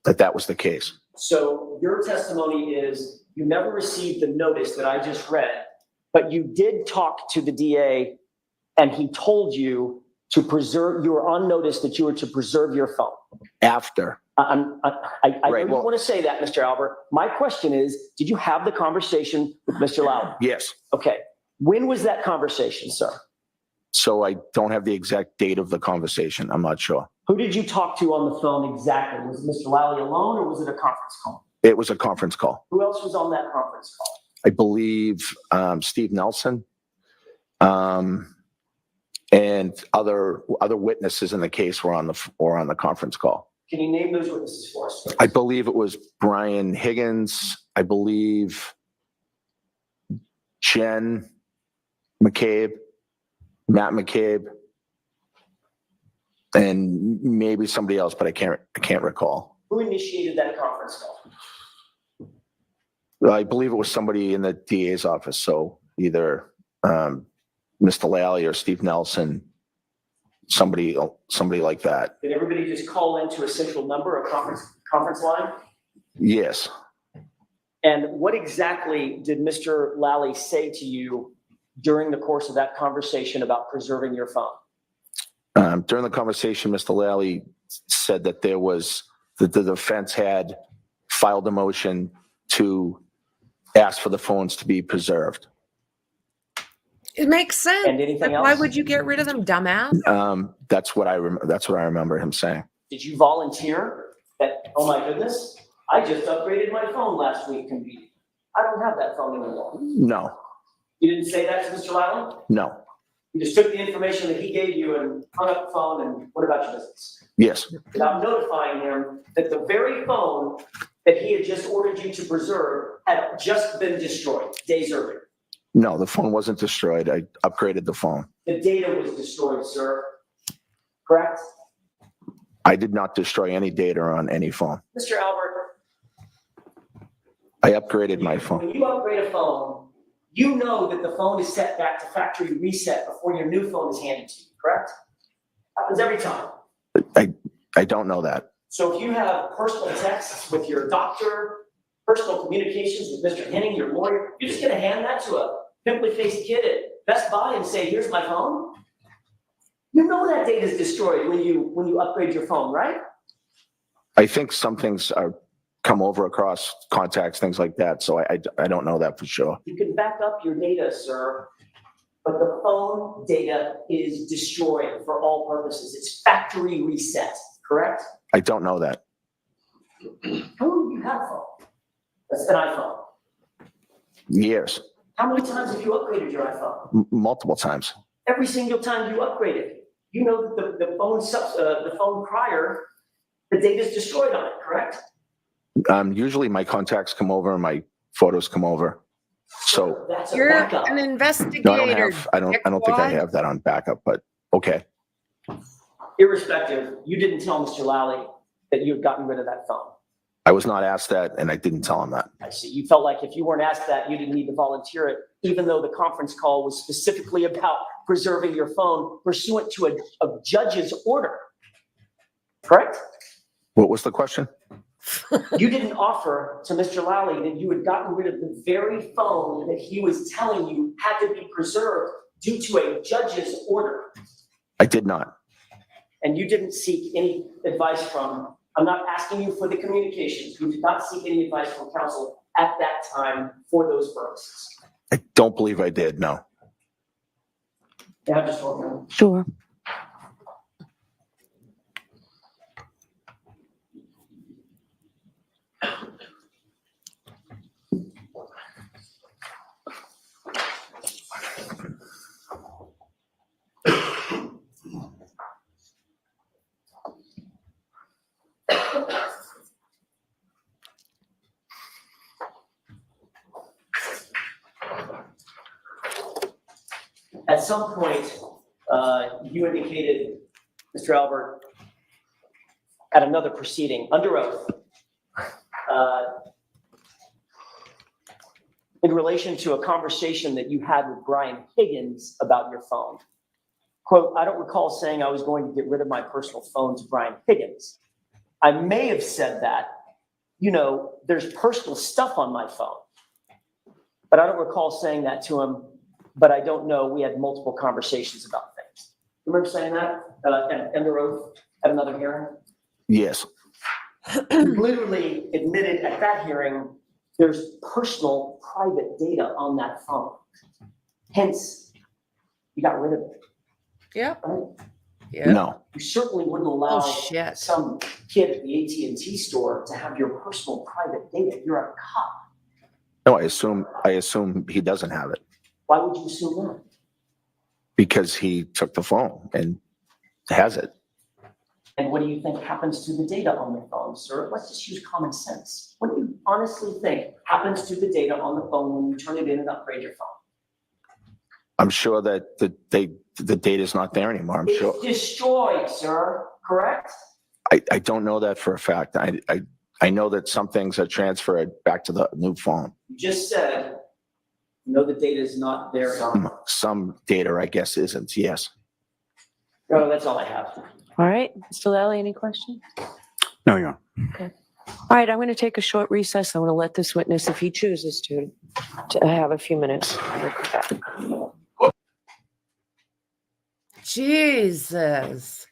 that that was the case. So your testimony is you never received the notice that I just read, but you did talk to the DA and he told you to preserve, you were on notice that you were to preserve your phone. After. I Right, know well- you want to say that, Mr. Albert. My question is, did you have the conversation with Mr. Lowry? Yes. Okay. When was that conversation, sir? So I don't have the exact date of the conversation. I'm not sure. Who did you talk to on the phone exactly? Was it Mr. Lowry alone or was it a conference call? It was a conference call. Who else was on that conference call? I believe Steve Nelson and other witnesses in the case were on the conference call. Can you name those witnesses for us, please? I believe it was Brian Higgins. I believe Jen McCabe, Matt McCabe, And maybe somebody else, but I can't recall. Who initiated that conference call? I believe it was somebody in the DA's office, so either Mr. Lally or Steve Nelson, somebody like that. Did everybody just call into a central number, a conference line? Yes. And what exactly did Mr. Lally say to you during the course of that conversation about preserving your phone? During the conversation, Mr. Lally said that the defense had filed a motion to ask for the phones to be preserved. It makes sense. And anything Why else? would you get rid of them, dumbass? That's what I remember him saying. Did you volunteer that, oh my goodness, I just upgraded my phone last week, convenient. I don't have that phone anymore. No. You didn't say that to Mr. Lally? No. You just took the information that he gave you and hung up the phone and went about your business. Yes. Without notifying him that the very phone that he had just ordered you to preserve had just been destroyed days earlier. No, the phone wasn't destroyed. I upgraded the phone. The data was destroyed, sir. Correct? I did not destroy any data on any phone. Mr. Albert, I upgraded my phone. when you upgrade a phone, you know that the phone is set back to factory reset before your new phone is handed to you, correct? Happens every time. I don't know that. So if you have personal texts with your doctor, personal communications with Mr. Henning, your lawyer, you're just gonna hand that to a pimply faced kid at Best Buy and say, here's my phone? You know that data is destroyed when you upgrade your phone, right? I think some things come over across contacts, things like that. So I don't know that for sure. You can back up your data, sir, but the phone data is destroyed for all purposes. It's factory reset, correct? I don't know that. How long have you had a phone? That's an iPhone. Years. How many times have you upgraded your iPhone? Multiple times. Every single time you upgraded. You know that the phone prior, the data is destroyed on it, correct? Usually my contacts come over and my photos come over. So that's a You're backup. an investigator. no, I don't think I have that on backup, but okay. Irrespective, you didn't tell Mr. Lally that you had gotten rid of that phone. I was not asked that and I didn't tell him that. I see. You felt like if you weren't asked that, you didn't need to volunteer it, even though the conference call was specifically about preserving your phone pursuant to a judge's order. Correct? What was the question? You didn't offer to Mr. Lally that you had gotten rid of the very phone that he was telling you had to be preserved due to a judge's order. I did not. And you didn't seek any advice from, I'm not asking you for the communications. You did not seek any advice from counsel at that time for those purposes. I don't believe I did, no. Yeah, I'm just wondering. Sure. At some point, you indicated, Mr. Albert, at another proceeding, under oath, in relation to a conversation that you had with Brian Higgins about your phone. Quote, I don't recall saying I was going to get rid of my personal phone to Brian Higgins. I may have said that, you know, there's personal stuff on my phone. But I don't recall saying that to him, but I don't know. We had multiple conversations about things. Remember saying that under oath at another hearing? Yes. You literally admitted at that hearing, there's personal private data on that phone. Hence, you got rid of it. Yeah. Right? Yeah. No. You certainly wouldn't allow shit. some kid at the AT&T store to have your personal private data. You're a cop. No, I assume he doesn't have it Why would you assume that? because he took the phone and has it. And what do you think happens to the data on the phone, sir? Let's just use common sense. What do you honestly think happens to the data on the phone when you turn it in and upgrade your phone? I'm sure that the data's not there anymore, I'm sure. It's destroyed, sir, correct? I don't know that for a fact. I know that some things are transferred back to the new phone. You just said, no, the data is not there. Some data, I guess, isn't, yes. No, that's all I have. All right, Mr. Lally, any questions? No, Your Honor. Okay. All right, I'm going to take a short recess. I want to let this witness, if he chooses to have a few minutes. Jesus.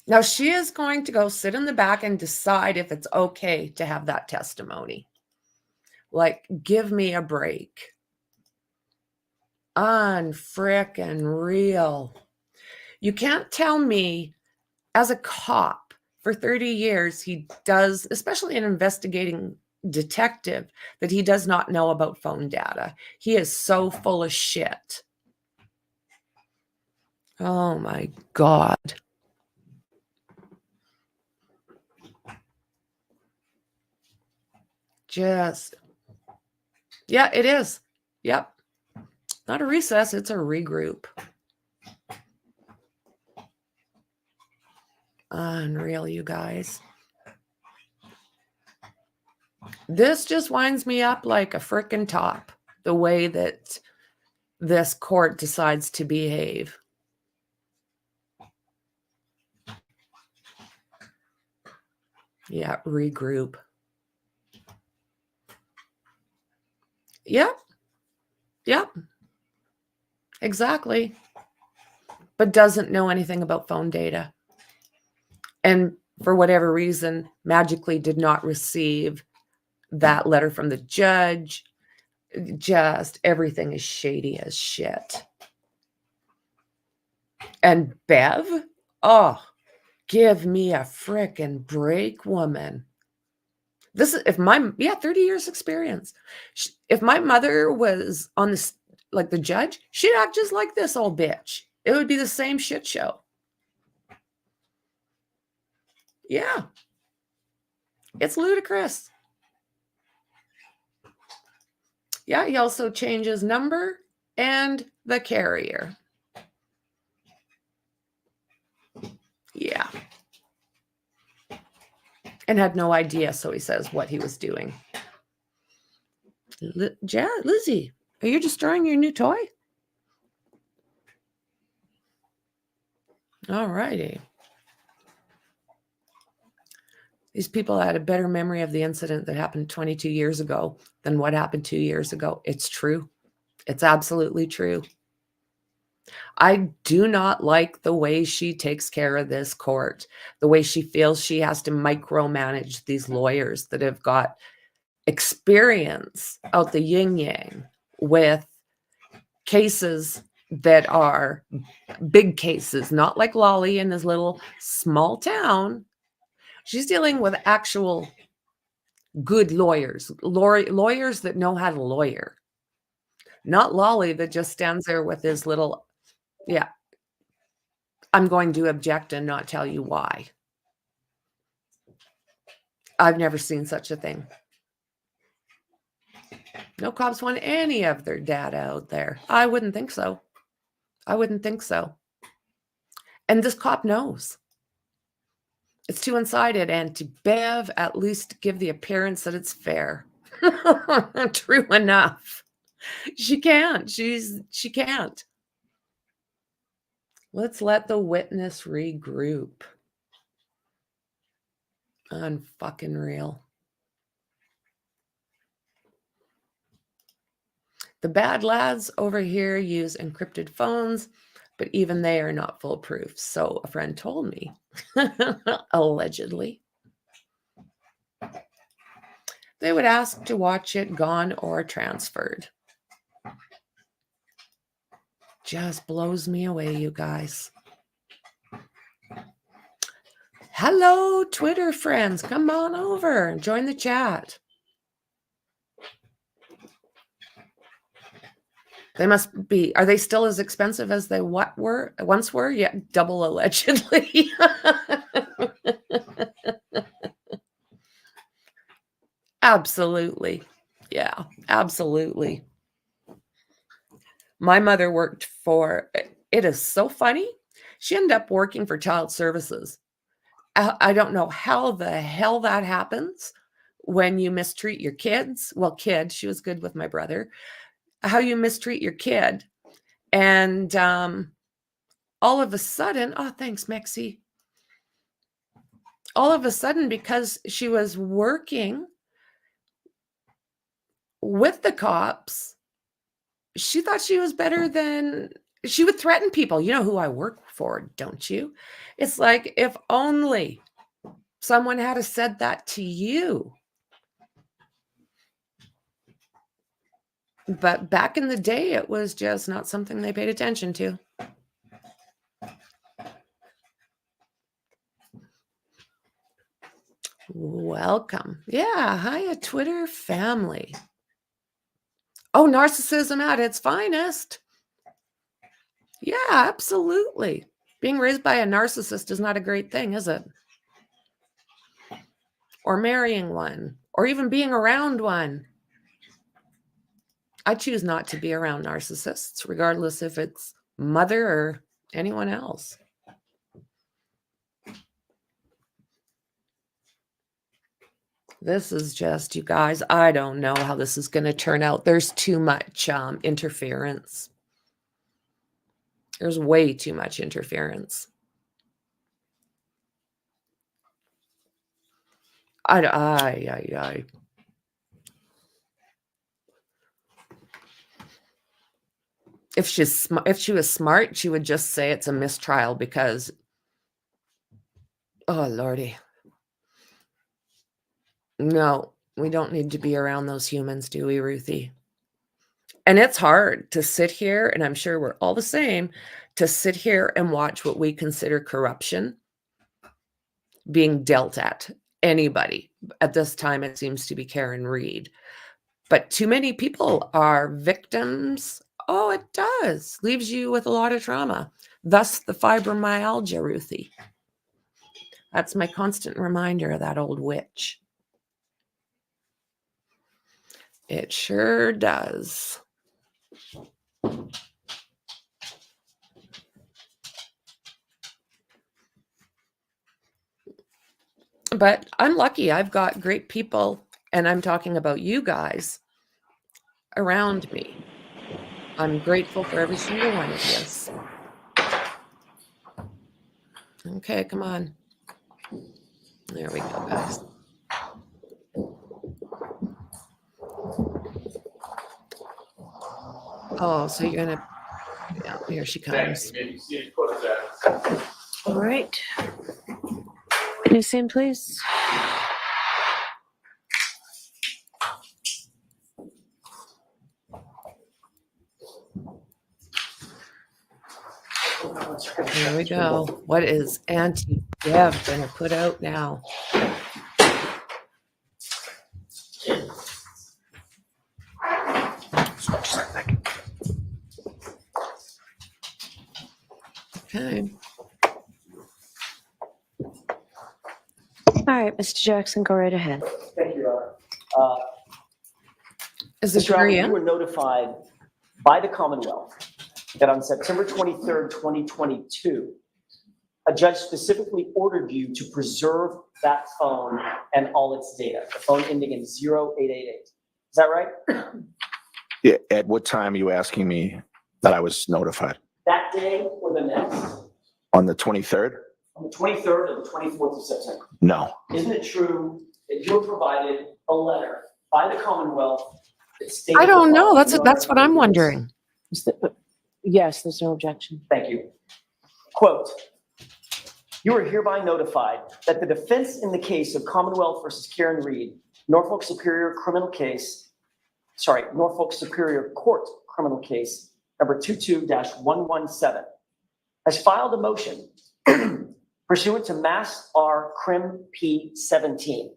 Now she is going to go sit in the back and decide if it's okay to have that testimony. Like, give me a break. Unfrickin' real. You can't tell me as a cop for 30 years he does, especially an investigating detective, that he does not know about phone data. He is so full of shit. Oh my God. Just, yeah, it is. Yep. Not a recess, it's a regroup. Unreal, you guys. This just winds me up like a frickin' top, the way that this court decides to behave. Yeah, regroup. Yep. Yep. Exactly. But doesn't know anything about phone data. And for whatever reason, magically did not receive that letter from the judge. Just everything is shady as shit. And Bev? Oh, give me a frickin' break, woman. This is, if my, 30 years experience. If my mother was on this, like the judge, she'd act just like this old bitch. It would be the same shit show. Yeah. It's ludicrous. Yeah, he also changes number and the carrier. Yeah. And had no idea, so he says, what he was doing. Lizzie, are you destroying your new toy? All righty. These people had a better memory of the incident that happened 22 years ago than what happened 2 years ago. It's true. It's absolutely true. I do not like the way she takes care of this court, the way she feels she has to micromanage these lawyers that have got experience out the yin-yang with cases that are big cases, not like Lolly in his little small town. She's dealing with actual good lawyers, lawyers that know how to lawyer. Not Lolly that just stands there with his little, yeah, I'm going to object and not tell you why. I've never seen such a thing. No cops want any of their data out there. I wouldn't think so. I wouldn't think so. And this cop knows. It's two-sided, and to Bev at least give the appearance that it's fair. True enough. She can't. She can't. Let's let the witness regroup. Unfucking real. The bad lads over here use encrypted phones, but even they are not foolproof. So a friend told me, allegedly. They would ask to watch it gone or transferred. Just blows me away, you guys. Hello, Twitter friends. Come on over and join the chat. They must be, are they still as expensive as they once were? Yeah, double allegedly. Absolutely. Yeah, absolutely. My mother worked for, it is so funny. She ended up working for child services. I don't know how the hell that happens when you mistreat your kids. Well, she was good with my brother. How you mistreat your kid. And all of a sudden, oh, thanks, Mexi. All of a sudden, because she was working with the cops, she thought she was better than, she would threaten people. You know who I work for, don't you? It's like, if only someone had said that to you. But back in the day, it was just not something they paid attention to. Welcome. Yeah, hiya, Twitter family. Oh, narcissism at its finest. Yeah, absolutely. Being raised by a narcissist is not a great thing, is it? Or marrying one, or even being around one. I choose not to be around narcissists, regardless if it's mother or anyone else. This is just, you guys, I don't know how this is going to turn out. There's too much interference. There's way too much interference. If she was smart, she would just say it's a mistrial because, oh Lordy. No, we don't need to be around those humans, do we, Ruthie? And it's hard to sit here, and I'm sure we're all the same, to sit here and watch what we consider corruption being dealt at anybody. At this time, it seems to be Karen Reed. But too many people are victims. Oh, it does. Leaves you with a lot of trauma. Thus the fibromyalgia, Ruthie. That's my constant reminder of that old witch. It sure does. But I'm lucky. I've got great people, and I'm talking about you guys around me. I'm grateful for every single one of this. Okay, come on. There we go, guys. Oh, so you're gonna, yeah, here she comes. All right. Can you stand, please? Here we go. What is Auntie Deb gonna put out now? Okay. All right, Mr. Jackson, go right ahead. Thank you, Your Honor. Is this Mr. Allen, Maria? you were notified by the Commonwealth that on September 23rd, 2022, a judge specifically ordered you to preserve that phone and all its data, the phone ending in 0888. Is that right? Yeah, at what time are you asking me that I was notified? That day or the next? On the 23rd? On the 23rd or the 24th of September? No. Isn't it true that you were provided a letter by the Commonwealth that stated? I don't know. That's what I'm wondering. Yes, there's no objection. Thank you. Quote, you are hereby notified that the defense in the case of Commonwealth versus Karen Reed, Norfolk Superior Court criminal case number 22-117, has filed a motion pursuant to Mass R Crim P 17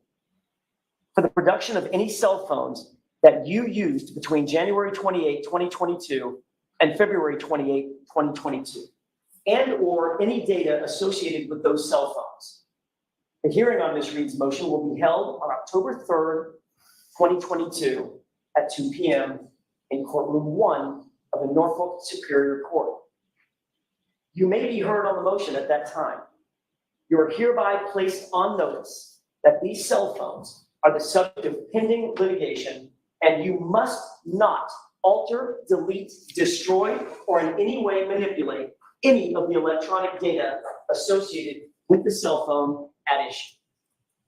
for the production of any cell phones that you used between January 28, 2022 and February 28, 2022, and or any data associated with those cell phones. The hearing on Ms. Reed's motion will be held on October 3rd, 2022 at 2 p.m. in courtroom 1 of the Norfolk Superior Court. You may be heard on the motion at that time. You are hereby placed on notice that these cell phones are the subject of pending litigation, and you must not alter, delete, destroy, or in any way manipulate any of the electronic data associated with the cell phone at issue.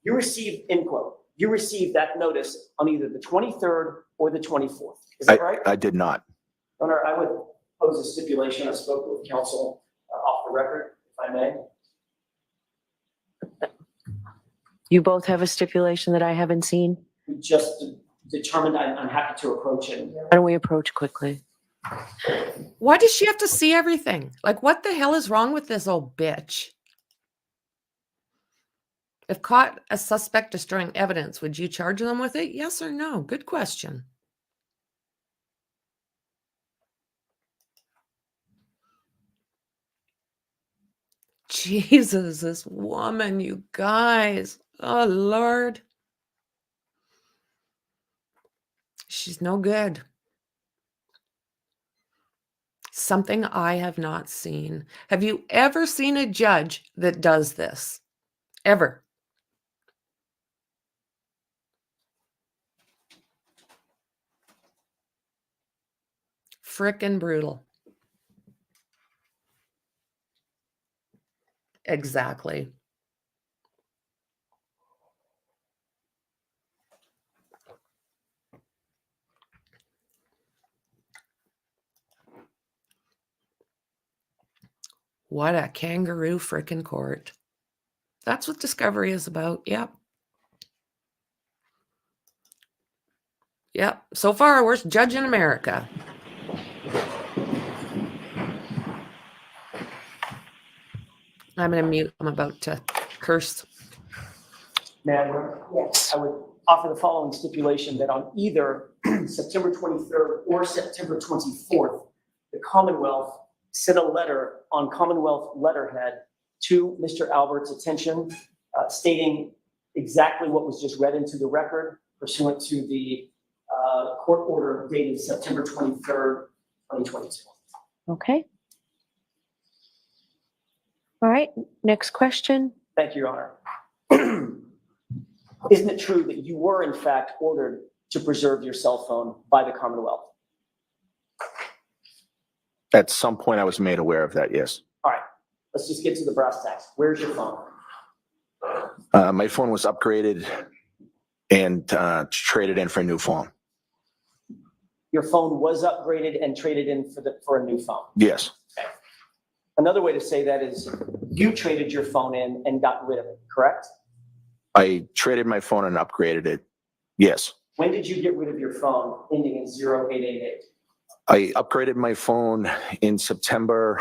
You received, end quote, you received that notice on either the 23rd or the 24th. Is that right? I did not. Honor, I would pose a stipulation. I spoke with counsel off the record, if I may. You both have a stipulation that I haven't seen? We just determined I'm happy to approach it. Why don't we approach quickly? Why does she have to see everything? Like, what the hell is wrong with this old bitch? If caught a suspect destroying evidence, would you charge them with it? Yes or no? Good question. Jesus, this woman, you guys. Oh, Lord. She's no good. Something I have not seen. Have you ever seen a judge that does this? Ever? Frickin' brutal. Exactly. What a kangaroo frickin' court. That's what discovery is about. Yep. Yep. So far, worst judge in America. I'm going to mute. I'm about to curse. Madam, yes, I would offer the following stipulation that on either September 23rd or September 24th, the Commonwealth sent a letter on Commonwealth letterhead to Mr. Albert's attention, stating exactly what was just read into the record pursuant to the court order dated September 23rd, 2022. Okay. All right, next question. Thank you, Your Honor. Isn't it true that you were in fact ordered to preserve your cell phone by the Commonwealth? At some point, I was made aware of that, yes. All right, let's just get to the brass tacks. Where's your phone? My phone was upgraded and traded in for a new phone. Your phone was upgraded and traded in for a new phone? Yes. Okay. Another way to say that is you traded your phone in and got rid of it, correct? I traded my phone and upgraded it. Yes. When did you get rid of your phone ending in 0888? I upgraded my phone in September,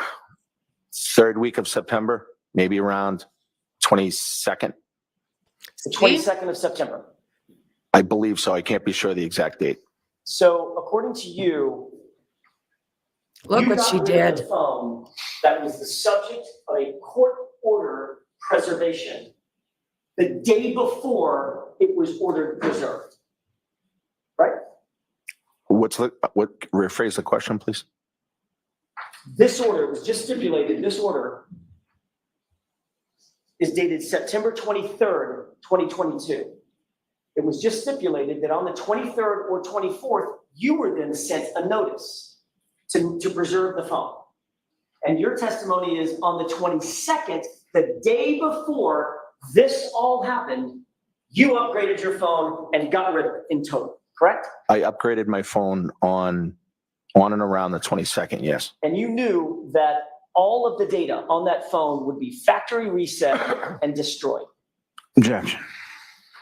third week of September, maybe around 22nd. The 22nd of September. I believe so. I can't be sure the exact date. So according to you, look you what got she rid of did. the phone that was the subject of a court order preservation the day before it was ordered preserved, right? What rephrase the question, please? This order was just stipulated. This order is dated September 23rd, 2022. It was just stipulated that on the 23rd or 24th, you were then sent a notice to preserve the phone. And your testimony is on the 22nd, the day before this all happened, you upgraded your phone and got rid of it in total, correct? I upgraded my phone on and around the 22nd, yes. And you knew that all of the data on that phone would be factory reset and destroyed. Objection.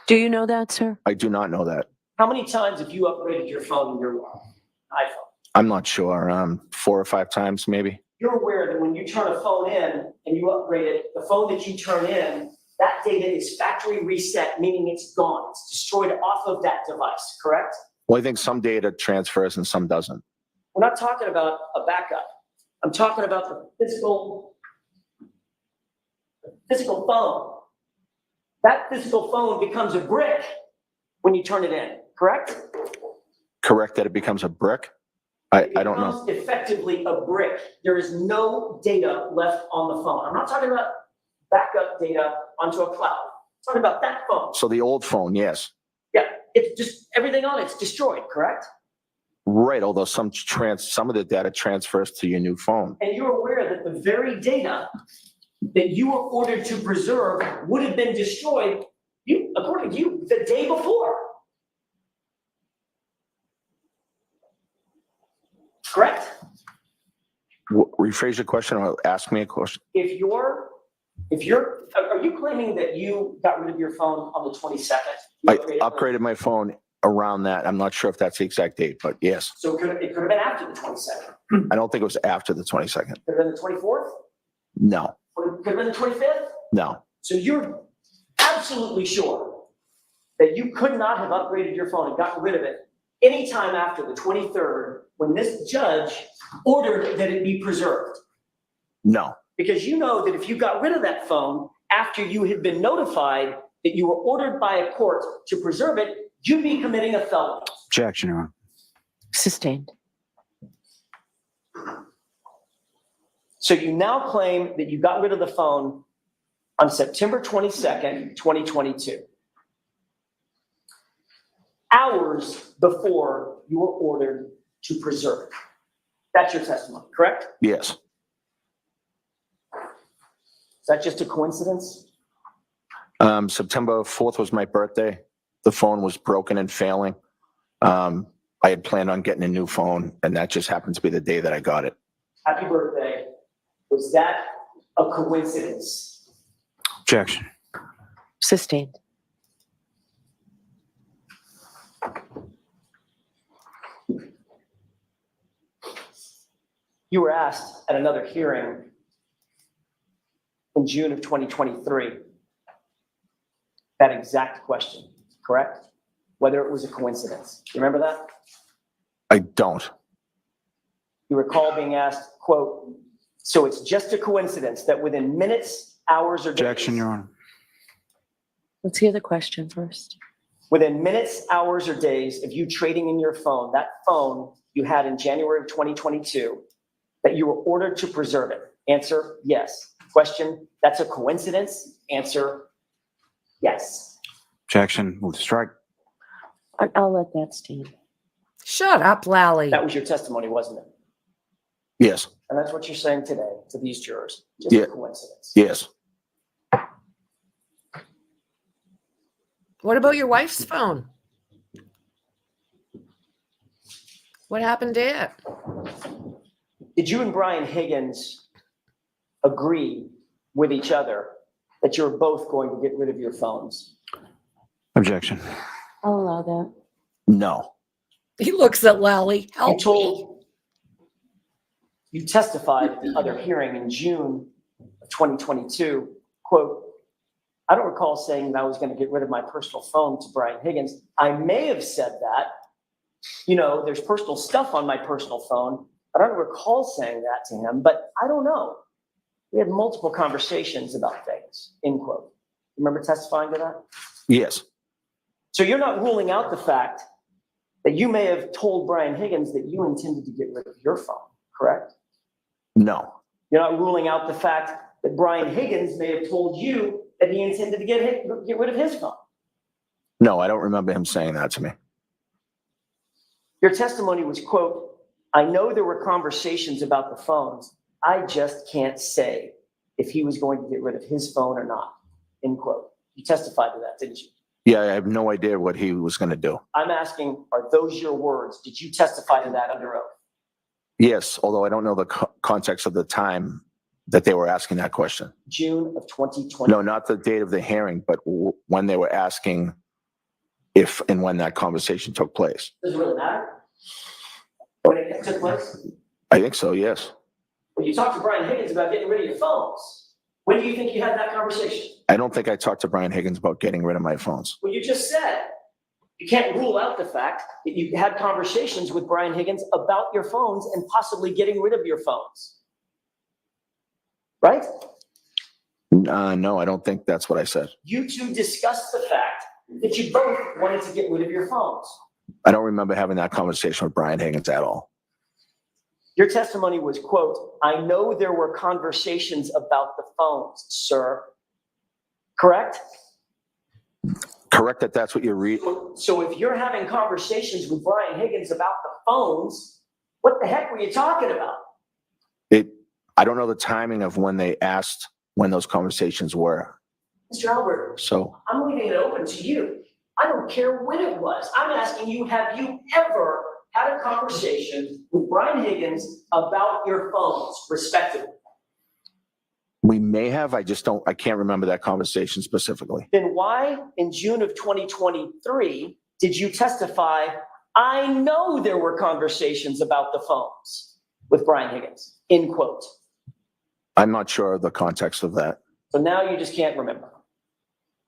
Do you know that, sir? I do not know that. How many times have you upgraded your phone in your iPhone? I'm not sure. 4 or 5 times, maybe. You're aware that when you turn a phone in and you upgrade it, the phone that you turn in, that data is factory reset, meaning it's gone. It's destroyed off of that device, correct? Well, I think some data transfers and some doesn't. We're not talking about a backup. I'm talking about the physical phone. That physical phone becomes a brick when you turn it in, correct? Correct that it becomes a brick? I don't know. It becomes effectively a brick. There is no data left on the phone. I'm not talking about backup data onto a cloud. I'm talking about that phone. So the old phone, yes. Yeah, it's just everything on it's destroyed, correct? Right, although some of the data transfers to your new phone. And you're aware that the very data that you were ordered to preserve would have been destroyed, according to you, the day before. Correct? Rephrase your question or ask me a question. Are you claiming that you got rid of your phone on the 22nd? I upgraded my phone around that. I'm not sure if that's the exact date, but yes. So it could have been after the 22nd. I don't think it was after the 22nd. Could have been the 24th? No, Or could have been the 25th? no. So you're absolutely sure that you could not have upgraded your phone and gotten rid of it anytime after the 23rd when this judge ordered that it be preserved? No, Because you know that if you got rid of that phone after you had been notified that you were ordered by a court to preserve it, you'd be committing a felony. Objection, Your Honor. Sustained. So you now claim that you got rid of the phone on September 22nd, 2022. Hours before you were ordered to preserve it. That's your testimony, correct? yes. Is that just a coincidence? September 4th was my birthday. The phone was broken and failing. I had planned on getting a new phone, and that just happened to be the day that I got it. Happy birthday. Was that a coincidence? Objection. Sustained. You were asked at another hearing in June of 2023 that exact question, correct? Whether it was a coincidence. You remember that? I don't. You recall being asked, quote, so it's just a coincidence that within minutes, hours, or days. Objection, Your Honor. Let's hear the question first. Within minutes, hours, or days of you trading in your phone, that phone you had in January of 2022, that you were ordered to preserve it. Answer, yes. Question, that's a coincidence? Answer, yes. Objection. Move to strike. I'll let that stand. Shut up, Lally. That was your testimony, wasn't it? Yes, And that's what you're saying today to these jurors. Just Yeah. a coincidence. yes. What about your wife's phone? What happened to it? Did you and Brian Higgins agree with each other that you're both going to get rid of your phones? Objection. I'll allow that. No, He looks at Lally. Help me. You testified at the other hearing in June of 2022, quote, I don't recall saying that I was going to get rid of my personal phone to Brian Higgins. I may have said that, there's personal stuff on my personal phone. I don't recall saying that to him, but I don't know. We had multiple conversations about things, end quote. Remember testifying to that? yes, So you're not ruling out the fact that you may have told Brian Higgins that you intended to get rid of your phone, correct? no, You're not ruling out the fact that Brian Higgins may have told you that he intended to get rid of his phone. no. I don't remember him saying that to me. Your testimony was, quote, I know there were conversations about the phones. I just can't say if he was going to get rid of his phone or not, end quote. You testified to that, didn't you? Yeah, I have no idea what he was going to do. I'm asking, are those your words? Did you testify to that under oath? Yes, although I don't know the context of the time that they were asking that question. June of 2020. No, not the date of the hearing, but when they were asking if and when that conversation took place. Does it really matter? When it took place? I think so, yes. When you talked to Brian Higgins about getting rid of your phones, when do you think you had that conversation? I don't think I talked to Brian Higgins about getting rid of my phones. Well, you just said you can't rule out the fact that you had conversations with Brian Higgins about your phones and possibly getting rid of your phones. Right? No, I don't think that's what I said. You two discussed the fact that you both wanted to get rid of your phones. I don't remember having that conversation with Brian Higgins at all. Your testimony was, quote, "I know there were conversations about the phones, sir." Correct? Correct that that's what you're reading. So if you're having conversations with Brian Higgins about the phones, what the heck were you talking about? I don't know the timing of when they asked when those conversations were. Mr. Albert, So I'm leaving it open to you. I don't care when it was. I'm asking you, have you ever had a conversation with Brian Higgins about your phones, respectively? we may have, I can't remember that conversation specifically. Then why, in June of 2023, did you testify, "I know there were conversations about the phones with Brian Higgins," end quote? I'm not sure of the context of that. So now you just can't remember.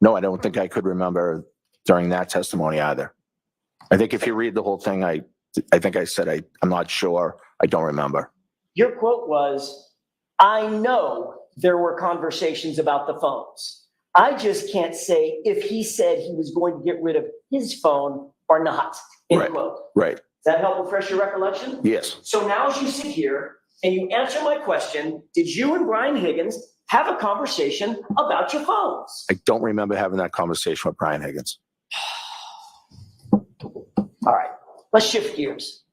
No, I don't think I could remember during that testimony either. I think if you read the whole thing, I think I said I'm not sure. I don't remember. Your quote was, "I know there were conversations about the phones. I just can't say if he said he was going to get rid of his phone or not," end Right. quote. Right. Does that help refresh your recollection? Yes. So now as you sit here and you answer my question, did you and Brian Higgins have a conversation about your phones? I don't remember having that conversation with Brian Higgins. All right, let's shift gears.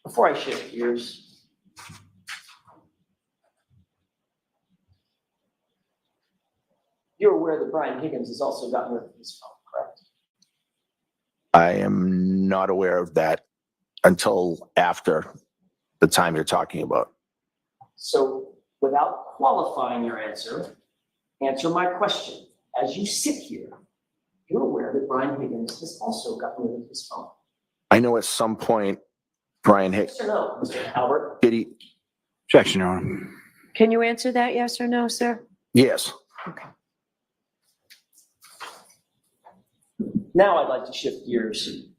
Before I shift gears, you're aware that Brian Higgins has also gotten rid of his phone, correct? I am not aware of that until after the time you're talking about. So without qualifying your answer my question. As you sit here, you're aware that Brian Higgins has also gotten rid of his phone. I know at some point Brian Higgins, Yes or no, Mr. Albert? did he? Objection, Your Honor. Can you answer that, yes or no, sir? Yes. Okay. Now I'd like to shift gears and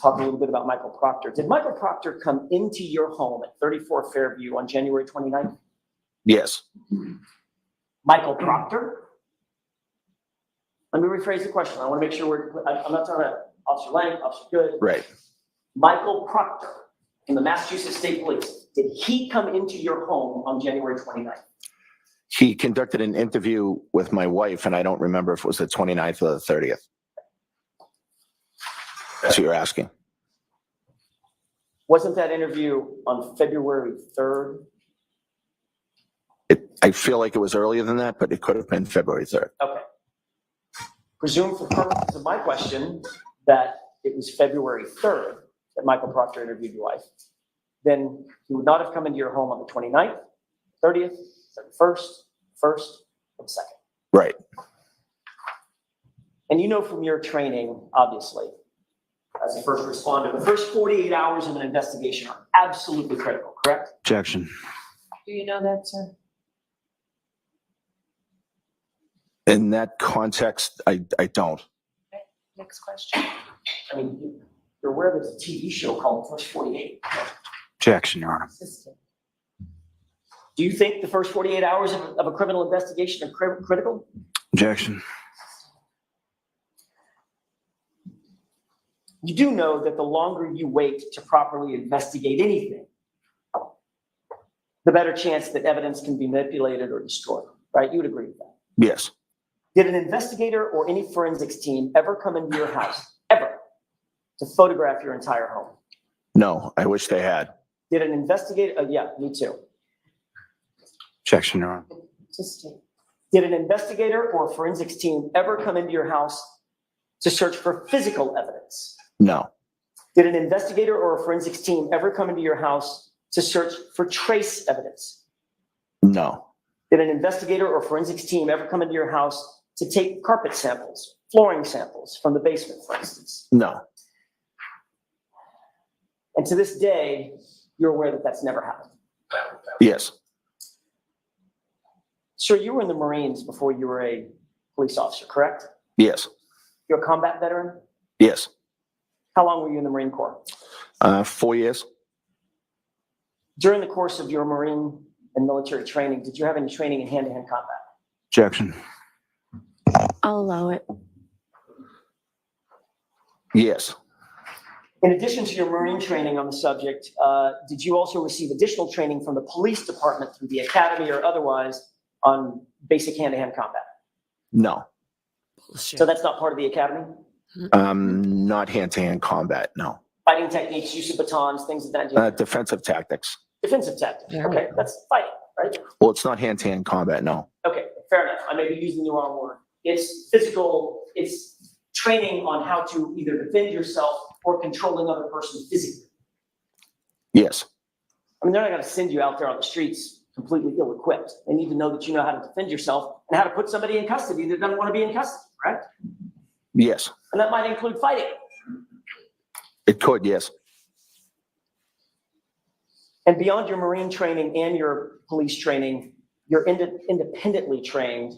talk a little bit about Michael Proctor. Did Michael Proctor come into your home at 34 Fairview on January 29th? Yes. Michael Proctor? Let me rephrase the question. I want to make sure I'm not talking about Officer Lang, Officer Good. Right. Michael Proctor from the Massachusetts State Police, did he come into your home on January 29th? He conducted an interview with my wife, and I don't remember if it was the 29th or the 30th. That's what you're asking. Wasn't that interview on February 3rd? I feel like it was earlier than that, but it could have been February 3rd. Okay. Presume for purposes of my question that it was February 3rd that Michael Proctor interviewed your wife. Then he would not have come into your home on the 29th, 30th, 31st, 1st, or the 2nd. Right. And you know from your training, obviously, as a first responder, the first 48 hours of an investigation are absolutely critical, correct? Objection. Do you know that, sir? In that context, I don't. Okay. Next question. I mean, you're aware there's a TV show called The First 48. Objection, Your Honor. Assistant. Do you think the first 48 hours of a criminal investigation are critical? Objection. You do know that the longer you wait to properly investigate anything, the better chance that evidence can be manipulated or destroyed, right? You would agree with that. Yes. Did an investigator or any forensics team ever come into your house, ever, to photograph your entire home? No, I wish they had. Did an investigator, yeah, me too. Objection, Your Honor. Assistant. Did an investigator or forensics team ever come into your house to search for physical evidence? No. Did an investigator or a forensics team ever come into your house to search for trace evidence? No. Did an investigator or forensics team ever come into your house to take carpet samples, flooring samples from the basement, for instance? No. And to this day, you're aware that that's never happened. Yes. Sir, you were in the Marines before you were a police officer, correct? Yes. You're a combat veteran? Yes. How long were you in the Marine Corps? 4 years. During the course of your Marine and military training. Did you have any training in hand-to-hand combat? Objection. I'll allow it. Yes. In addition to your Marine training on the subject, did you also receive additional training from the police department through the academy or otherwise on basic hand-to-hand combat? No. So that's not part of the academy? Not hand-to-hand combat, no. Fighting techniques, use of batons, things of that nature? Defensive tactics. Defensive tactics, okay, that's fighting, right? Well, it's not hand-to-hand combat, no. Okay, fair enough. I may be using the wrong word. It's physical, it's training on how to either defend yourself or control another person physically. Yes. I mean, they're not gonna send you out there on the streets completely ill-equipped. They need to know that you know how to defend yourself and how to put somebody in custody that doesn't want to be in custody, correct? Yes. And that might include fighting. It could, yes. And beyond your Marine training and your police training, you're independently trained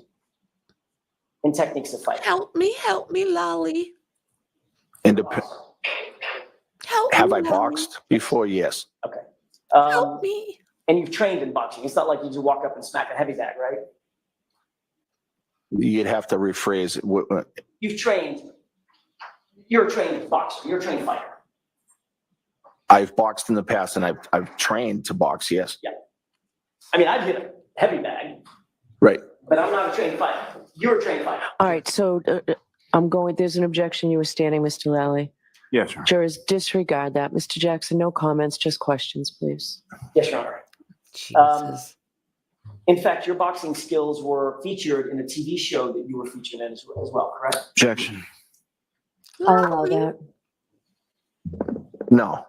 in techniques of fighting. Help me, Lolly. Help Have me, I Lolly. boxed before? Yes. Okay. Help me. And you've trained in boxing. It's not like you just walk up and smack a heavy bag, right? You'd have to rephrase it. You've trained, you're a trained boxer, you're a trained fighter. I've boxed in the past and I've trained to box, yes. Yeah. I mean, I've hit a heavy bag, Right. but I'm not a trained fighter. You're a trained fighter. All right, so there's an objection. You were standing, Mr. Lally. Yes, Your Honor. Jurors, disregard that. Mr. Jackson, no comments, just questions, please. Yes, Your Honor. Jesus. In fact, your boxing skills were featured in a TV show that you were featured in as well, correct? Objection. I'll allow that. No.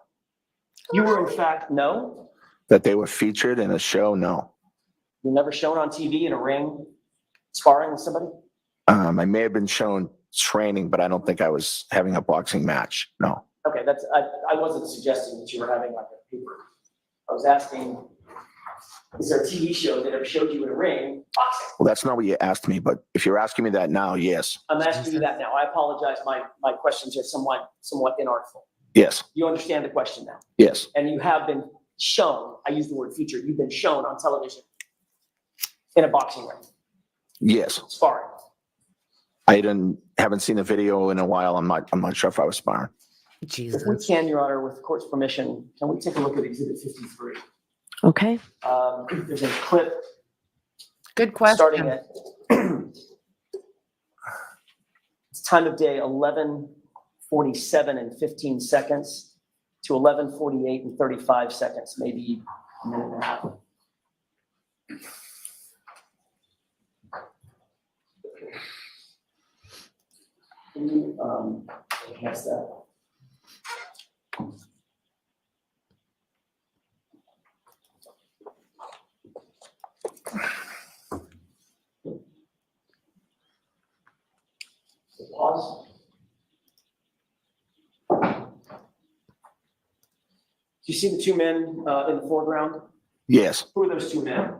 You were in fact, no? That they were featured in a show? No. You're never shown on TV in a ring sparring with somebody? I may have been shown training, but I don't think I was having a boxing match. No. Okay, I wasn't suggesting that you were having like a paper. I was asking, is there a TV show that ever showed you in a ring boxing? Well, that's not what you asked me, but if you're asking me that now, yes. I'm asking you that now. I apologize. My questions are somewhat inartful. Yes. You understand the question now? Yes. And you have been shown, I use the word featured, you've been shown on television in a boxing ring, Yes. sparring. I haven't seen the video in a while. I'm not sure if I was sparring. If we Jesus. can, Your Honor, with the court's permission, can we take a look at Exhibit 53? Okay. There's a clip Good question. starting at it's time of day 11:47 and 15 seconds to 11:48 and 35 seconds, maybe a minute and a half. Can you enhance that? Pause. Do you see the two men in the foreground? Yes. Who are those two men?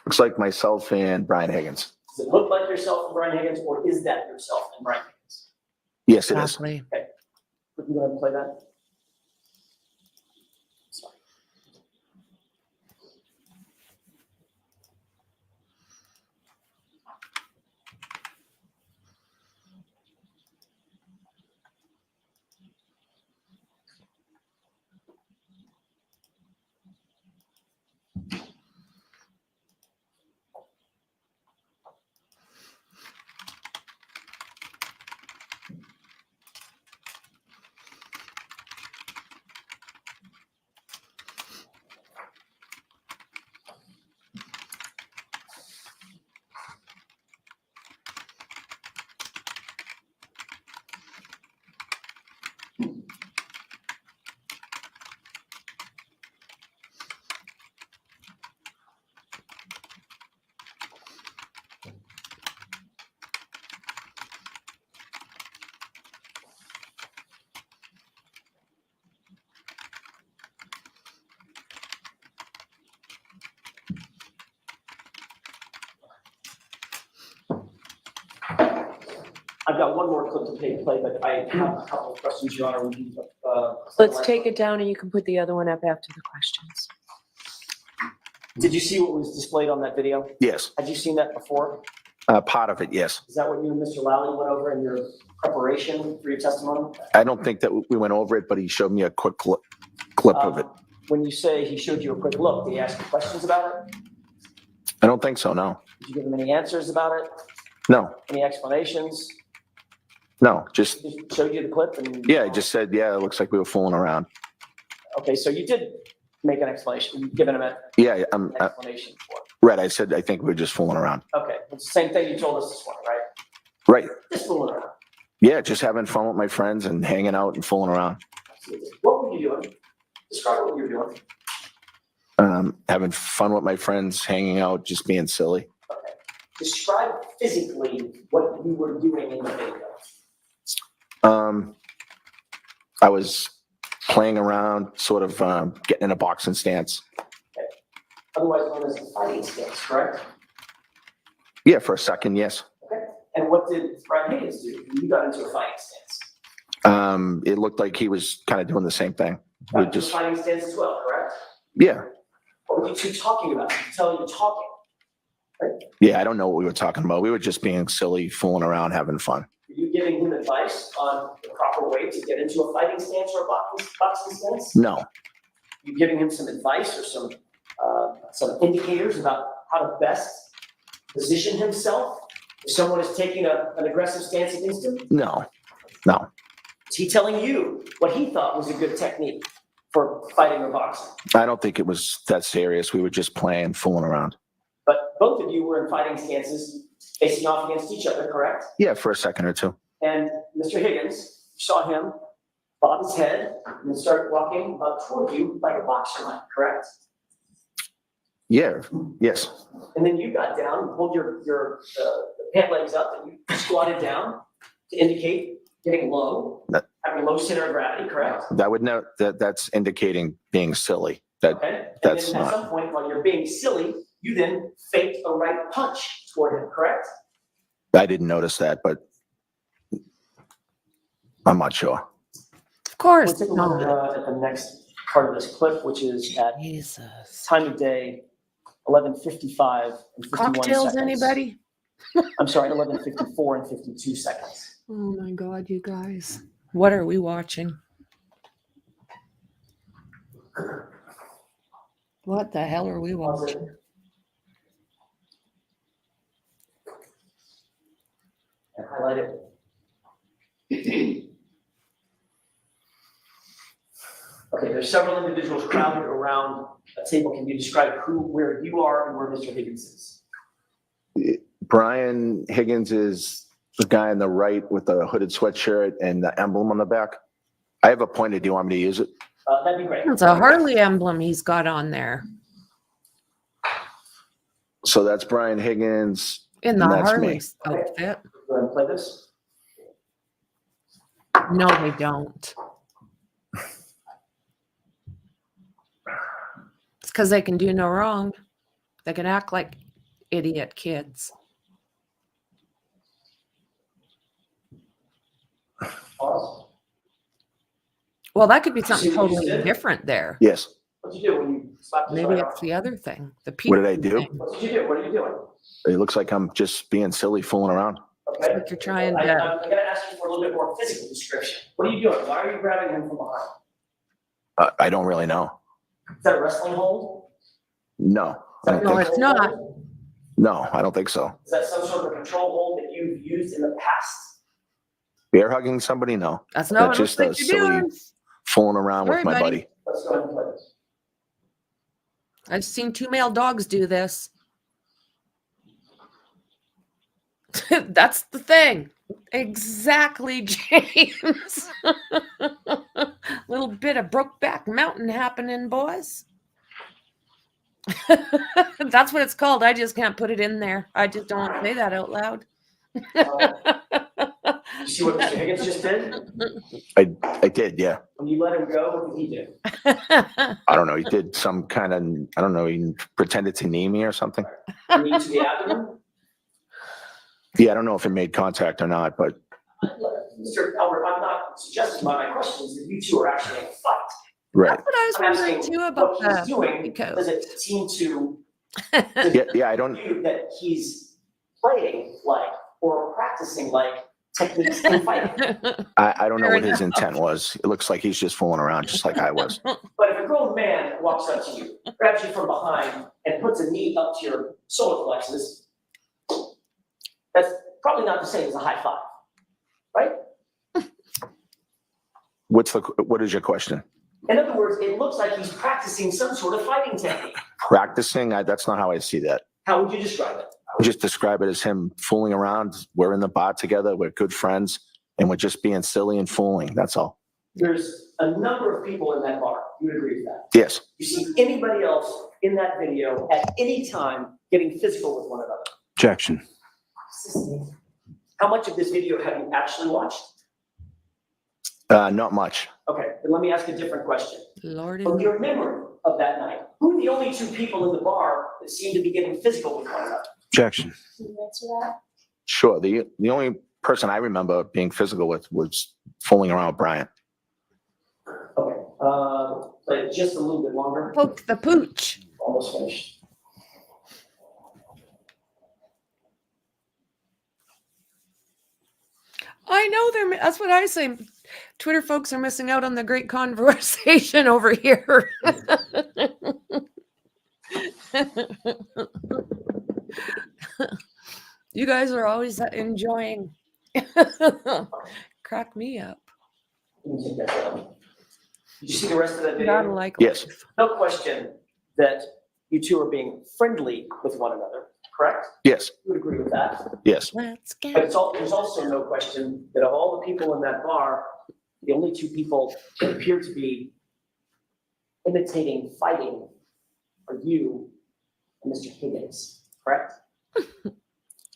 Looks like myself and Brian Higgins. Does it look like yourself and Brian Higgins, or is that yourself and Brian Higgins? Yes, it is. Exactly. Okay. Would you go ahead and play that? Sorry. I've got one more clip to play, but I have a couple of questions, Your Honor. Let's take it down and you can put the other one up after the questions. Did you see what was displayed on that video? Yes. Had you seen that before? Part of it, yes. Is that what you and Mr. Lally went over in your preparation for your testimony? I don't think that we went over it, but he showed me a quick clip of it. When you say he showed you a quick look, did he ask you questions about it? I don't think so, no. Did you give him any answers about it? No, Any explanations? no, just, He just showed you the clip and? yeah, he just said, yeah, it looks like we were fooling around. Okay, so you did make an explanation, you've given him an Yeah, explanation for it. right, I said, I think we were just fooling around. Okay, it's the same thing you told us this morning, right? Right, Just fooling around. yeah, just having fun with my friends and hanging out and fooling around. What were you doing? Describe what you were doing. Having fun with my friends, hanging out, just being silly. Okay. Describe physically what you were doing in the video. I was playing around, sort of getting in a boxing stance. Okay. Otherwise known as the fighting stance, correct? Yeah, for a second, yes. Okay. And what did Brian Higgins do when you got into a fighting stance? It looked like he was kind of doing the same thing. Got We into a just, fighting stance as well, correct? yeah, What were you two talking about? You tell you talking. yeah, I don't know what we were talking about. We were just being silly, fooling around, having fun. Were you giving him advice on the proper way to get into a fighting stance or a boxing stance? No, You giving him some advice or some indicators about how to best position himself if someone is taking an aggressive stance against him? no. Is he telling you what he thought was a good technique for fighting or boxing? I don't think it was that serious. We were just playing, fooling around. But both of you were in fighting stances facing off against each other, correct? Yeah, for a second or two. And Mr. Higgins, you saw him bob his head and then start walking toward you like a boxer might, correct? Yeah, yes. And then you got down and pulled your pant legs up and you squatted down to indicate getting low, having a low center of gravity, correct? That would know that's indicating being silly. That Okay. And that's then at not. some point while you're being silly, you then faked a right punch toward him, correct? I didn't notice that, but I'm not sure. Of course. We'll take a look at the next part of this clip, which is at Jesus. time of day, 11:55 and 51 Cocktails, seconds. anybody? I'm sorry, 11:54 and 52 seconds. Oh my God, you guys. What are we watching? What the hell are we watching? And highlight it. Okay, there's several individuals crowded around a table. Can you describe where you are and where Mr. Higgins is? Brian Higgins is the guy on the right with the hooded sweatshirt and the emblem on the back. I have a pointer. Do you want me to use it? That'd be great. It's a Harley emblem he's got on there. So that's Brian Higgins. In the and that's Harley me. outfit. Go ahead and play this. No, they don't. It's because they can do no wrong. They can act like idiot kids. Pause. Well, that could be something See what you totally did? different there. Yes. What'd you do when you slapped his Maybe right it's arm? the other thing. The What did I people do? thing. What did you do? What are you doing? It looks like I'm just being silly, fooling around. Okay. Like you're trying I'm to. gonna ask you for a little bit more physical description. What are you doing? Why are you grabbing him from behind? I don't really know. Is that a wrestling hold? No, I don't No, think. it's not. No, I don't think so. Is that some sort of a control hold that you've used in the past? Bear hugging somebody? No. That's not what That's it just looks a like you're silly doing. fooling around with Sorry, my buddy. buddy. Let's go ahead and play this. I've seen two male dogs do this. That's the thing. Exactly, James. Little bit of Brokeback Mountain happening, boys. That's what it's called. I just can't put it in there. I just don't want to say that out loud. You see what Mr. Higgins just did? I did, yeah. When you let him go, what did he do? I don't know. He did some kind of, I don't know, he pretended to knee me or something. Knee to the abdomen? Yeah, I don't know if it made contact or not, but Mr. Albert, I'm not suggesting by my questions that you two are actually in a fight. Right. That's what I was I'm wondering asking too about what he's the doing. code. Does it seem to Yeah, I don't, you that he's playing like or practicing like techniques in fighting? I don't know Fair what his enough. intent was. It looks like he's just fooling around, just like I was. But if a grown man walks up to you, grabs you from behind, and puts a knee up to your solar plexus, that's probably not the same as a high five, right? What is your question? In other words, it looks like he's practicing some sort of fighting technique. Practicing? That's not how I see that. How would you describe it? I would just describe it as him fooling around. We're in the bar together. We're good friends, and we're just being silly and fooling. That's all. There's a number of people in that bar. You would agree with that? Yes. You see anybody else in that video at any time getting physical with one another? Objection. How much of this video have you actually watched? Not much. Okay, then let me ask a different question. Lordy. From your memory of that night, who are the only two people in the bar that seem to be getting physical with one another? Objection. Can you answer that? Sure. The only person I remember being physical with was fooling around with Brian. Okay, but just a little bit longer. Poke the pooch. Almost finished. I know that's what I say. Twitter folks are missing out on the great conversation over here. You guys are always enjoying. Crack me up. Let me take that down. Did you see the rest of that Not video? like Yes. No question that you two are being friendly with one another, correct? Yes. You would agree with that? Yes. Let's But get there's also no question that of all the people in that bar, the only two people that appear to be imitating fighting are you and Mr. Higgins, correct?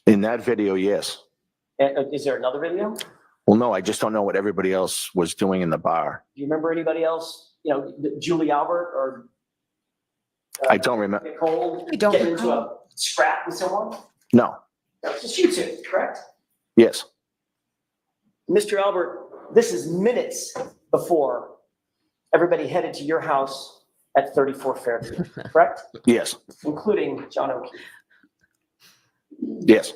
In that video, yes. And is there another video? Do Well, no, I just don't know what everybody else was doing in the bar. you remember anybody else? You know, Julie Albert or I don't remember. Nicole I don't getting into recall. a scrap with someone? No. That was just you two, correct? Yes. Mr. Albert, this is minutes before everybody headed to your house at 34 Fairview, correct? Yes. Including John O'Keefe. Yes.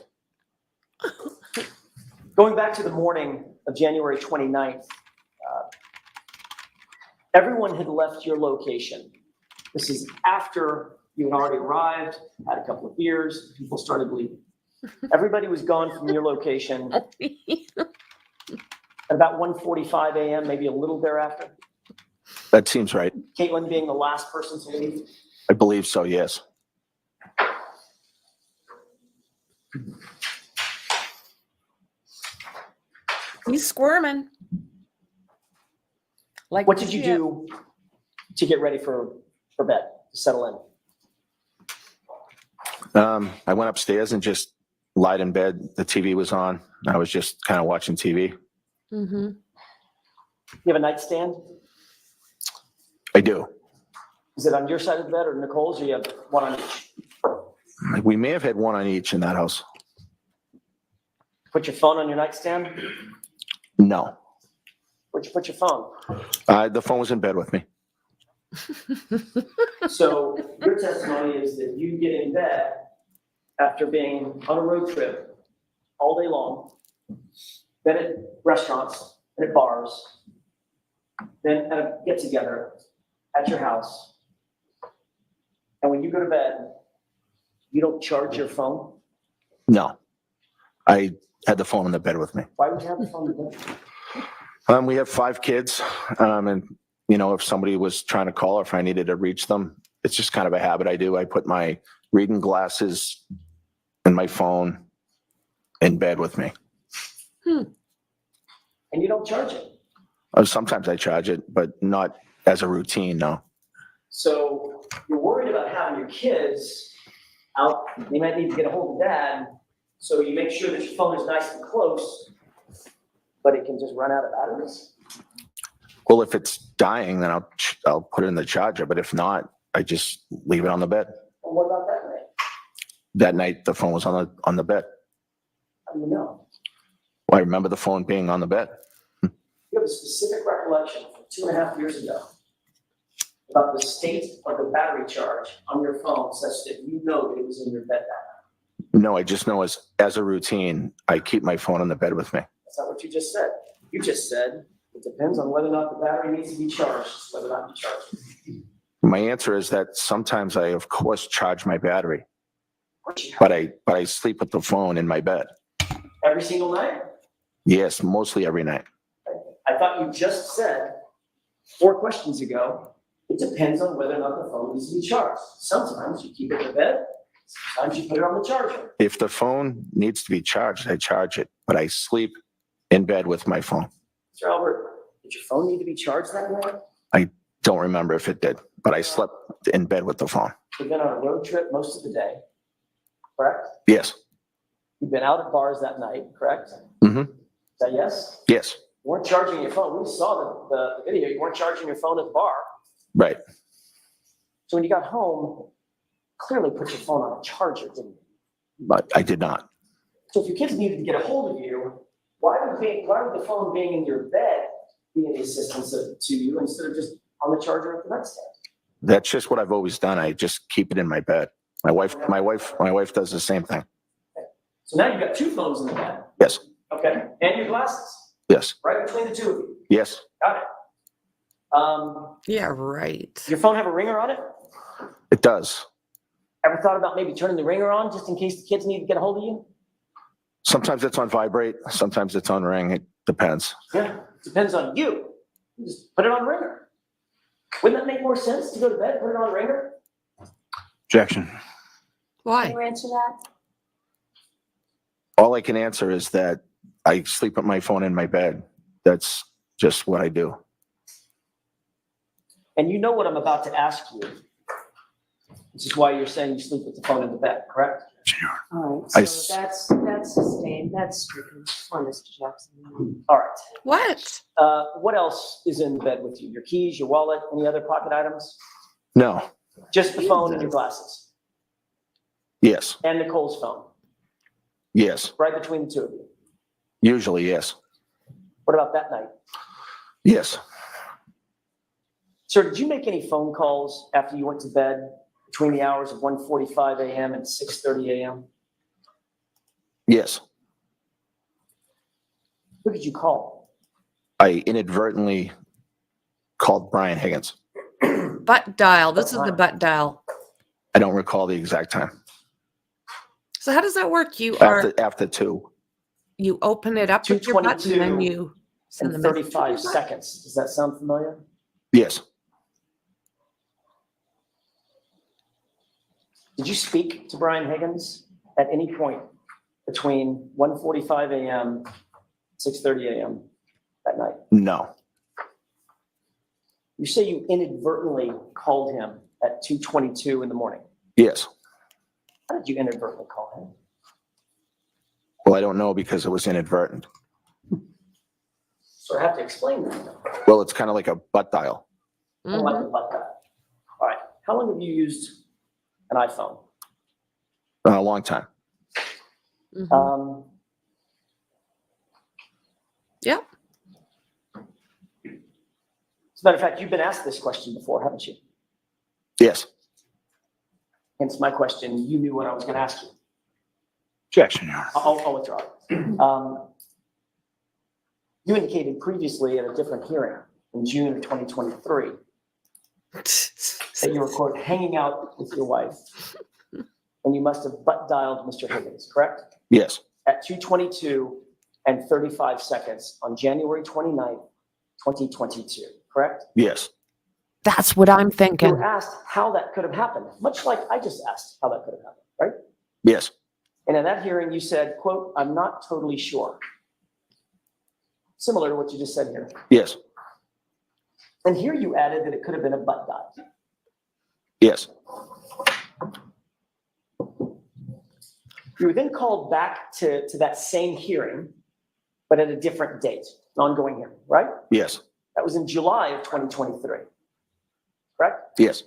Going back to the morning of January 29th, everyone had left your location. This is after you had already arrived, had a couple of beers, people started leaving. Everybody was gone from your location at about 1:45 a.m., maybe a little thereafter. That seems right. Caitlin being the last person to leave. I believe so, yes. He's squirming. Like What did you do to get ready for bed, to settle in? I went upstairs and just lied in bed. The TV was on. I was just kind of watching TV. Mm-hmm. You have a nightstand? I do. Is it on your side of the bed or Nicole's, or you have one on each? We may have had one on each in that house. Put your phone on your nightstand? No. Where'd you put your phone? The phone was in bed with me. So your testimony is that you get in bed after being on a road trip all day long, then at restaurants, and at bars, then at a get-together at your house. And when you go to bed, you don't charge your phone? No. I had the phone in the bed with me. Why would you have the phone in bed? We have 5 kids. And, you know, if somebody was trying to call or if I needed to reach them, it's just kind of a habit I do. I put my reading glasses and my phone in bed with me. And you don't charge it? Sometimes I charge it, but not as a routine, no. So you're worried about having your kids out, they might need to get a hold of dad, so you make sure that your phone is nice and close, but it can just run out of batteries? Well, if it's dying, then I'll put it in the charger, but if not, I just leave it on the bed. And what about that night? That night, the phone was on the bed. How do you know? Well, I remember the phone being on the bed. You have a specific recollection from 2.5 years ago about the state of the battery charge on your phone such that you know that it was in your bed that night? No, I just know as a routine, I keep my phone on the bed with me. That's not what you just said. You just said it depends on whether or not the battery needs to be charged, whether or not you charge it. My answer is that sometimes I, of course, charge my battery, Of course you have. but I sleep with the phone in my bed. Every single night? Yes, mostly every night. I thought you just said 4 questions ago, it depends on whether or not the phone needs to be charged. Sometimes you keep it in bed, sometimes you put it on the charger. If the phone needs to be charged, I charge it, but I sleep in bed with my phone. Mr. Albert, did your phone need to be charged that night? I don't remember if it did, but I slept in bed with the phone. You've been on a road trip most of the day, correct? Yes. You've been out at bars that night, correct? Mm-hmm. Is that yes? Yes. You weren't charging your phone. We saw the video. You weren't charging your phone at the bar. Right. So when you got home, clearly put your phone on a charger, didn't you? But I did not. So if your kids needed to get a hold of you, why would the phone being in your bed be any assistance to you instead of just on the charger at the nightstand? That's just what I've always done. I just keep it in my bed. My wife does the same thing. So now you've got 2 phones in the bed. Yes. Okay. And your glasses. Yes. Right between the 2 of you. Yes. Got it. Yeah, right. Your phone have a ringer on it? It does. Ever thought about maybe turning the ringer on just in case the kids need to get a hold of you? Sometimes it's on vibrate. Sometimes it's on ring. It depends. Yeah, depends on you. You just put it on ringer. Wouldn't that make more sense to go to bed, put it on ringer? Objection. Why? Can you answer that? All I can answer is that I sleep with my phone in my bed. That's just what I do. And you know what I'm about to ask you. This is why you're saying you sleep with the phone in the bed, correct? All I right, s- so that's sustained, that's stricken. Come on, Mr. Jackson. All right. What? What else is in the bed with you? Your keys, your wallet, any other pocket items? No. Just the phone and your glasses? Yes. And Nicole's phone, Yes. right between the 2 of you? Usually, yes. What about that night? Yes. Sir, did you make any phone calls after you went to bed between the hours of 1:45 a.m. and 6:30 a.m.? Yes. Who did you call? I inadvertently called Brian Higgins. Butt dial. This is the butt dial. I don't recall the exact time. So how does that work? You are After 2. you open it up with your butt and then you send the In message. 35 seconds. Does that sound familiar? Yes. Did you speak to Brian Higgins at any point between 1:45 a.m. 6:30 a.m. that night? No. You say you inadvertently called him at 2:22 in the morning. Yes. How did you inadvertently call him? Well, I don't know because it was inadvertent. So I have to explain that. Well, it's kind of like a butt dial. I don't like the butt dial. All right. How long have you used an iPhone? A long time. Yep. As a matter of fact, you've been asked this question before, haven't you? Yes. Hence my question. You knew what I was going to ask you. Objection, Your Honor. I'll withdraw. You indicated previously at a different hearing in June of 2023 that you were, quote, hanging out with your wife, and you must have butt dialed Mr. Higgins, correct? Yes. At 2:22 and 35 seconds on January 29th, 2022, correct? Yes. That's what I'm You thinking. were asked how that could have happened, much like I just asked how that could have happened, right? Yes. And in that hearing, you said, quote, I'm not totally sure. Similar to what you just said here. Yes. And here you added that it could have been a butt dial. Yes. You were then called back to that same hearing, but at a different date, an ongoing hearing, right? Yes. That was in July of 2023, correct? Yes.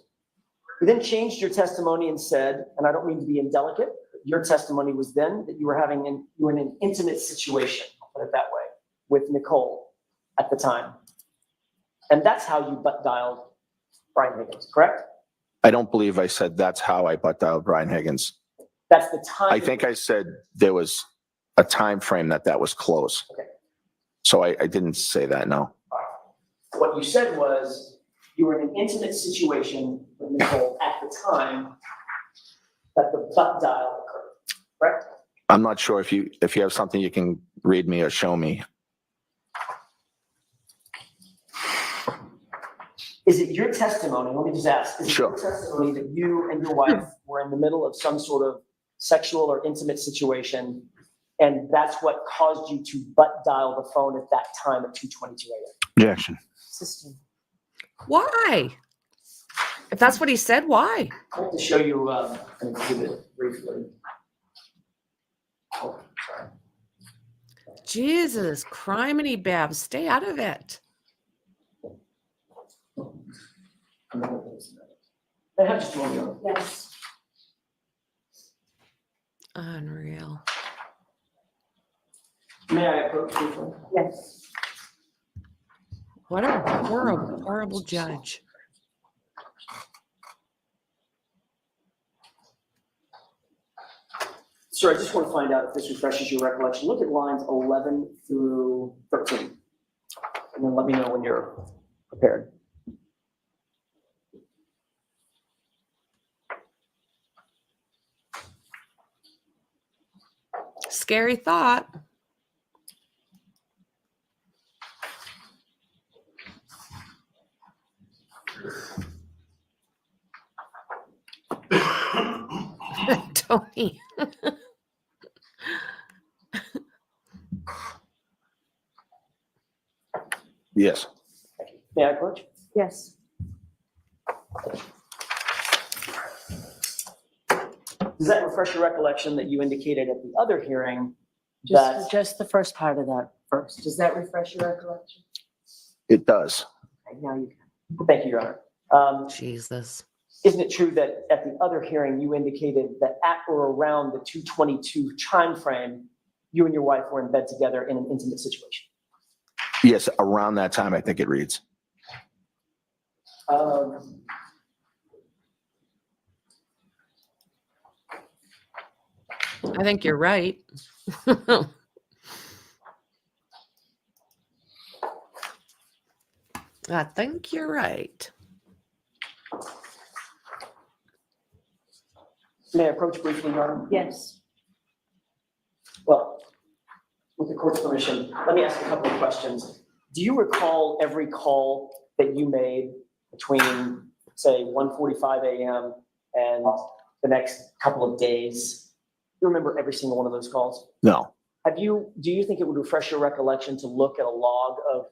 You then changed your testimony and said, and I don't mean to be indelicate, but your testimony was then that you were you were in an intimate situation, I'll put it that way, with Nicole at the time. And that's how you butt dialed Brian Higgins, correct? I don't believe I said that's how I butt dialed Brian Higgins. That's the time. I think I said there was a time frame that was close. Okay. So I didn't say that, no. What you said was you were in an intimate situation with Nicole at the time that the butt dial occurred, correct? I'm not sure if you have something you can read me or show me. Is it your testimony, let me just ask, is it Sure. your testimony that you and your wife were in the middle of some sort of sexual or intimate situation, and that's what caused you to butt dial the phone at that time at 2:22 a.m.? Objection. System. Why? If that's what he said, why? I want to show you an exhibit briefly. Oh, sorry. Jesus, criminy Babs, stay out of it. I have just one more. Yes. Unreal. May I approach briefly? Yes. What a horrible, horrible judge. Sir, I just want to find out if this refreshes your recollection. Look at lines 11 through 13. And then let me know when you're prepared. Scary thought. Tony. Yes. May I approach? Yes. Does that refresh your recollection that you indicated at the other hearing that Just the first part of that first. Does that refresh your recollection? It does. Okay, now you can. Thank you, Your Honor. Jesus. Isn't it true that at the other hearing, you indicated that at or around the 2:22 time frame, you and your wife were in bed together in an intimate situation? Yes, around that time, I think it reads. I think you're right. I think you're right. May I approach briefly, Your Honor? Yes. Well, with the court's permission, let me ask a couple of questions. Do you recall every call that you made between, say, 1:45 a.m. and the next couple of days? You remember every single one of those calls? No. Do you think it would refresh your recollection to look at a log of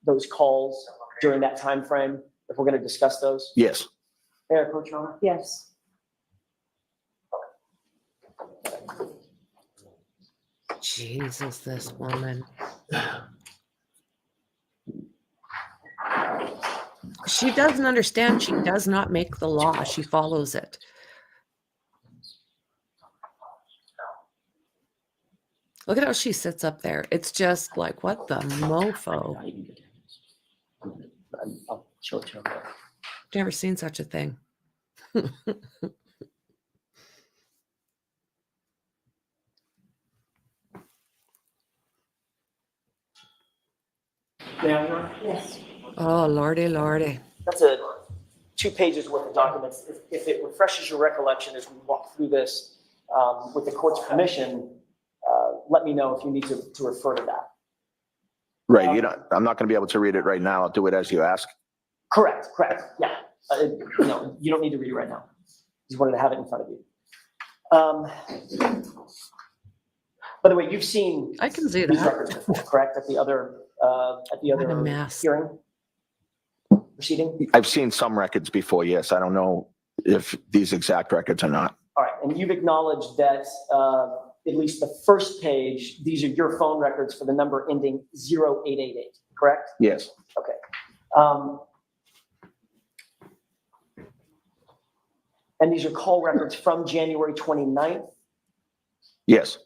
those calls during that time frame, if we're going to discuss those? Yes. May I approach, Your Honor? Yes. Jesus, this woman. She doesn't understand. She does not make the law. She follows it. Look at how she sits up there. It's just like, what the mofo? I'll show it to you. Never seen such a thing. May I, Your Honor? Yes. Oh, lordy, lordy. That's a 2 pages worth of documents. If it refreshes your recollection as we walk through this, with the court's permission, let me know if you need to refer to that. Right. I'm not going to be able to read it right now. I'll do it as you ask. Correct, yeah. No, you don't need to read it right now. Just wanted to have it in front of you. By the way, you've seen I can see these that. records before, correct? At the other What a mess. hearing proceeding? I've seen some records before, yes. I don't know if these exact records or not. All right, and you've acknowledged that at least the first page, these are your phone records for the number ending 0888, correct? Yes. Okay. And these are call records from January 29th Yes.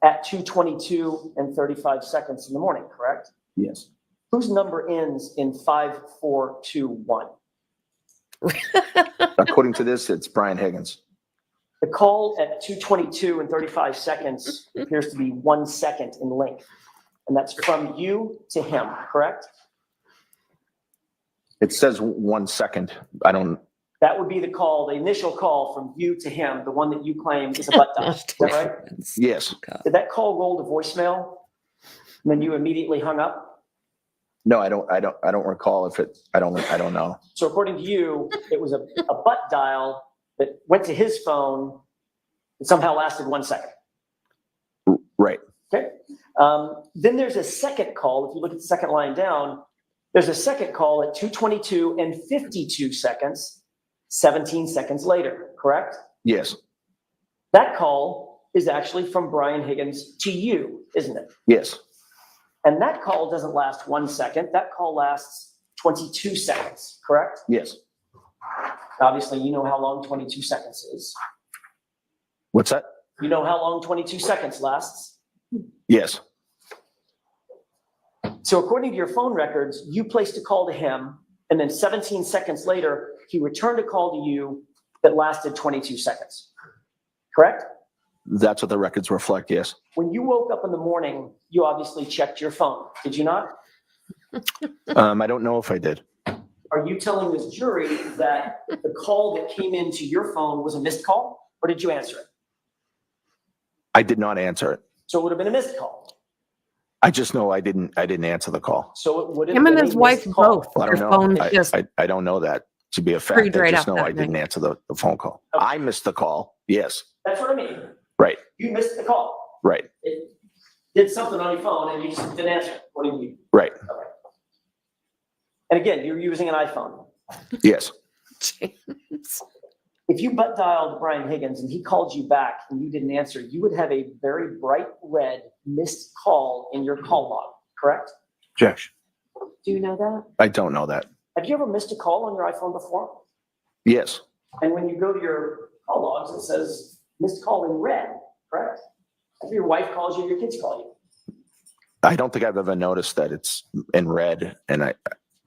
at 2:22 and 35 seconds in the morning, correct? Yes. Whose number ends in 5421? According to this, it's Brian Higgins. The call at 2:22 and 35 seconds appears to be 1 second in length. And that's from you to him, correct? It says 1 second. I don't, That would be the call, the initial call from you to him, the one that you claim is a butt dial. Is that right? yes. Did that call roll to voicemail? And then you immediately hung up? No, I don't recall if it, I don't know. So according to you, it was a butt dial that went to his phone and somehow lasted 1 second. Right. Okay. Then there's a second call. If you look at the second line down, there's a second call at 2:22 and 52 seconds, 17 seconds later, correct? Yes. That call is actually from Brian Higgins to you, isn't it? Yes. And that call doesn't last 1 second. That call lasts 22 seconds, correct? Yes. Obviously, you know how long 22 seconds is. What's that? You know how long 22 seconds lasts. Yes. So according to your phone records, you placed a call to him, and then 17 seconds later, he returned a call to you that lasted 22 seconds, correct? That's what the records reflect, yes. When you woke up in the morning, you obviously checked your phone, did you not? I don't know if I did. Are you telling this jury that the call that came into your phone was a missed call, or did you answer it? I did not answer it. So it would have been a missed call. I just know I didn't answer the call. So it would have Him been and a his wife missed call. both. Well, I Their don't know. phones just I don't know that to be a fact. freed I right just up know that I didn't night. answer the phone call. Okay. I missed the call. Yes. That's what I mean. Right. You missed the call. Right. It did something on your phone and you just didn't answer it. What do you mean? Right. Okay. And again, you're using an iPhone. Yes. James. If you butt dialed Brian Higgins and he called you back and you didn't answer, you would have a very bright red missed call in your call log, correct? Objection. Do you know that? I don't know that. Have you ever missed a call on your iPhone before? Yes. And when you go to your call logs, it says missed call in red, correct? If your wife calls you, your kids call you. I don't think I've ever noticed that it's in red, and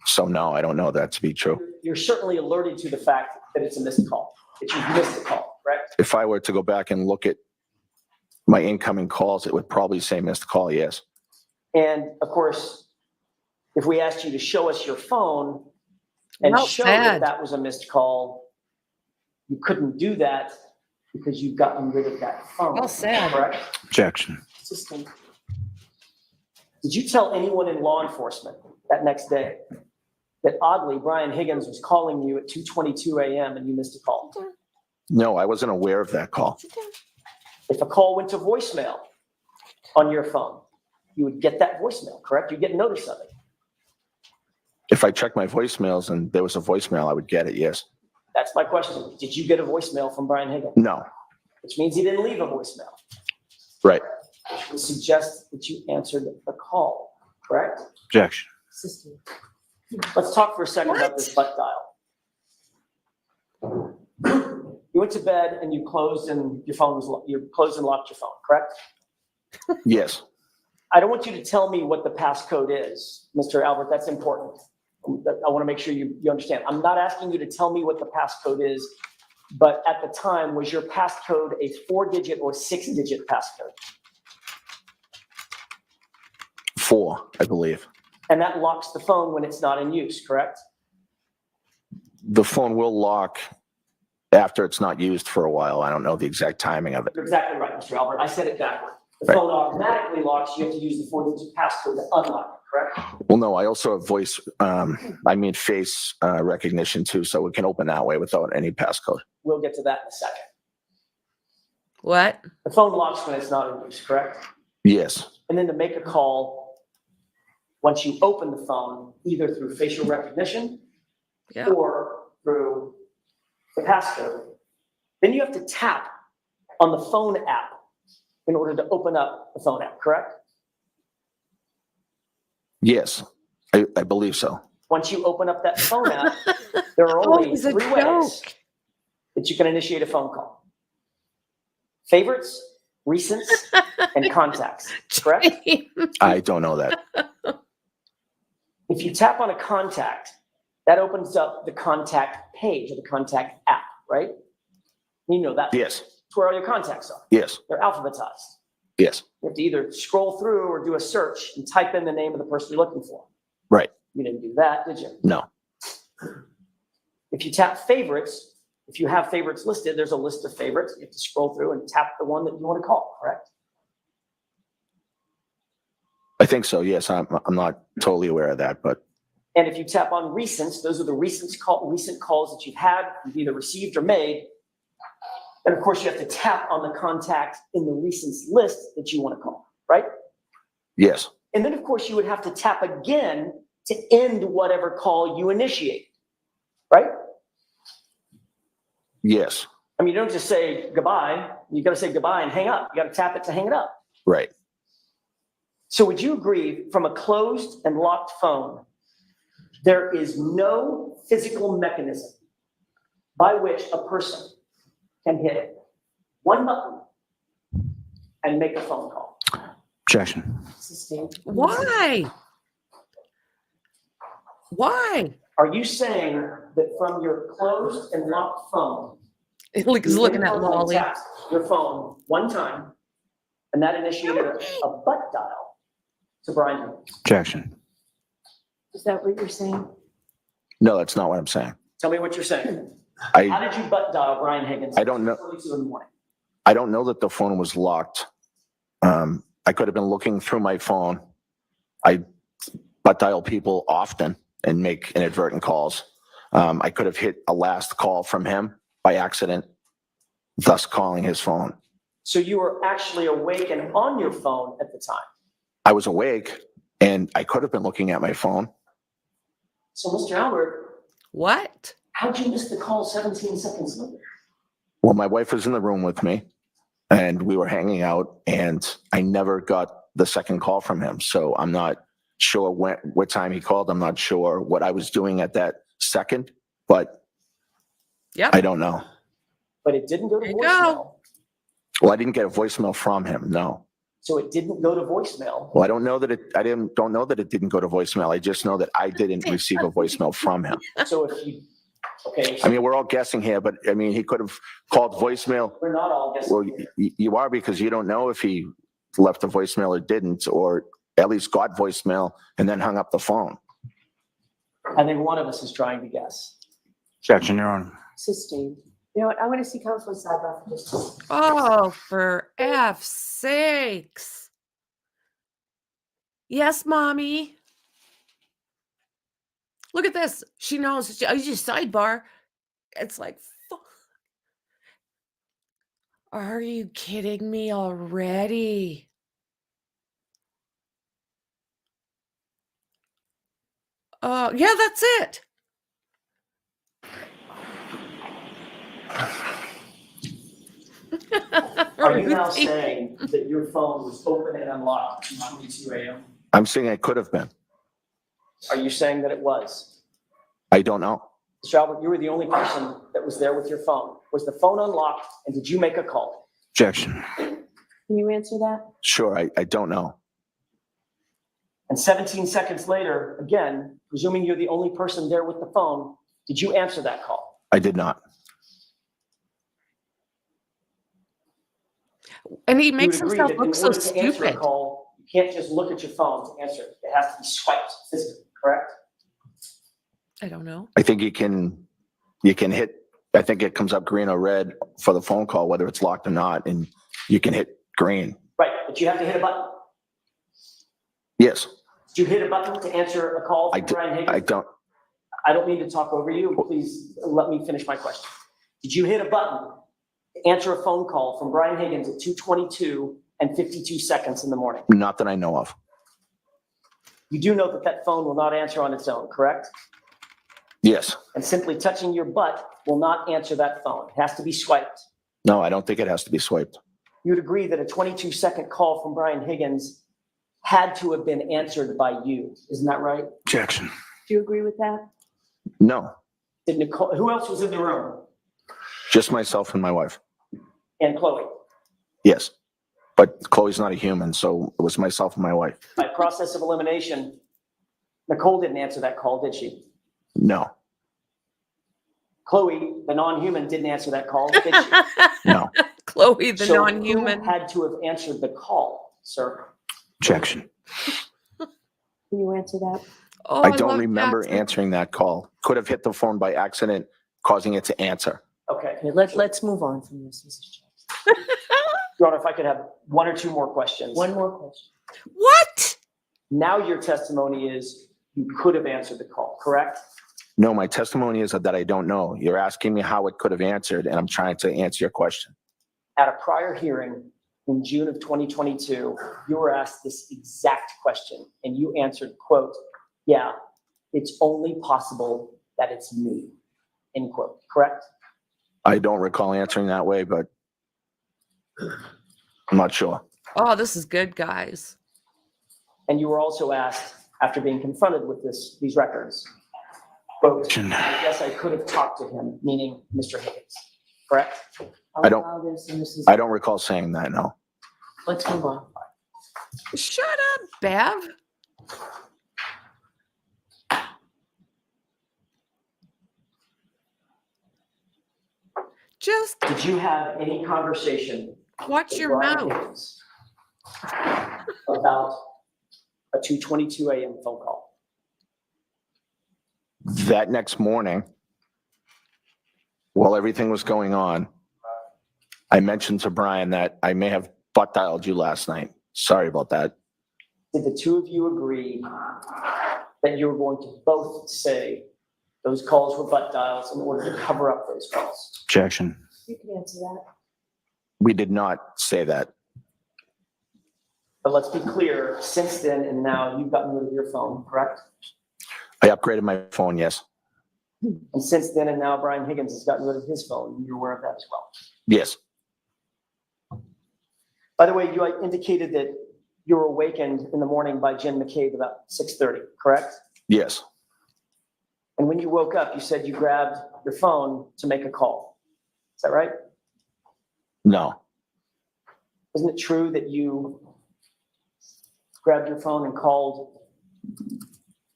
so no, I don't know that to be true. You're certainly alerted to the fact that it's a missed call, that you've missed a call, correct? If I were to go back and look at my incoming calls, it would probably say missed call, yes. And of course, if we asked you to show us your phone and Well show that said. that was a missed call, you couldn't do that because you've gotten rid of that phone. Well said. Correct? Objection. System. Did you tell anyone in law enforcement that next day that oddly Brian Higgins was calling you at 2:22 a.m. and you missed a call? No, I wasn't aware of that call. If a call went to voicemail on your phone, you would get that voicemail, correct? You'd get notice of it. If I checked my voicemails and there was a voicemail, I would get it, yes. That's my question. Did you get a voicemail from Brian Higgins? No. Which means he didn't leave a voicemail. Right. Which would suggest that you answered the call, correct? Objection. System. Let's talk for a second about this butt dial. You went to bed and you closed and your phone was, you closed and locked your phone, correct? Yes. I don't want you to tell me what the passcode is, Mr. Albert, that's important. I want to make sure you understand. I'm not asking you to tell me what the passcode is, but at the time, was your passcode a 4-digit or 6-digit passcode? 4, I believe. And that locks the phone when it's not in use, correct? The phone will lock after it's not used for a while. I don't know the exact timing of it. You're exactly right, Mr. Albert. I said it backward. The Right. phone automatically locks. You have to use the 4-digit passcode to unlock it, correct? Well, no, I also have face recognition too, so it can open that way without any passcode. We'll get to that in a second. What? The phone locks when it's not in use, correct? Yes. And then to make a call, once you open the phone, either through facial recognition Yeah. or through the passcode, then you have to tap on the phone app in order to open up the phone app, correct? Yes, I believe so. Once you open up that phone app, there are Oh, only it's a 3 ways joke. that you can initiate a phone call. Favorites, recents, and contacts, correct? I don't know that. If you tap on a contact, That opens up the contact page or the contact app, right? You know that. Yes. It's where all your contacts are. Yes. They're alphabetized. Yes. You have to either scroll through or do a search and type in the name of the person you're looking for. Right. You didn't do that, did you? No. If you tap favorites, if you have favorites listed, there's a list of favorites. You have to scroll through and tap the one that you want to call, correct? I think so. Yes. I'm not totally aware of that, but And if you tap on recents, those are the recent calls that you've had, you've either received or made. And of course, you have to tap on the contact in the recents list that you want to call, right? yes. And then, of course, you would have to tap again to end whatever call you initiate, right? Yes. I mean, you don't just say goodbye. You got to say goodbye and hang up. You got to tap it to hang it up. Right. So would you agree, from a closed and locked phone, there is no physical mechanism by which a person can hit one button and make a phone call? Objection. Why? Why? Are you saying that from your closed and locked phone, He's you looking at inadvertently Lolly. tapped your phone one time, and that initiated a butt dial to Brian Higgins? Objection. Is that what you're saying? No, that's not what I'm saying. Tell me what you're saying. How I did you butt dial Brian Higgins? I don't know. 22 in the morning. I don't know that the phone was locked. I could have been looking through my phone. I butt dial people often and make inadvertent calls. I could have hit a last call from him by accident, thus calling his phone. So you were actually awake and on your phone at the time. I was awake and I could have been looking at my phone. So, Mr. Albert, What? how'd you miss the call 17 seconds later? Well, my wife was in the room with me and we were hanging out and I never got the second call from him. So I'm not sure what time he called. I'm not sure what I was doing at that second, but Yep. I don't know. But it didn't go to There you voicemail. go. Well, I didn't get a voicemail from him. No. So it didn't go to voicemail. Well, I don't know that don't know that it didn't go to voicemail. I just know that I didn't receive a voicemail from him. So if you, okay, I mean, we're all guessing here, but I mean, he could have called voicemail. we're not all guessing. Well, you are, because you don't know if he left a voicemail or didn't, or at least got voicemail and then hung up the phone. I think one of us is trying to guess. Objection, Your Honor. Sustained. You know what? I want to see Councilor Sade for just a second. Oh, for F's sakes. Yes, mommy. Look at this. She knows. I just sidebar. It's like, fuck. Are you kidding me already? Yeah, that's it. Are you now saying that your phone was open and unlocked at 22 a.m.? I'm saying I could have been. Are you saying that it was? I don't know. Mr. Albert, you were the only person that was there with your phone. Was the phone unlocked and did you make a call? Objection. Can you answer that? Sure, I don't know. And 17 seconds later, again, presuming you're the only person there with the phone, did you answer that call? I did not. And he You makes would agree himself that in look so order to answer a stupid. call, you can't just look at your phone to answer it. It has to be swiped physically, correct? I don't know. I think you can hit, I think it comes up green or red for the phone call, whether it's locked or not, and you can hit green. Right, but you have to hit a button. Yes, Did you hit a button to answer a call from Brian Higgins? I don't mean to talk over you. Please let me finish my question. Did you hit a button to answer a phone call from Brian Higgins at 2:22 and 52 seconds in the morning? not that I know of. You do know that that phone will not answer on its own, correct? Yes. And simply touching your butt will not answer that phone. It has to be swiped. No, I don't think it has to be swiped. You'd agree that a 22-second call from Brian Higgins had to have been answered by you. Isn't that right? Objection. Do you agree with that? No, Did Nicole, who else was in the room? just myself and my wife. And Chloe. Yes, but Chloe's not a human, so it was myself and my wife. By process of elimination, Nicole didn't answer that call, did she? No, Chloe, the non-human, didn't answer that call, did she? no. Chloe, the So non-human. who had to have answered the call, sir? Objection. Can you answer that? Oh, I don't love remember Jackson. answering that call. Could have hit the phone by accident, causing it to answer. Okay. Okay, let's move on from this, Mrs. Jackson. Your Honor, if I could have one or two more questions. One more question. What? Now your testimony is you could have answered the call, correct? No, my testimony is that I don't know. You're asking me how it could have answered, and I'm trying to answer your question. At a prior hearing in June of 2022, you were asked this exact question and you answered, quote, yeah, it's only possible that it's me, end quote, correct? I don't recall answering that way, but I'm not sure. Oh, this is good, guys. And you were also asked, after being confronted with these records, quote, I guess I could have talked to him, meaning Mr. Higgins, correct? I don't- I'll allow this, and this is- I don't recall saying that, no. Let's move on. Shut up, Bev. Just Did you have any conversation watch with your Brian mouth. Higgins about a 2:22 a.m. phone call? That next morning, while everything was going on, I mentioned to Brian that I may have butt dialed you last night. Sorry about that. Did the two of you agree that you were going to both say those calls were butt dials in order to cover up those calls? Objection. You can answer that. We did not say that. But let's be clear, since then and now, you've gotten rid of your phone, correct? I upgraded my phone, yes. And since then and now, Brian Higgins has gotten rid of his phone. You're aware of that as well. Yes, By the way, you indicated that you were awakened in the morning by Jen McCabe about 6:30, correct? yes, And when you woke up, you said you grabbed your phone to make a call. Is that right? no, Isn't it true that you grabbed your phone and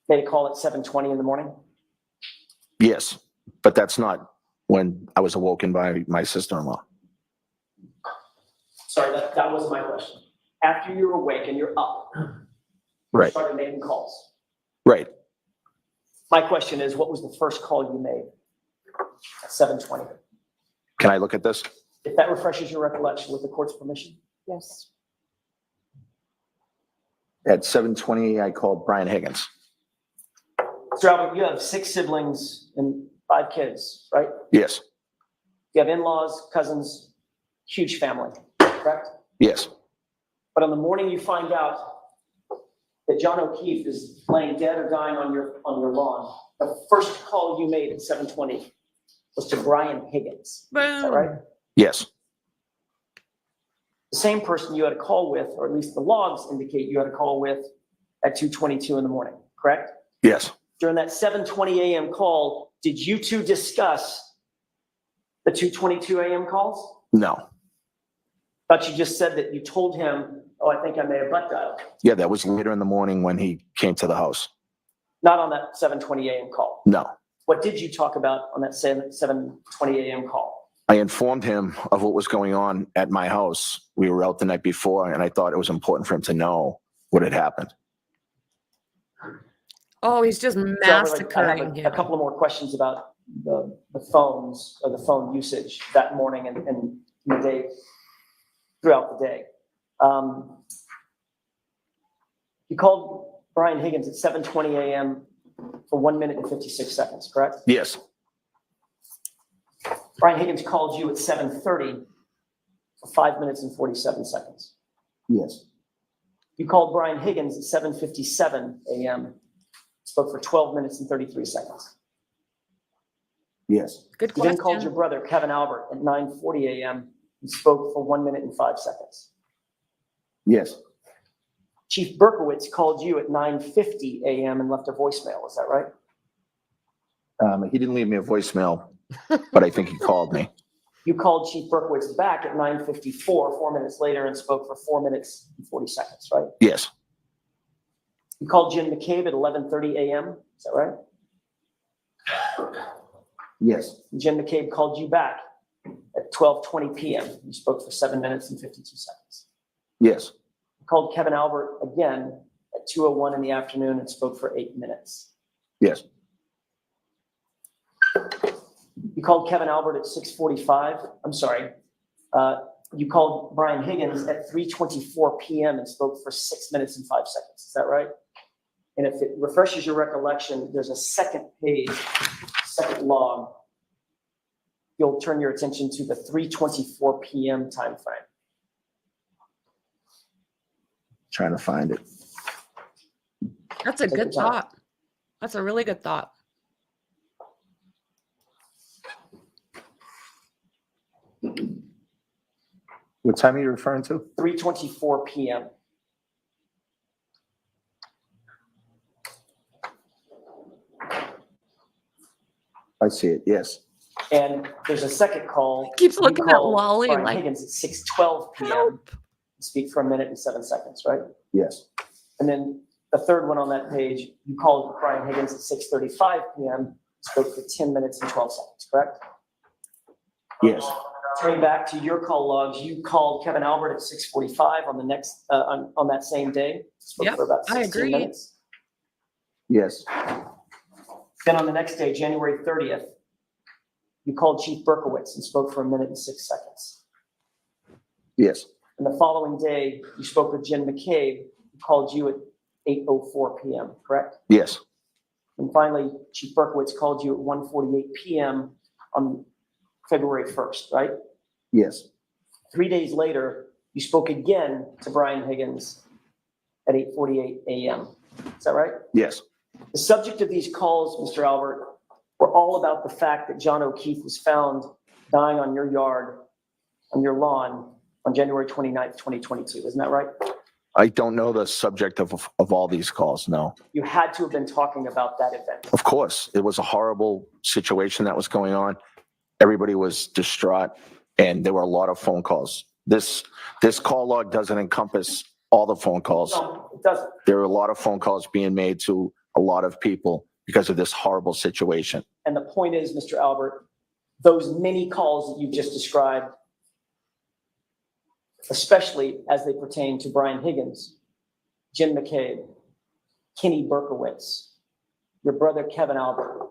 made a call at 7:20 in the morning? yes. But that's not when I was awoken by my sister-in-law. Sorry, that wasn't my question. After you're awake and you're up, you Right, started making calls. right. My question is, what was the first call you made at 7:20? Can I look at this? If that refreshes your recollection with the court's permission. Yes. At 7:20, I called Brian Higgins. Mr. Albert, you have 6 siblings and 5 kids, right? Yes, You have in-laws, cousins, huge family, correct? yes, But on the morning you find out that John O'Keefe is laying dead or dying on your lawn, the first call you made at 7:20 was to Brian Higgins. Is that Boom. right? yes, The same person you had a call with, or at least the logs indicate you had a call with at 2:22 in the morning, correct? yes. During that 7:20 a.m. call, did you two discuss the 2:22 a.m. calls? No. But you just said that you told him, oh, I think I may have butt dialed. Yeah, that was later in the morning when he came to the house. Not on that 7:20 a.m. call. No. What did you talk about on that 7:20 a.m. call? I informed him of what was going on at my house. We were out the night before, and I thought it was important for him to know what had happened. Oh, he's just So I have massacring a him. couple of more questions about the phones or the phone usage that morning and the day, throughout the day. You called Brian Higgins at 7:20 a.m. for 1 minute and 56 seconds, correct? Yes, Brian Higgins called you at 7:30 for 5 minutes and 47 seconds. yes, You called Brian Higgins at 7:57 a.m., spoke for 12 minutes and 33 seconds. yes, Good You then called question. your brother, Kevin Albert, at 9:40 a.m. and spoke for 1 minute and 5 seconds. yes, Chief Berkowitz called you at 9:50 a.m. and left a voicemail. Is that right? He didn't leave me a voicemail, but I think he called me. You called Chief Berkowitz back at 9:54, 4 minutes later, and spoke for 4 minutes and 40 seconds, right? Yes, You called Jim McCabe at 11:30 a.m. Is that right? Yes. Jim McCabe called you back at 12:20 p.m. You spoke for 7 minutes and 52 seconds. Yes. You called Kevin Albert again at 2:01 in the afternoon and spoke for 8 minutes. Yes. You called Kevin Albert at 6:45. I'm sorry. You called Brian Higgins at 3:24 p.m. and spoke for 6 minutes and 5 seconds. Is that right? And if it refreshes your recollection, there's a second page, second log. You'll turn your attention to the 3:24 p.m. time frame. Trying to find it. That's a good thought. That's a really good thought. What time are you referring to? 3:24 p.m. I see it. Yes. And there's a second call. Keeps You looking at called Wally Brian like, Higgins at 6:12 p.m. Speak for 1 minute and 7 seconds, right? Yes. And then the third one on that page, you called Brian Higgins at 6:35 p.m. Spoke for 10 minutes and 12 seconds, correct? Yes. Turning back to your call logs, you called Kevin Albert at 6:45 on the next on that same day. Spoke Yep, for about 16 I agree. minutes. Yes. Then on the next day, January 30th, you called Chief Berkowitz and spoke for 1 minute and 6 seconds. Yes. And the following day, you spoke with Jim McCabe, who called you at 8:04 p.m., correct? Yes. And finally, Chief Berkowitz called you at 1:48 p.m. on February 1st, right? Yes. 3 days later, you spoke again to Brian Higgins at 8:48 a.m. Is that right? Yes. The subject of these calls, Mr. Albert, were all about the fact that John O'Keefe was found dying on your yard, on your lawn, on January 29th, 2022. Isn't that right? I don't know the subject of all these calls. No. You had to have been talking about that event. Of course, it was a horrible situation that was going on. Everybody was distraught, and there were a lot of phone calls. This call log doesn't encompass all the phone calls. No, it doesn't. There are a lot of phone calls being made to a lot of people because of this horrible situation. And the point is, Mr. Albert, those many calls that you just described, especially as they pertain to Brian Higgins, Jim McCabe, Kenny Berkowitz, your brother Kevin Albert,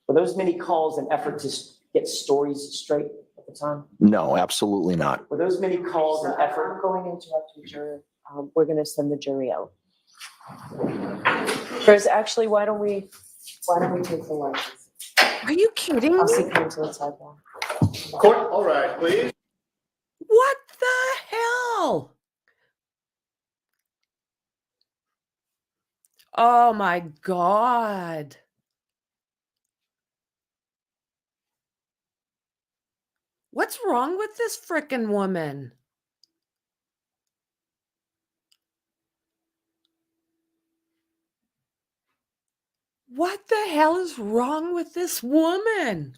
were those many calls an effort to get stories straight at the time? No, absolutely not. Were those many calls an effort? I'm going to interrupt you, jury. We're going to send the jury out. There's actually, why don't we take the lunches? are you kidding I'll me? see counsel outside now. Court, all right, please. What the hell? Oh my God. What's wrong with this frickin' woman? What the hell is wrong with this woman?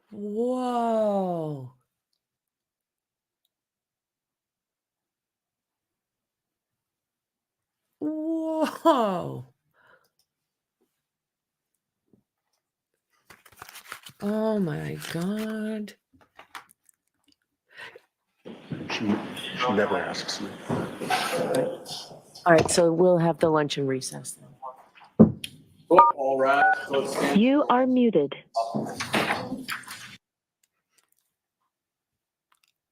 Whoa. Whoa. Oh my God. She never asks me. All right, so we'll have the lunch and recess then. Court, all rise. Let's stand. You are muted.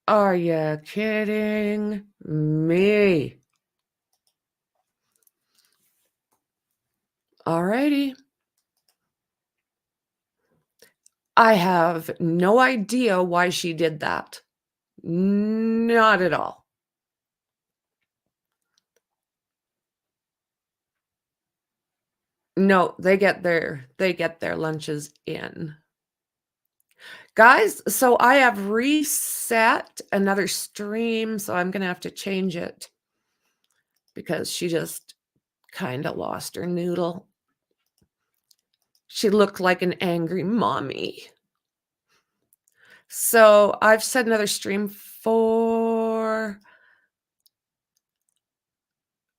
Are you kidding me? Alrighty. I have no idea why she did that. Not at all. No, they get their lunches in. Guys, so I have reset another stream, so I'm going to have to change it because she just kind of lost her noodle. She looked like an angry mommy. So I've set another stream for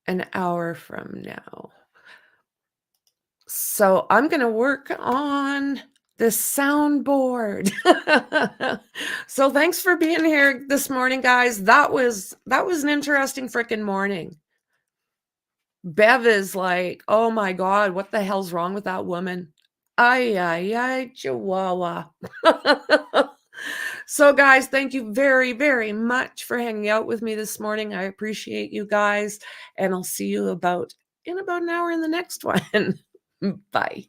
an hour from now. So I'm going to work on the soundboard. So thanks for being here this morning, guys. That was an interesting freaking morning. Bev is like, oh my God, what the hell's wrong with that woman? Ay, chihuahua. So guys, thank you very, very much for hanging out with me this morning. I appreciate you guys, and I'll see you in about an hour in the next one. Bye.